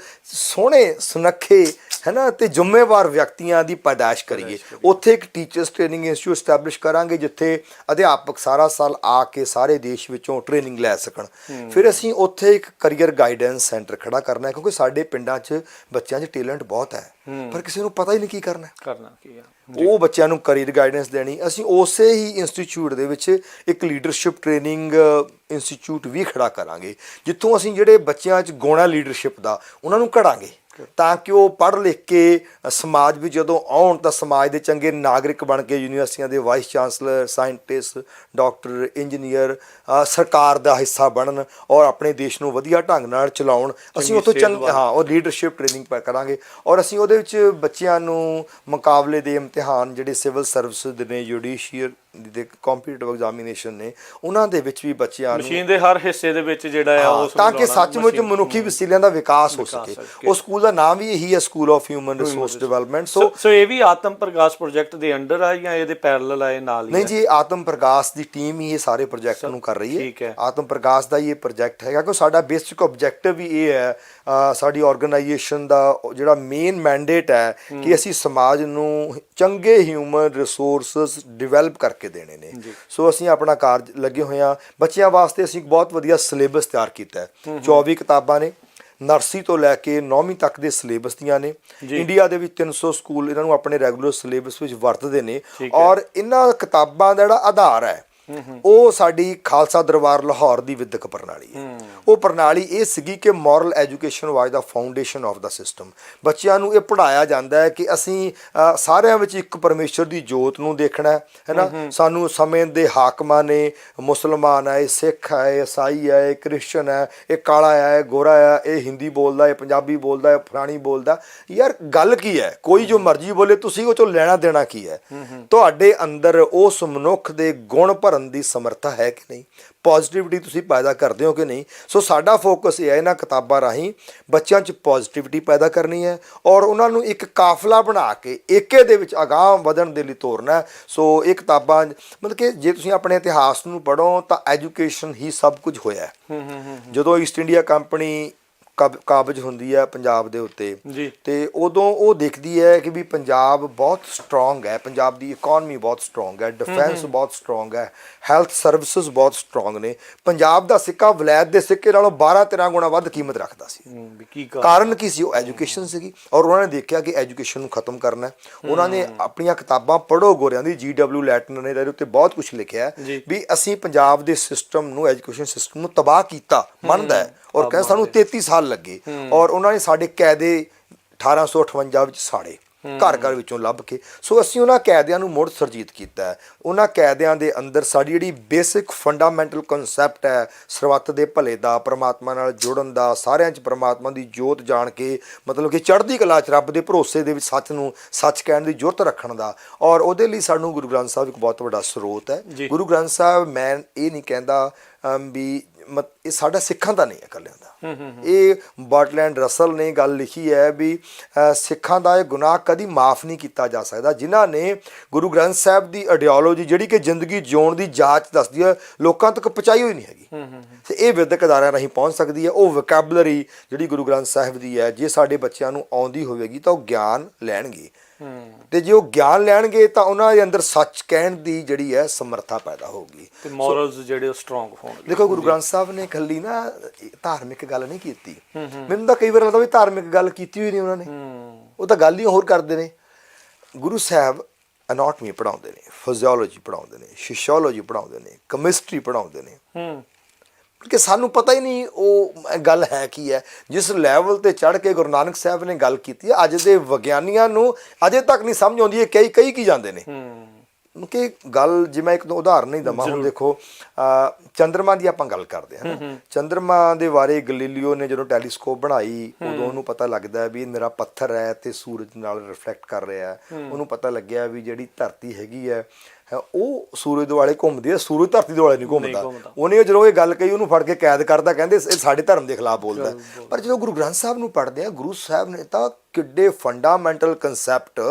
Speaker 2: ਸੋਹਣੇ ਸੁਨੱਖੇ, ਹੈ ਨਾ, ਤੇ ਜ਼ਿੰਮੇਵਾਰ ਵਿਅਕਤੀਆਂ ਦੀ ਪੈਦਾਇਸ਼ ਕਰੀਏ। ਉੱਥੇ ਇੱਕ ਟੀਚਰਸ ਟ੍ਰੇਨਿੰਗ ਇੰਸਟੀਚਿਊਟ ਐਸਟੈਬਲਿਸ਼ ਕਰਾਂਗੇ, ਜਿੱਥੇ ਅਧਿਆਪਕ ਸਾਰਾ ਸਾਲ ਆ ਕੇ ਸਾਰੇ ਦੇਸ਼ ਵਿੱਚੋਂ ਟ੍ਰੇਨਿੰਗ ਲੈ ਸਕਣ। ਫਿਰ ਅਸੀਂ ਉੱਥੇ ਇੱਕ ਕਰੀਅਰ ਗਾਈਡੈਂਸ ਸੈਂਟਰ ਖੜਾ ਕਰਨਾ ਹੈ, ਕਿਉਂਕਿ ਸਾਡੇ ਪਿੰਡਾਂ 'ਚ ਬੱਚਿਆਂ 'ਚ ਟੈਲੈਂਟ ਬਹੁਤ ਹੈ, ਪਰ ਕਿਸੇ ਨੂੰ ਪਤਾ ਹੀ ਨਹੀਂ ਕੀ ਕਰਨਾ ਕੀ ਆ। ਉਹ ਬੱਚਿਆਂ ਨੂੰ ਕਰੀਅਰ ਗਾਈਡੈਂਸ ਦੇਣੀ। ਅਸੀਂ ਉਸੇ ਹੀ ਇੰਸਟੀਚਿਊਟ ਦੇ ਵਿੱਚ ਇੱਕ ਲੀਡਰਸ਼ਿਪ ਟ੍ਰੇਨਿੰਗ ਇੰਸਟੀਚਿਊਟ ਵੀ ਖੜਾ ਕਰਾਂਗੇ, ਜਿੱਥੋਂ ਅਸੀਂ ਜਿਹੜੇ ਬੱਚਿਆਂ 'ਚ ਗੁਣ ਹੈ ਲੀਡਰਸ਼ਿਪ ਦਾ ਉਹਨਾਂ ਨੂੰ ਘੜਾਂਗੇ, ਤਾਂ ਕਿ ਉਹ ਪੜ੍ਹ ਲਿਖ ਕੇ ਸਮਾਜ ਵਿੱਚ ਜਦੋਂ ਆਉਣ ਤਾਂ ਸਮਾਜ ਦੇ ਚੰਗੇ ਨਾਗਰਿਕ ਬਣ ਕੇ ਯੂਨੀਵਰਸਿਟੀਆਂ ਦੇ vice chancellor, scientist, doctor, engineer, ਸਰਕਾਰ ਦਾ ਹਿੱਸਾ ਬਣਨ ਔਰ ਆਪਣੇ ਦੇਸ਼ ਨੂੰ ਵਧੀਆ ਢੰਗ ਨਾਲ ਚਲਾਉਣ। ਅਸੀਂ ਉੱਥੋਂ ਉਹ ਲੀਡਰਸ਼ਿਪ ਟ੍ਰੇਨਿੰਗ ਕਰਾਂਗੇ। ਔਰ ਅਸੀਂ ਉਹਦੇ ਵਿੱਚ ਬੱਚਿਆਂ ਨੂੰ ਮੁਕਾਬਲੇ ਦੇ ਇਮਤਿਹਾਨ ਜਿਹੜੇ ਸਿਵਲ ਸਰਵਿਸ ਦੇ ਨੇ, ਦੇ ਕੰਪੀਟੀਟਿਵ ਐਗਜ਼ਾਮੀਨੇਸ਼ਨ ਨੇ ਉਹਨਾਂ ਦੇ ਵਿੱਚ ਵੀ ਬੱਚਿਆਂ ਨੂੰ
Speaker 1: ਮਸ਼ੀਨ ਦੇ ਹਰ ਹਿੱਸੇ ਦੇ ਵਿੱਚ ਜਿਹੜਾ ਆ ਉਸ
Speaker 2: ਤਾਂ ਕਿ ਸੱਚਮੁੱਚ ਮਨੁੱਖੀ ਵਸੀਲਿਆਂ ਦਾ ਵਿਕਾਸ ਹੋ ਸਕੇ। ਉਹ ਸਕੂਲ ਦਾ ਨਾਮ ਵੀ ਇਹੀ ਹੈ, school of human resource development.
Speaker 1: So ਇਹ ਵੀ ਆਤਮ ਪ੍ਰਕਾਸ਼ ਪ੍ਰੋਜੈਕਟ ਦੇ ਅੰਡਰ ਆ ਜਾਂ ਇਹਦੇ ਪੈਰਲਲ ਆ, ਇਹ ਨਾਲ ਹੀ?
Speaker 2: ਨਹੀਂ ਜੀ, ਆਤਮ ਪ੍ਰਕਾਸ਼ ਦੀ ਟੀਮ ਹੀ ਇਹ ਸਾਰੇ ਪ੍ਰੋਜੈਕਟ ਨੂੰ ਕਰ ਰਹੀ ਹੈ। ਆਤਮ ਪ੍ਰਕਾਸ਼ ਦਾ ਹੀ ਇਹ ਪ੍ਰੋਜੈਕਟ ਹੈਗਾ ਕਿ ਸਾਡਾ ਬੇਸਿਕ ਆਬਜੈਕਟਿਵ ਵੀ ਇਹ ਹੈ, ਸਾਡੀ ਆਰਗੇਨਾਈਜੇਸ਼ਨ ਦਾ ਜਿਹੜਾ ਮੇਨ ਮੈਂਡੇਟ ਹੈ ਕਿ ਅਸੀਂ ਸਮਾਜ ਨੂੰ ਚੰਗੇ ਹਿਊਮਨ ਰਿਸੋਰਸਸ ਡਿਵੈਲਪ ਕਰਕੇ ਦੇਣੇ ਨੇ। ਸੋ ਅਸੀਂ ਆਪਣਾ ਕਾਰਜ ਲੱਗੇ ਹੋਏ ਹਾਂ। ਬੱਚਿਆਂ ਵਾਸਤੇ ਅਸੀਂ ਬਹੁਤ ਵਧੀਆ ਸਿਲੇਬਸ ਤਿਆਰ ਕੀਤਾ ਹੈ। 24 ਕਿਤਾਬਾਂ ਨੇ, ਨਰਸਰੀ ਤੋਂ ਲੈ ਕੇ 9ਵੀਂ ਤੱਕ ਦੇ ਸਿਲੇਬਸ ਦੀਆਂ ਨੇ। ਇੰਡੀਆ ਦੇ ਵਿੱਚ 300 ਸਕੂਲ ਇਹਨਾਂ ਨੂੰ ਆਪਣੇ ਰੈਗੂਲਰ ਸਿਲੇਬਸ ਵਿੱਚ ਵਰਤਦੇ ਨੇ, ਔਰ ਇਹਨਾਂ ਕਿਤਾਬਾਂ ਦਾ ਜਿਹੜਾ ਆਧਾਰ ਹੈ ਉਹ ਸਾਡੀ ਖਾਲਸਾ ਦਰਬਾਰ ਲਾਹੌਰ ਦੀ ਵਿਦਿਅਕ ਪ੍ਰਣਾਲੀ ਹੈ। ਉਹ ਪ੍ਰਣਾਲੀ ਇਹ ਸੀਗੀ ਕਿ ਮੋਰਲ ਐਜੂਕੇਸ਼ਨ ਵਾਜ ਦਾ ਫਾਊਂਡੇਸ਼ਨ ਆਫ ਦਾ ਸਿਸਟਮ। ਬੱਚਿਆਂ ਨੂੰ ਇਹ ਪੜ੍ਹਾਇਆ ਜਾਂਦਾ ਹੈ ਕਿ ਅਸੀਂ ਸਾਰਿਆਂ ਵਿੱਚ ਇੱਕ ਪਰਮੇਸ਼ਰ ਦੀ ਜੋਤ ਨੂੰ ਦੇਖਣਾ ਹੈ ਨਾ। ਸਾਨੂੰ ਸਮੇਂ ਦੇ ਹਾਕਮਾਂ ਨੇ, ਮੁਸਲਮਾਨ ਹੈ, ਸਿੱਖ ਹੈ, ਈਸਾਈ ਹੈ, ਕ੍ਰਿਸਚਨ ਹੈ, ਇਹ ਕਾਲਾ ਹੈ, ਗੋਰਾ ਹੈ, ਇਹ ਹਿੰਦੀ ਬੋਲਦਾ, ਇਹ ਪੰਜਾਬੀ ਬੋਲਦਾ, ਇਹ ਫਲਾਣੀ ਬੋਲਦਾ। ਯਾਰ ਗੱਲ ਕੀ ਹੈ, ਕੋਈ ਜੋ ਮਰਜ਼ੀ ਬੋਲੇ, ਤੁਸੀਂ ਉਹ ਚੋਂ ਲੈਣਾ ਦੇਣਾ ਕੀ ਹੈ? ਤੁਹਾਡੇ ਅੰਦਰ ਉਸ ਮਨੁੱਖ ਦੇ ਗੁਣ ਭਰਨ ਦੀ ਸਮਰੱਥਾ ਹੈ ਕਿ ਨਹੀਂ? ਪੋਜ਼ਿਟਿਵਿਟੀ ਤੁਸੀਂ ਪੈਦਾ ਕਰਦੇ ਹੋ ਕਿ ਨਹੀਂ? ਸੋ ਸਾਡਾ ਫੋਕਸ ਇਹ ਹੈ ਇਹਨਾਂ ਕਿਤਾਬਾਂ ਰਾਹੀਂ ਬੱਚਿਆਂ 'ਚ ਪੋਜ਼ਿਟਿਵਿਟੀ ਪੈਦਾ ਕਰਨੀ ਹੈ ਔਰ ਉਹਨਾਂ ਨੂੰ ਇੱਕ ਕਾਫਲਾ ਬਣਾ ਕੇ ਏਕੇ ਦੇ ਵਿੱਚ ਅਗਾਂਹ ਵਧਣ ਦੇ ਲਈ ਤੋਰਨਾ ਹੈ। ਸੋ ਇਹ ਕਿਤਾਬਾਂ ਮਤਲਬ ਕਿ ਜੇ ਤੁਸੀਂ ਆਪਣੇ ਇਤਿਹਾਸ ਨੂੰ ਪੜ੍ਹੋ ਤਾਂ ਐਜੂਕੇਸ਼ਨ ਹੀ ਸਭ ਕੁਝ ਹੋਇਆ। ਜਦੋਂ ਈਸਟ ਇੰਡੀਆ ਕੰਪਨੀ ਕਾਬਜ ਹੁੰਦੀ ਹੈ ਪੰਜਾਬ ਦੇ ਉੱਤੇ ਤੇ ਉਦੋਂ ਉਹ ਦੇਖਦੀ ਹੈ ਕਿ ਵੀ ਪੰਜਾਬ ਬਹੁਤ ਸਟਰੋਂਗ ਹੈ, ਪੰਜਾਬ ਦੀ ਇਕਨੋਮੀ ਬਹੁਤ ਸਟਰੋਂਗ ਹੈ, ਡਿਫੈਂਸ ਬਹੁਤ ਸਟਰੋਂਗ ਹੈ, ਹੈਲਥ ਸਰਵਿਸਿਜ਼ ਬਹੁਤ ਸਟਰੋਂਗ ਨੇ। ਪੰਜਾਬ ਦਾ ਸਿੱਕਾ ਵਲੈਤ ਦੇ ਸਿੱਕੇ ਨਾਲੋਂ 12-13 ਗੁਣਾ ਵੱਧ ਕੀਮਤ ਰੱਖਦਾ ਸੀ। ਕਾਰਨ ਕੀ ਸੀ? ਉਹ ਐਜੂਕੇਸ਼ਨ ਸੀਗੀ, ਔਰ ਉਹਨਾਂ ਨੇ ਦੇਖਿਆ ਕਿ ਐਜੂਕੇਸ਼ਨ ਨੂੰ ਖਤਮ ਕਰਨਾ। ਉਹਨਾਂ ਨੇ ਆਪਣੀਆਂ ਕਿਤਾਬਾਂ ਪੜ੍ਹੋ ਗੋਰਿਆਂ ਦੀ, GW ਲੈਟਨ ਨੇ ਇਹਦੇ ਉੱਤੇ ਬਹੁਤ ਕੁਝ ਲਿਖਿਆ ਵੀ ਅਸੀਂ ਪੰਜਾਬ ਦੇ ਸਿਸਟਮ ਨੂੰ, ਐਜੂਕੇਸ਼ਨ ਸਿਸਟਮ ਨੂੰ ਤਬਾਹ ਕੀਤਾ, ਮੰਨਦਾ ਹੈ, ਔਰ ਕਹਿੰਦਾ ਸਾਨੂੰ 33 ਸਾਲ ਲੱਗੇ। ਔਰ ਉਹਨਾਂ ਨੇ ਸਾਡੇ ਕਾਇਦੇ 1858 ਵਿੱਚ ਸਾੜੇ, ਘਰ ਘਰ ਵਿੱਚੋਂ ਲੱਭ ਕੇ। ਸੋ ਅਸੀਂ ਉਹਨਾਂ ਕਾਇਦਿਆਂ ਨੂੰ ਮੁੜ ਸੁਰਜੀਤ ਕੀਤਾ ਹੈ। ਉਹਨਾਂ ਕਾਇਦਿਆਂ ਦੇ ਅੰਦਰ ਸਾਡੀ ਜਿਹੜੀ ਬੇਸਿਕ ਫੰਡਾਮੈਂਟਲ ਕਨਸੈਪਟ ਹੈ ਸਰਬੱਤ ਦੇ ਭਲੇ ਦਾ, ਪਰਮਾਤਮਾ ਨਾਲ ਜੁੜਨ ਦਾ, ਸਾਰਿਆਂ 'ਚ ਪਰਮਾਤਮਾ ਦੀ ਜੋਤ ਜਾਣ ਕੇ, ਮਤਲਬ ਕਿ ਚੜ੍ਹਦੀ ਕਲਾ 'ਚ ਰੱਬ ਦੇ ਭਰੋਸੇ ਦੇ ਵਿੱਚ ਸੱਚ ਨੂੰ ਸੱਚ ਕਹਿਣ ਦੀ ਜੁਰਤ ਰੱਖਣ ਦਾ। ਔਰ ਉਹਦੇ ਲਈ ਸਾਨੂੰ ਗੁਰੂ ਗ੍ਰੰਥ ਸਾਹਿਬ ਇੱਕ ਬਹੁਤ ਵੱਡਾ ਸਰੋਤ ਹੈ। ਗੁਰੂ ਗ੍ਰੰਥ ਸਾਹਿਬ, ਮੈਂ ਇਹ ਨਹੀਂ ਕਹਿੰਦਾ ਵੀ ਇਹ ਸਾਡਾ ਸਿੱਖਾਂ ਦਾ ਨਹੀਂ ਹੈ ਇਕੱਲਿਆਂ ਦਾ। ਇਹ ਬਰਟਲੈਂਡ ਰਸਲ ਨੇ ਗੱਲ ਲਿਖੀ ਹੈ ਵੀ ਸਿੱਖਾਂ ਦਾ ਇਹ ਗੁਨਾਹ ਕਦੀ ਮਾਫ ਨਹੀਂ ਕੀਤਾ ਜਾ ਸਕਦਾ ਜਿਨ੍ਹਾਂ ਨੇ ਗੁਰੂ ਗ੍ਰੰਥ ਸਾਹਿਬ ਦੀ ਆਈਡੀਓਲੋਜੀ, ਜਿਹੜੀ ਕਿ ਜ਼ਿੰਦਗੀ ਜਿਉਣ ਦੀ ਜਾਂਚ ਦੱਸਦੀ ਹੈ, ਲੋਕਾਂ ਤੱਕ ਪਹੁੰਚਾਈ ਹੋਈ ਨਹੀਂ ਹੈਗੀ। ਤੇ ਇਹ ਵਿਦਿਅਕ ਅਦਾਰਿਆਂ ਰਾਹੀਂ ਪਹੁੰਚ ਸਕਦੀ ਹੈ। ਉਹ ਵੋਕੈਬਲਰੀ ਜਿਹੜੀ ਗੁਰੂ ਗ੍ਰੰਥ ਸਾਹਿਬ ਦੀ ਹੈ, ਜੇ ਸਾਡੇ ਬੱਚਿਆਂ ਨੂੰ ਆਉਂਦੀ ਹੋਵੇਗੀ ਤਾਂ ਉਹ ਗਿਆਨ ਲੈਣਗੇ, ਤੇ ਜੇ ਉਹ ਗਿਆਨ ਲੈਣਗੇ ਤਾਂ ਉਹਨਾਂ ਦੇ ਅੰਦਰ ਸੱਚ ਕਹਿਣ ਦੀ ਜਿਹੜੀ ਹੈ ਸਮਰੱਥਾ ਪੈਦਾ ਹੋਊਗੀ,
Speaker 1: ਤੇ ਮੋਰਲਸ ਜਿਹੜੇ ਸਟਰੋਂਗ ਹੋਣਗੇ।
Speaker 2: ਦੇਖੋ ਗੁਰੂ ਗ੍ਰੰਥ ਸਾਹਿਬ ਨੇ ਇਕੱਲੀ ਨਾ ਧਾਰਮਿਕ ਗੱਲ ਨਹੀਂ ਕੀਤੀ। ਮੈਨੂੰ ਤਾਂ ਕਈ ਵਾਰ ਲੱਗਦਾ ਵੀ ਧਾਰਮਿਕ ਗੱਲ ਕੀਤੀ ਹੋਈ ਨਹੀਂ ਉਹਨਾਂ ਨੇ, ਉਹ ਤਾਂ ਗੱਲ ਹੀ ਹੋਰ ਕਰਦੇ ਨੇ। ਗੁਰੂ ਸਾਹਿਬ ਅਨਾਟਮੀ ਪੜ੍ਹਾਉਂਦੇ ਨੇ, ਫਿਜ਼ੀਓਲੋਜੀ ਪੜ੍ਹਾਉਂਦੇ ਨੇ, ਸੋਸ਼ੀਓਲੋਜੀ ਪੜ੍ਹਾਉਂਦੇ ਨੇ, ਕੈਮਿਸਟਰੀ ਪੜ੍ਹਾਉਂਦੇ ਨੇ, ਕਿ ਸਾਨੂੰ ਪਤਾ ਹੀ ਨਹੀਂ ਉਹ ਗੱਲ ਹੈ ਕੀ ਹੈ। ਜਿਸ ਲੈਵਲ ਤੇ ਚੜ੍ਹ ਕੇ ਗੁਰੂ ਨਾਨਕ ਸਾਹਿਬ ਨੇ ਗੱਲ ਕੀਤੀ ਹੈ, ਅੱਜ ਦੇ ਵਿਗਿਆਨੀਆਂ ਨੂੰ ਅਜੇ ਤੱਕ ਨਹੀਂ ਸਮਝ ਆਉਂਦੀ ਹੈ ਕਈ ਕੀ ਜਾਂਦੇ ਨੇ। ਕਿ ਗੱਲ ਜੇ ਮੈਂ ਇੱਕ ਦੋ ਉਦਾਹਰਨ ਨਹੀਂ ਦੇਵਾਂ, ਹੁਣ ਦੇਖੋ ਚੰਦਰਮਾ ਦੀ ਆਪਾਂ ਗੱਲ ਕਰਦੇ ਹਾਂ ਨਾ, ਚੰਦਰਮਾ ਦੇ ਬਾਰੇ ਗਲੀਲੀਓ ਨੇ ਜਦੋਂ ਟੈਲੀਸਕੋਪ ਬਣਾਈ ਉਦੋਂ ਉਹਨੂੰ ਪਤਾ ਲੱਗਦਾ ਵੀ ਇਹ ਨਿਰਾ ਪੱਥਰ ਹੈ ਤੇ ਸੂਰਜ ਨਾਲ ਰਿਫਲੈਕਟ ਕਰ ਰਿਹਾ। ਉਹਨੂੰ ਪਤਾ ਲੱਗਿਆ ਵੀ ਜਿਹੜੀ ਧਰਤੀ ਹੈਗੀ ਹੈ ਉਹ ਸੂਰਜ ਦੁਆਲੇ ਘੁੰਮਦੀ ਹੈ, ਸੂਰਜ ਧਰਤੀ ਦੁਆਲੇ ਨਹੀਂ ਘੁੰਮਦਾ। ਉਹਨੇ ਜਦੋਂ ਇਹ ਗੱਲ ਕਹੀ ਉਹਨੂੰ ਫੜ ਕੇ ਕੈਦ ਕਰਦਾ, ਕਹਿੰਦੇ ਇਹ ਸਾਡੇ ਧਰਮ ਦੇ ਖਿਲਾਫ ਬੋਲਦਾ। ਪਰ ਜਦੋਂ ਗੁਰੂ ਗ੍ਰੰਥ ਸਾਹਿਬ ਨੂੰ ਪੜ੍ਹਦੇ ਆ, ਗੁਰੂ ਸਾਹਿਬ ਨੇ ਤਾਂ ਕਿੱਡੇ ਫੰਡਾਮੈਂਟਲ ਕਨਸੈਪਟ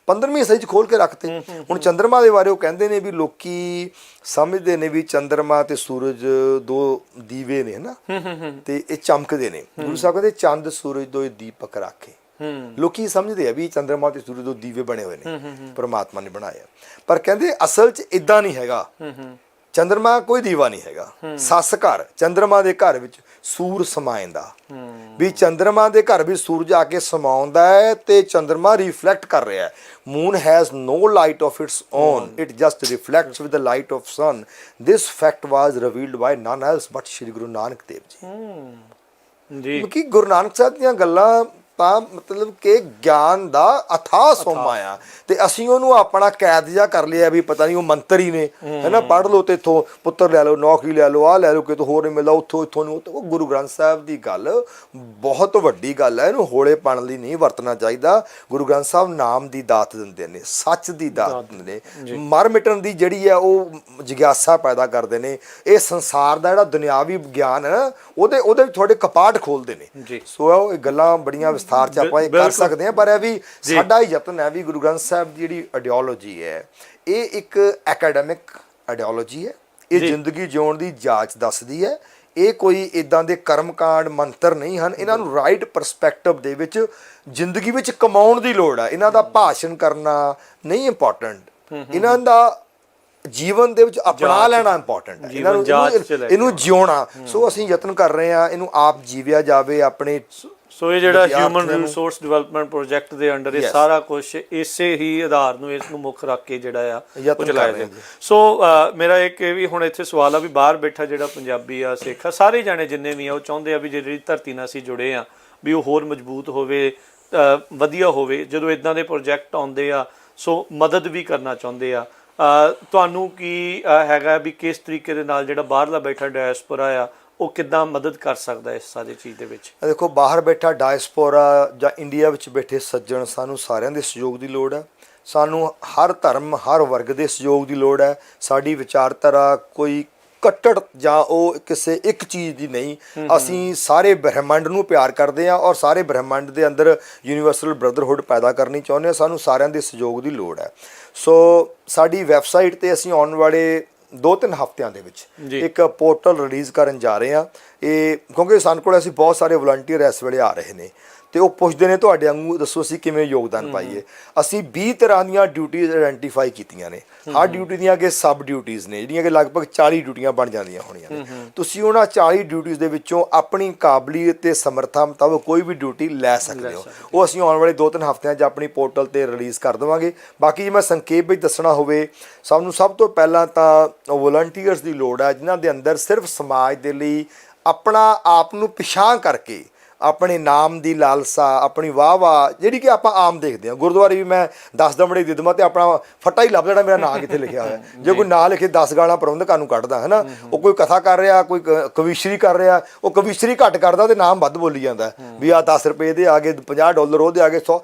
Speaker 2: 15ਵੀਂ ਸਦੀ 'ਚ ਖੋਲ ਕੇ ਰੱਖਤੇ। ਹੁਣ ਚੰਦਰਮਾ ਦੇ ਬਾਰੇ ਉਹ ਕਹਿੰਦੇ ਨੇ ਵੀ ਲੋਕੀ ਸਮਝਦੇ ਨੇ ਵੀ ਚੰਦਰਮਾ ਤੇ ਸੂਰਜ ਦੋ ਦੀਵੇ ਨੇ ਨਾ, ਤੇ ਇਹ ਚਮਕਦੇ ਨੇ। ਗੁਰੂ ਸਾਹਿਬ ਕਹਿੰਦੇ ਚੰਦ ਸੂਰਜ ਦੋ ਦੀਪਕ ਰਾਖੇ। ਲੋਕੀ ਸਮਝਦੇ ਆ ਵੀ ਚੰਦਰਮਾ ਤੇ ਸੂਰਜ ਦੋ ਦੀਵੇ ਬਣੇ ਹੋਏ ਨੇ, ਪਰਮਾਤਮਾ ਨੇ ਬਣਾਇਆ। ਪਰ ਕਹਿੰਦੇ ਅਸਲ 'ਚ ਇਦਾਂ ਨਹੀਂ ਹੈਗਾ। ਚੰਦਰਮਾ ਕੋਈ ਦੀਵਾ ਨਹੀਂ ਹੈਗਾ। ਸੱਸ ਘਰ ਚੰਦਰਮਾ ਦੇ ਘਰ ਵਿੱਚ ਸੂਰ ਸਮਾਇਂਦਾ, ਵੀ ਚੰਦਰਮਾ ਦੇ ਘਰ ਵਿੱਚ ਸੂਰਜ ਆ ਕੇ ਸਮਾਉਂਦਾ ਹੈ ਤੇ ਚੰਦਰਮਾ ਰਿਫਲੈਕਟ ਕਰ ਰਿਹਾ ਹੈ। Moon has no light of its own, it just reflects with the light of sun. This fact was revealed by none else but Shri Guru Nanak Dev ji. ਕਿ ਗੁਰੂ ਨਾਨਕ ਸਾਹਿਬ ਦੀਆਂ ਗੱਲਾਂ ਤਾਂ ਮਤਲਬ ਕਿ ਗਿਆਨ ਦਾ ਅਥਾਹ ਸੋਮਾ ਆ, ਤੇ ਅਸੀਂ ਉਹਨੂੰ ਆਪਣਾ ਕੈਦ ਜਿਹਾ ਕਰ ਲਿਆ ਵੀ ਪਤਾ ਨਹੀਂ ਉਹ ਮੰਤਰ ਹੀ ਨੇ, ਹੈ ਨਾ, ਪੜ੍ਹ ਲਓ ਤੇ ਇੱਥੋਂ ਪੁੱਤਰ ਲੈ ਲਓ, ਨੌਕਰੀ ਲੈ ਲਓ, ਆਹ ਲੈ ਲਓ, ਕਿਤੋਂ ਹੋਰ ਨਹੀਂ ਮਿਲਦਾ, ਇੱਥੋਂ ਨੂੰ। ਉਹ ਗੁਰੂ ਗ੍ਰੰਥ ਸਾਹਿਬ ਦੀ ਗੱਲ ਬਹੁਤ ਵੱਡੀ ਗੱਲ ਹੈ, ਇਹਨੂੰ ਹੌਲੇਪਣ ਲਈ ਨਹੀਂ ਵਰਤਣਾ ਚਾਹੀਦਾ। ਗੁਰੂ ਗ੍ਰੰਥ ਸਾਹਿਬ ਨਾਮ ਦੀ ਦਾਤ ਦਿੰਦੇ ਨੇ, ਸੱਚ ਦੀ ਦਾਤ ਦਿੰਦੇ ਨੇ, ਮਰ ਮਿਟਣ ਦੀ ਜਿਹੜੀ ਹੈ ਉਹ ਜਿਗਿਆਸਾ ਪੈਦਾ ਕਰਦੇ ਨੇ। ਇਹ ਸੰਸਾਰ ਦਾ ਜਿਹੜਾ ਦੁਨਿਆਵੀ ਗਿਆਨ ਹੈ ਨਾ, ਉਹਦੇ ਵਿੱਚ ਤੁਹਾਡੇ ਕਪਾਟ ਖੋਲਦੇ ਨੇ। ਸੋ ਇਹ ਗੱਲਾਂ ਬੜੀਆਂ ਵਿਸਥਾਰ ਚ ਆਪਾਂ ਇਹ ਕਰ ਸਕਦੇ ਹਾਂ, ਪਰ ਇਹ ਵੀ ਸਾਡਾ ਹੀ ਯਤਨ ਹੈ ਵੀ ਗੁਰੂ ਗ੍ਰੰਥ ਸਾਹਿਬ ਦੀ ਜਿਹੜੀ ਆਈਡੀਓਲੋਜੀ ਹੈ ਇਹ ਇੱਕ ਐਕੈਡੈਮਿਕ ਆਈਡੀਓਲੋਜੀ ਹੈ, ਇਹ ਜ਼ਿੰਦਗੀ ਜਿਉਣ ਦੀ ਜਾਂਚ ਦੱਸਦੀ ਹੈ। ਇਹ ਕੋਈ ਇਦਾਂ ਦੇ ਕਰਮਕਾਂਡ ਮੰਤਰ ਨਹੀਂ ਹਨ, ਇਹਨਾਂ ਨੂੰ ਰਾਈਟ ਪਰਸਪੈਕਟਿਵ ਦੇ ਵਿੱਚ ਜ਼ਿੰਦਗੀ ਵਿੱਚ ਕਮਾਉਣ ਦੀ ਲੋੜ ਹੈ। ਇਹਨਾਂ ਦਾ ਭਾਸ਼ਣ ਕਰਨਾ ਨਹੀਂ ਇੰਪੋਰਟੈਂਟ, ਇਹਨਾਂ ਦਾ ਜੀਵਨ ਦੇ ਵਿੱਚ ਅਪਣਾ ਲੈਣਾ ਇੰਪੋਰਟੈਂਟ ਹੈ, ਇਹਨੂੰ ਜਿਉਣਾ। ਸੋ ਅਸੀਂ ਯਤਨ ਕਰ ਰਹੇ ਹਾਂ ਇਹਨੂੰ ਆਪ ਜੀਵਿਆ ਜਾਵੇ ਆਪਣੇ।
Speaker 1: ਸੋ ਇਹ ਜਿਹੜਾ ਹਿਊਮਨ ਰਿਸੋਰਸ ਡਿਵੈਲਪਮੈਂਟ ਪ੍ਰੋਜੈਕਟ ਦੇ ਅੰਡਰ ਇਹ ਸਾਰਾ ਕੁਝ ਇਸੇ ਹੀ ਆਧਾਰ ਨੂੰ, ਇਸ ਨੂੰ ਮੁੱਖ ਰੱਖ ਕੇ ਜਿਹੜਾ ਆ ਉਹ ਚਲਾਇਆ ਜਾਂਦਾ। ਸੋ ਮੇਰਾ ਇੱਕ ਇਹ ਵੀ ਹੁਣ ਇੱਥੇ ਸਵਾਲ ਆ ਵੀ ਬਾਹਰ ਬੈਠਾ ਜਿਹੜਾ ਪੰਜਾਬੀ ਆ, ਸਿੱਖ ਆ, ਸਾਰੇ ਜਾਣੇ ਜਿੰਨੇ ਵੀ ਆ ਉਹ ਚਾਹੁੰਦੇ ਆ ਵੀ ਜਿਹੜੀ ਧਰਤੀ ਨਾਲ ਅਸੀਂ ਜੁੜੇ ਆ ਵੀ ਉਹ ਹੋਰ ਮਜ਼ਬੂਤ ਹੋਵੇ, ਵਧੀਆ ਹੋਵੇ। ਜਦੋਂ ਇਦਾਂ ਦੇ ਪ੍ਰੋਜੈਕਟ ਆਉਂਦੇ ਆ ਸੋ ਮਦਦ ਵੀ ਕਰਨਾ ਚਾਹੁੰਦੇ ਆ। ਤੁਹਾਨੂੰ ਕੀ ਹੈਗਾ ਵੀ ਕਿਸ ਤਰੀਕੇ ਦੇ ਨਾਲ ਜਿਹੜਾ ਬਾਹਰਲਾ ਬੈਠਾ ਡਾਇਸਪੋਰਾ ਆ ਉਹ ਕਿੱਦਾਂ ਮਦਦ ਕਰ ਸਕਦਾ ਇਸ ਸਾਰੀ ਚੀਜ਼ ਦੇ ਵਿੱਚ? ਦੇਖੋ,
Speaker 2: ਬਾਹਰ ਬੈਠਾ ਡਾਇਸਪੋਰਾ ਜਾਂ ਇੰਡੀਆ ਵਿੱਚ ਬੈਠੇ ਸੱਜਣ, ਸਾਨੂੰ ਸਾਰਿਆਂ ਦੇ ਸਹਿਯੋਗ ਦੀ ਲੋੜ ਹੈ। ਸਾਨੂੰ ਹਰ ਧਰਮ, ਹਰ ਵਰਗ ਦੇ ਸਹਿਯੋਗ ਦੀ ਲੋੜ ਹੈ। ਸਾਡੀ ਵਿਚਾਰਧਾਰਾ ਕੋਈ ਕੱਟੜ ਜਾਂ ਉਹ ਕਿਸੇ ਇੱਕ ਚੀਜ਼ ਦੀ ਨਹੀਂ। ਅਸੀਂ ਸਾਰੇ ਬ੍ਰਹਿਮੰਡ ਨੂੰ ਪਿਆਰ ਕਰਦੇ ਹਾਂ ਔਰ ਸਾਰੇ ਬ੍ਰਹਿਮੰਡ ਦੇ ਅੰਦਰ ਯੂਨੀਵਰਸਲ ਬ੍ਰਦਰਹੁੱਡ ਪੈਦਾ ਕਰਨੀ ਚਾਹੁੰਦੇ ਹਾਂ। ਸਾਨੂੰ ਸਾਰਿਆਂ ਦੇ ਸਹਿਯੋਗ ਦੀ ਲੋੜ ਹੈ। ਸੋ ਸਾਡੀ ਵੈਬਸਾਈਟ 'ਤੇ ਅਸੀਂ ਆਉਣ ਵਾਲੇ 2-3 ਹਫ਼ਤਿਆਂ ਦੇ ਵਿੱਚ ਇੱਕ ਪੋਰਟਲ ਰਿਲੀਜ਼ ਕਰਨ ਜਾ ਰਹੇ ਹਾਂ। ਇਹ ਕਿਉਂਕਿ ਸਾਡੇ ਕੋਲ ਅਸੀਂ ਬਹੁਤ ਸਾਰੇ ਵਲੰਟੀਅਰ ਇਸ ਵੇਲੇ ਆ ਰਹੇ ਨੇ ਤੇ ਉਹ ਪੁੱਛਦੇ ਨੇ ਤੁਹਾਡੇ ਵਾਂਗੂ ਦੱਸੋ ਅਸੀਂ ਕਿਵੇਂ ਯੋਗਦਾਨ ਪਾਈਏ। ਅਸੀਂ 20 ਤਰ੍ਹਾਂ ਦੀਆਂ ਡਿਊਟੀਜ਼ ਆਇਡੈਂਟੀਫਾਈ ਕੀਤੀਆਂ ਨੇ। ਹਰ ਡਿਊਟੀ ਦੀਆਂ ਕਿ ਸਬ ਡਿਊਟੀਜ਼ ਨੇ ਜਿਹੜੀਆਂ ਕਿ ਲਗਭਗ 40 ਡਿਊਟੀਆਂ ਬਣ ਜਾਂਦੀਆਂ ਹੋਣੀਆਂ ਨੇ। ਤੁਸੀਂ ਉਹਨਾਂ 40 ਡਿਊਟੀਜ਼ ਦੇ ਵਿੱਚੋਂ ਆਪਣੀ ਕਾਬਲੀਅਤ ਤੇ ਸਮਰੱਥਾ ਮੁਤਾਬਕ ਕੋਈ ਵੀ ਡਿਊਟੀ ਲੈ ਸਕਦੇ ਹੋ। ਉਹ ਅਸੀਂ ਆਉਣ ਵਾਲੇ 2-3 ਹਫ਼ਤਿਆਂ 'ਚ ਆਪਣੀ ਪੋਰਟਲ 'ਤੇ ਰਿਲੀਜ਼ ਕਰ ਦੇਵਾਂਗੇ। ਬਾਕੀ ਜੇ ਮੈਂ ਸੰਖੇਪ ਵਿੱਚ ਦੱਸਣਾ ਹੋਵੇ, ਸਾਨੂੰ ਸਭ ਤੋਂ ਪਹਿਲਾਂ ਤਾਂ ਵਲੰਟੀਅਰਸ ਦੀ ਲੋੜ ਹੈ ਜਿਨ੍ਹਾਂ ਦੇ ਅੰਦਰ ਸਿਰਫ ਸਮਾਜ ਦੇ ਲਈ ਆਪਣਾ ਆਪ ਨੂੰ ਪਿਛਾਂਹ ਕਰਕੇ ਆਪਣੇ ਨਾਮ ਦੀ ਲਾਲਸਾ, ਆਪਣੀ ਵਾਹ ਜਿਹੜੀ ਕਿ ਆਪਾਂ ਆਮ ਦੇਖਦੇ ਹਾਂ। ਗੁਰਦੁਆਰੇ ਵੀ ਮੈਂ 10 ਦਮੜੇ ਦੇ ਦੇਵਾਂ ਤੇ ਆਪਣਾ ਫੱਟਾ ਹੀ ਲੱਭ ਲੈਣਾ ਮੇਰਾ ਨਾਂ ਕਿੱਥੇ ਲਿਖਿਆ ਹੋਇਆ। ਜੇ ਕੋਈ ਨਾਂ ਲਿਖੇ 10 ਗਾਲਾਂ ਪ੍ਰਬੰਧਕਾਂ ਨੂੰ ਕੱਢਦਾ ਹੈ ਨਾ, ਉਹ ਕੋਈ ਕਥਾ ਕਰ ਰਿਹਾ, ਕੋਈ ਕਵੀਸ਼ਰੀ ਕਰ ਰਿਹਾ, ਉਹ ਕਵੀਸ਼ਰੀ ਘੱਟ ਕਰਦਾ ਤੇ ਨਾਮ ਵੱਧ ਬੋਲੀ ਜਾਂਦਾ ਵੀ ਆਹ 10 ਰੁਪਏ ਦੇ ਆ ਗਏ, $50 ਉਹਦੇ ਆ ਗਏ, 100।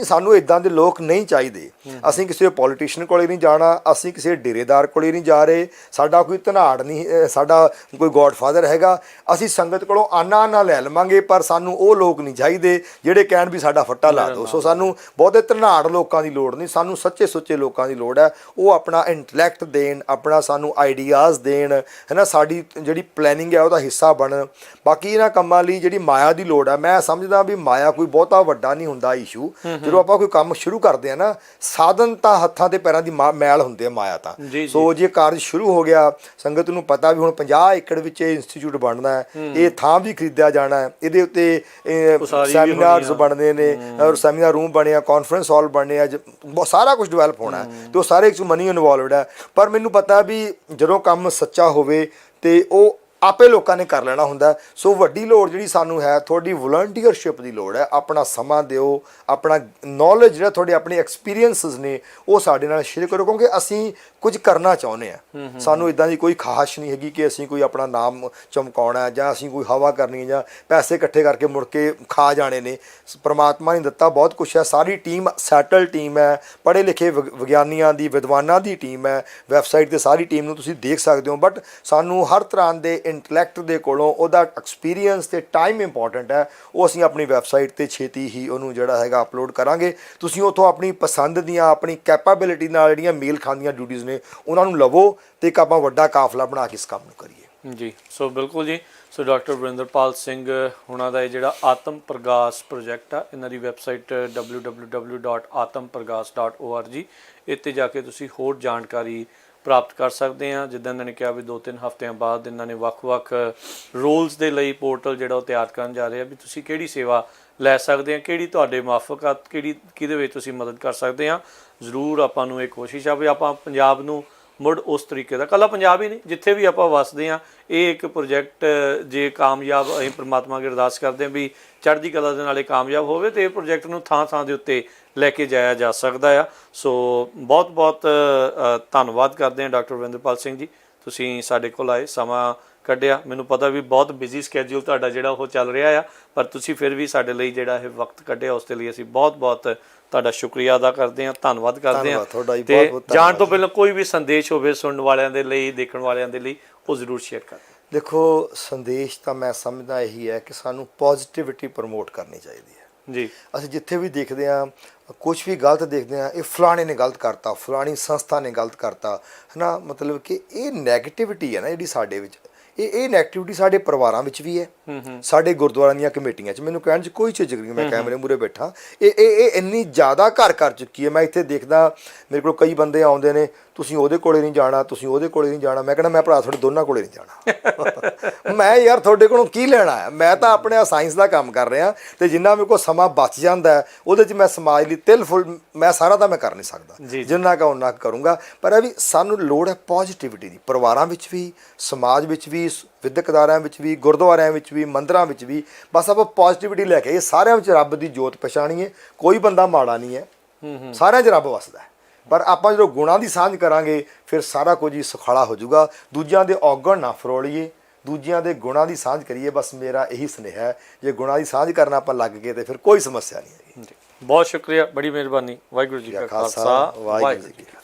Speaker 2: ਸਾਨੂੰ ਇਦਾਂ ਦੇ ਲੋਕ ਨਹੀਂ ਚਾਹੀਦੇ। ਅਸੀਂ ਕਿਸੇ ਪੋਲੀਟੀਸ਼ੀਅਨ ਕੋਲੇ ਨਹੀਂ ਜਾਣਾ, ਅਸੀਂ ਕਿਸੇ ਡੇਰੇਦਾਰ ਕੋਲੇ ਨਹੀਂ ਜਾ ਰਹੇ। ਸਾਡਾ ਕੋਈ ਧਨਾੜ ਨਹੀਂ, ਸਾਡਾ ਕੋਈ ਗੋਡਫਾਦਰ ਹੈਗਾ। ਅਸੀਂ ਸੰਗਤ ਕੋਲੋਂ ਆਨਾ ਲੈ ਲਵਾਂਗੇ, ਪਰ ਸਾਨੂੰ ਉਹ ਲੋਕ ਨਹੀਂ ਚਾਹੀਦੇ ਜਿਹੜੇ ਕਹਿਣ ਵੀ ਸਾਡਾ ਫੱਟਾ ਲਾ ਦਿਓ। ਸੋ ਸਾਨੂੰ ਬਹੁਤੇ ਧਨਾੜ ਲੋਕਾਂ ਦੀ ਲੋੜ ਨਹੀਂ, ਸਾਨੂੰ ਸੱਚੇ ਸੁੱਚੇ ਲੋਕਾਂ ਦੀ ਲੋੜ ਹੈ। ਉਹ ਆਪਣਾ ਇੰਟਲੈਕਟ ਦੇਣ, ਆਪਣਾ ਸਾਨੂੰ ਆਈਡੀਆਜ਼ ਦੇਣ, ਹੈ ਨਾ, ਸਾਡੀ ਜਿਹੜੀ ਪਲੈਨਿੰਗ ਹੈ ਉਹਦਾ ਹਿੱਸਾ ਬਣਨ। ਬਾਕੀ ਇਹਨਾਂ ਕੰਮਾਂ ਲਈ ਜਿਹੜੀ ਮਾਇਆ ਦੀ ਲੋੜ ਹੈ, ਮੈਂ ਸਮਝਦਾ ਵੀ ਮਾਇਆ ਕੋਈ ਬਹੁਤਾ ਵੱਡਾ ਨਹੀਂ ਹੁੰਦਾ ਇਸ਼ੂ। ਜਦੋਂ ਆਪਾਂ ਕੋਈ ਕੰਮ ਸ਼ੁਰੂ ਕਰਦੇ ਆ ਨਾ, ਸਾਧਨ ਤਾਂ ਹੱਥਾਂ ਤੇ ਪੈਰਾਂ ਦੀ ਮੈਲ ਹੁੰਦੇ ਆ, ਮਾਇਆ ਤਾਂ। ਸੋ ਜੇ ਕਾਰਜ ਸ਼ੁਰੂ ਹੋ ਗਿਆ, ਸੰਗਤ ਨੂੰ ਪਤਾ ਵੀ ਹੁਣ 50 ਏਕੜ ਵਿੱਚ ਇਹ ਇੰਸਟੀਚਿਊਟ ਬਣਨਾ ਹੈ, ਇਹ ਥਾਂ ਵੀ ਖਰੀਦਿਆ ਜਾਣਾ ਹੈ, ਇਹਦੇ ਉੱਤੇ ਸੈਮੀਨਾਰਸ ਬਣਦੇ ਨੇ ਔਰ ਸੈਮੀਨਾਰ ਰੂਮ ਬਣਿਆ, ਕਾਨਫਰੰਸ ਹਾਲ ਬਣਨੇ ਆ, ਸਾਰਾ ਕੁਝ ਡਿਵੈਲਪ ਹੋਣਾ ਹੈ ਤੇ ਉਹ ਸਾਰੇ ਵਿੱਚ ਮਨੀ ਇਨਵੋਲਵਡ ਹੈ। ਪਰ ਮੈਨੂੰ ਪਤਾ ਵੀ ਜਦੋਂ ਕੰਮ ਸੱਚਾ ਹੋਵੇ ਤੇ ਉਹ ਆਪੇ ਲੋਕਾਂ ਨੇ ਕਰ ਲੈਣਾ ਹੁੰਦਾ। ਸੋ ਵੱਡੀ ਲੋੜ ਜਿਹੜੀ ਸਾਨੂੰ ਹੈ, ਤੁਹਾਡੀ ਵਲੰਟੀਅਰਸ਼ਿਪ ਦੀ ਲੋੜ ਹੈ। ਆਪਣਾ ਸਮਾਂ ਦਿਓ, ਆਪਣਾ ਨੌਲੇਜ ਜਿਹੜਾ ਤੁਹਾਡੇ ਆਪਣੇ ਐਕਸਪੀਰੀਅੰਸਿਸ ਨੇ ਉਹ ਸਾਡੇ ਨਾਲ ਸ਼ੇਅਰ ਕਰੋ, ਕਿਉਂਕਿ ਅਸੀਂ ਕੁਝ ਕਰਨਾ ਚਾਹੁੰਦੇ ਹਾਂ। ਸਾਨੂੰ ਇਦਾਂ ਦੀ ਕੋਈ ਖਾਹਿਸ਼ ਨਹੀਂ ਹੈਗੀ ਕਿ ਅਸੀਂ ਕੋਈ ਆਪਣਾ ਨਾਮ ਚਮਕਾਉਣਾ ਜਾਂ ਅਸੀਂ ਕੋਈ ਹਵਾ ਕਰਨੀ ਹੈ ਜਾਂ ਪੈਸੇ ਇਕੱਠੇ ਕਰਕੇ ਮੁੜ ਕੇ ਖਾ ਜਾਣੇ ਨੇ। ਪਰਮਾਤਮਾ ਨੇ ਦਿੱਤਾ ਬਹੁਤ ਕੁਛ ਹੈ। ਸਾਰੀ ਟੀਮ ਸੈਟਲ ਟੀਮ ਹੈ, ਪੜ੍ਹੇ ਲਿਖੇ ਵਿਗਿਆਨੀਆਂ ਦੀ, ਵਿਦਵਾਨਾਂ ਦੀ ਟੀਮ ਹੈ। ਵੈਬਸਾਈਟ 'ਤੇ ਸਾਰੀ ਟੀਮ ਨੂੰ ਤੁਸੀਂ ਦੇਖ ਸਕਦੇ ਹੋ। ਬਟ ਸਾਨੂੰ ਹਰ ਤਰ੍ਹਾਂ ਦੇ ਇੰਟਲੈਕਟ ਦੇ ਕੋਲੋਂ ਉਹਦਾ ਐਕਸਪੀਰੀਅੰਸ ਤੇ ਟਾਈਮ ਇੰਪੋਰਟੈਂਟ ਹੈ। ਉਹ ਅਸੀਂ ਆਪਣੀ ਵੈਬਸਾਈਟ 'ਤੇ ਛੇਤੀ ਹੀ ਉਹਨੂੰ ਜਿਹੜਾ ਹੈਗਾ ਅਪਲੋਡ ਕਰਾਂਗੇ। ਤੁਸੀਂ ਉੱਥੋਂ ਆਪਣੀ ਪਸੰਦ ਦੀਆਂ, ਆਪਣੀ ਕੈਪੇਬਿਲਿਟੀ ਨਾਲ ਜਿਹੜੀਆਂ ਮੇਲ ਖਾਂਦੀਆਂ ਡਿਊਟੀਜ਼ ਨੇ ਉਹਨਾਂ ਨੂੰ ਲਵੋ ਤੇ ਇੱਕ ਆਪਾਂ ਵੱਡਾ ਕਾਫਲਾ ਬਣਾ ਕੇ ਇਸ ਕੰਮ ਨੂੰ ਕਰੀਏ
Speaker 1: ਜੀ। ਸੋ ਬਿਲਕੁਲ ਜੀ। ਸੋ ਡਾਕਟਰ ਵਰਿੰਦਰਪਾਲ ਸਿੰਘ ਹੁਣਾਂ ਦਾ ਇਹ ਜਿਹੜਾ ਆਤਮ ਪ੍ਰਗਾਸ ਪ੍ਰੋਜੈਕਟ ਆ, ਇਹਨਾਂ ਦੀ ਵੈਬਸਾਈਟ www.atampragas.org, ਇੱਥੇ ਜਾ ਕੇ ਤੁਸੀਂ ਹੋਰ ਜਾਣਕਾਰੀ ਪ੍ਰਾਪਤ ਕਰ ਸਕਦੇ ਹਾਂ। ਜਿੱਦਾਂ ਇਹਨਾਂ ਨੇ ਕਿਹਾ ਵੀ 2-3 ਹਫ਼ਤਿਆਂ ਬਾਅਦ ਇਹਨਾਂ ਨੇ ਵੱਖ-ਵੱਖ ਰੋਲਸ ਦੇ ਲਈ ਪੋਰਟਲ ਜਿਹੜਾ ਉਹ ਤਿਆਰ ਕਰਨ ਜਾ ਰਹੇ ਆ ਵੀ ਤੁਸੀਂ ਕਿਹੜੀ ਸੇਵਾ ਲੈ ਸਕਦੇ ਆ, ਕਿਹੜੀ ਤੁਹਾਡੇ ਮਾਫਕ ਕਿਹਦੇ ਵਿੱਚ ਤੁਸੀਂ ਮਦਦ ਕਰ ਸਕਦੇ ਆ। ਜ਼ਰੂਰ ਆਪਾਂ ਨੂੰ ਇਹ ਕੋਸ਼ਿਸ਼ ਆ ਵੀ ਆਪਾਂ ਪੰਜਾਬ ਨੂੰ ਮੁੜ ਉਸ ਤਰੀਕੇ ਦਾ ਕੱਲਾ ਪੰਜਾਬ ਹੀ ਨਹੀਂ, ਜਿੱਥੇ ਵੀ ਆਪਾਂ ਵਸਦੇ ਹਾਂ, ਇਹ ਇੱਕ ਪ੍ਰੋਜੈਕਟ ਜੇ ਕਾਮਯਾਬ, ਅਸੀਂ ਪ੍ਰਮਾਤਮਾ ਅੱਗੇ ਅਰਦਾਸ ਕਰਦੇ ਹਾਂ ਵੀ ਚੜ੍ਹਦੀ ਕਲਾ ਦੇ ਨਾਲ ਇਹ ਕਾਮਯਾਬ ਹੋਵੇ ਤੇ ਇਹ ਪ੍ਰੋਜੈਕਟ ਨੂੰ ਥਾਂ ਥਾਂ ਦੇ ਉੱਤੇ ਲੈ ਕੇ ਜਾਇਆ ਜਾ ਸਕਦਾ ਆ। ਸੋ ਬਹੁਤ ਬਹੁਤ ਧੰਨਵਾਦ ਕਰਦੇ ਹਾਂ ਡਾਕਟਰ ਵਰਿੰਦਰਪਾਲ ਸਿੰਘ ਜੀ, ਤੁਸੀਂ ਸਾਡੇ ਕੋਲ ਆਏ, ਸਮਾਂ ਕੱਢਿਆ। ਮੈਨੂੰ ਪਤਾ ਵੀ ਬਹੁਤ ਬਿਜ਼ੀ ਸਕੈਜੂਲ ਤੁਹਾਡਾ ਜਿਹੜਾ ਉਹ ਚੱਲ ਰਿਹਾ ਆ, ਪਰ ਤੁਸੀਂ ਫਿਰ ਵੀ ਸਾਡੇ ਲਈ ਜਿਹੜਾ ਇਹ ਵਕਤ ਕੱਢਿਆ, ਉਸ ਦੇ ਲਈ ਅਸੀਂ ਬਹੁਤ ਬਹੁਤ ਤੁਹਾਡਾ ਸ਼ੁਕਰੀਆ ਅਦਾ ਕਰਦੇ ਹਾਂ, ਧੰਨਵਾਦ ਕਰਦੇ ਹਾਂ। ਤੇ ਜਾਣ ਤੋਂ ਪਹਿਲਾਂ ਕੋਈ ਵੀ ਸੰਦੇਸ਼ ਹੋਵੇ ਸੁਣਨ ਵਾਲਿਆਂ ਦੇ ਲਈ, ਦੇਖਣ ਵਾਲਿਆਂ ਦੇ ਲਈ, ਉਹ ਜ਼ਰੂਰ ਸ਼ੇਅਰ ਕਰ ਦਿਓ।
Speaker 2: ਦੇਖੋ, ਸੰਦੇਸ਼ ਤਾਂ ਮੈਂ ਸਮਝਦਾ ਇਹੀ ਹੈ ਕਿ ਸਾਨੂੰ ਪੋਜ਼ਿਟਿਵਿਟੀ ਪ੍ਰਮੋਟ ਕਰਨੀ ਚਾਹੀਦੀ ਹੈ
Speaker 1: ਜੀ।
Speaker 2: ਅਸੀਂ ਜਿੱਥੇ ਵੀ ਦੇਖਦੇ ਹਾਂ, ਕੁਝ ਵੀ ਗਲਤ ਦੇਖਦੇ ਹਾਂ, ਇਹ ਫਲਾਣੇ ਨੇ ਗਲਤ ਕਰਤਾ, ਫਲਾਣੀ ਸੰਸਥਾ ਨੇ ਗਲਤ ਕਰਤਾ, ਹੈ ਨਾ। ਮਤਲਬ ਕਿ ਇਹ ਨੈਗੇਟਿਵਿਟੀ ਹੈ ਨਾ ਜਿਹੜੀ ਸਾਡੇ ਵਿੱਚ, ਇਹ ਨੈਗੇਟਿਵਿਟੀ ਸਾਡੇ ਪਰਿਵਾਰਾਂ ਵਿੱਚ ਵੀ ਹੈ, ਸਾਡੇ ਗੁਰਦੁਆਰਿਆਂ ਦੀਆਂ ਕਮੇਟੀਆਂ 'ਚ। ਮੈਨੂੰ ਕਹਿਣ 'ਚ ਕੋਈ ਝਿਜਕ ਨਹੀਂ, ਮੈਂ ਕੈਮਰੇ ਮੂਹਰੇ ਬੈਠਾ। ਇਹ ਇੰਨੀ ਜ਼ਿਆਦਾ ਘਰ ਕਰ ਚੁੱਕੀ ਹੈ। ਮੈਂ ਇੱਥੇ ਦੇਖਦਾ, ਮੇਰੇ ਕੋਲ ਕਈ ਬੰਦੇ ਆਉਂਦੇ ਨੇ, ਤੁਸੀਂ ਉਹਦੇ ਕੋਲੇ ਨਹੀਂ ਜਾਣਾ, ਤੁਸੀਂ ਉਹਦੇ ਕੋਲੇ ਨਹੀਂ ਜਾਣਾ। ਮੈਂ ਕਹਿੰਦਾ ਮੈਂ ਭਰਾ ਤੁਹਾਡੇ ਦੋਨਾਂ ਕੋਲੇ ਨਹੀਂ ਜਾਣਾ। ਮੈਂ ਯਾਰ ਤੁਹਾਡੇ ਕੋਲੋਂ ਕੀ ਲੈਣਾ ਹੈ? ਮੈਂ ਤਾਂ ਆਪਣੇ ਸਾਇੰਸ ਦਾ ਕੰਮ ਕਰ ਰਿਹਾ, ਤੇ ਜਿੰਨਾ ਮੇਰੇ ਕੋਲ ਸਮਾਂ ਬਚ ਜਾਂਦਾ ਉਹਦੇ 'ਚ ਮੈਂ ਸਮਾਜ ਲਈ ਤਿਲ ਫੁੱਲ, ਮੈਂ ਸਾਰਾ ਤਾਂ ਮੈਂ ਕਰ ਨਹੀਂ ਸਕਦਾ, ਜਿੰਨਾ ਕੁ ਓਨਾ ਕੁ ਕਰੂੰਗਾ। ਪਰ ਇਹ ਵੀ ਸਾਨੂੰ ਲੋੜ ਹੈ ਪੋਜ਼ਿਟਿਵਿਟੀ ਦੀ, ਪਰਿਵਾਰਾਂ ਵਿੱਚ ਵੀ, ਸਮਾਜ ਵਿੱਚ ਵੀ, ਵਿਦਿਅਕ ਅਦਾਰਿਆਂ ਵਿੱਚ ਵੀ, ਗੁਰਦੁਆਰਿਆਂ ਵਿੱਚ ਵੀ, ਮੰਦਰਾਂ ਵਿੱਚ ਵੀ। ਬਸ ਆਪਾਂ ਪੋਜ਼ਿਟਿਵਿਟੀ ਲੈ ਕੇ ਇਹ ਸਾਰਿਆਂ ਵਿੱਚ ਰੱਬ ਦੀ ਜੋਤ ਪਛਾਣੀਏ। ਕੋਈ ਬੰਦਾ ਮਾੜਾ ਨਹੀਂ ਹੈ, ਸਾਰਿਆਂ 'ਚ ਰੱਬ ਵਸਦਾ ਹੈ। ਪਰ ਆਪਾਂ ਜਦੋਂ ਗੁਣਾਂ ਦੀ ਸਾਂਝ ਕਰਾਂਗੇ, ਫਿਰ ਸਾਰਾ ਕੁਝ ਹੀ ਸੁਖਾਲਾ ਹੋ ਜਾਊਗਾ। ਦੂਜਿਆਂ ਦੇ ਔਗਣ ਨਾ ਫਰੋਲੀਏ, ਦੂਜਿਆਂ ਦੇ ਗੁਣਾਂ ਦੀ ਸਾਂਝ ਕਰੀਏ। ਬਸ ਮੇਰਾ ਇਹੀ ਸੁਨੇਹਾ ਹੈ। ਜੇ ਗੁਣਾਂ ਦੀ ਸਾਂਝ ਕਰਨਾ ਆਪਾਂ ਲੱਗ ਗਏ ਤੇ ਫਿਰ ਕੋਈ ਸਮੱਸਿਆ ਨਹੀਂ ਹੈਗੀ।
Speaker 1: ਬਹੁਤ ਸ਼ੁਕਰੀਆ, ਬੜੀ ਮਿਹਰਬਾਨੀ। ਵਾਹਿਗੁਰੂ ਜੀ ਕਾ ਖਾਲਸਾ, ਵਾਹਿਗੁਰੂ ਜੀ ਕੀ ਫਤਿਹ।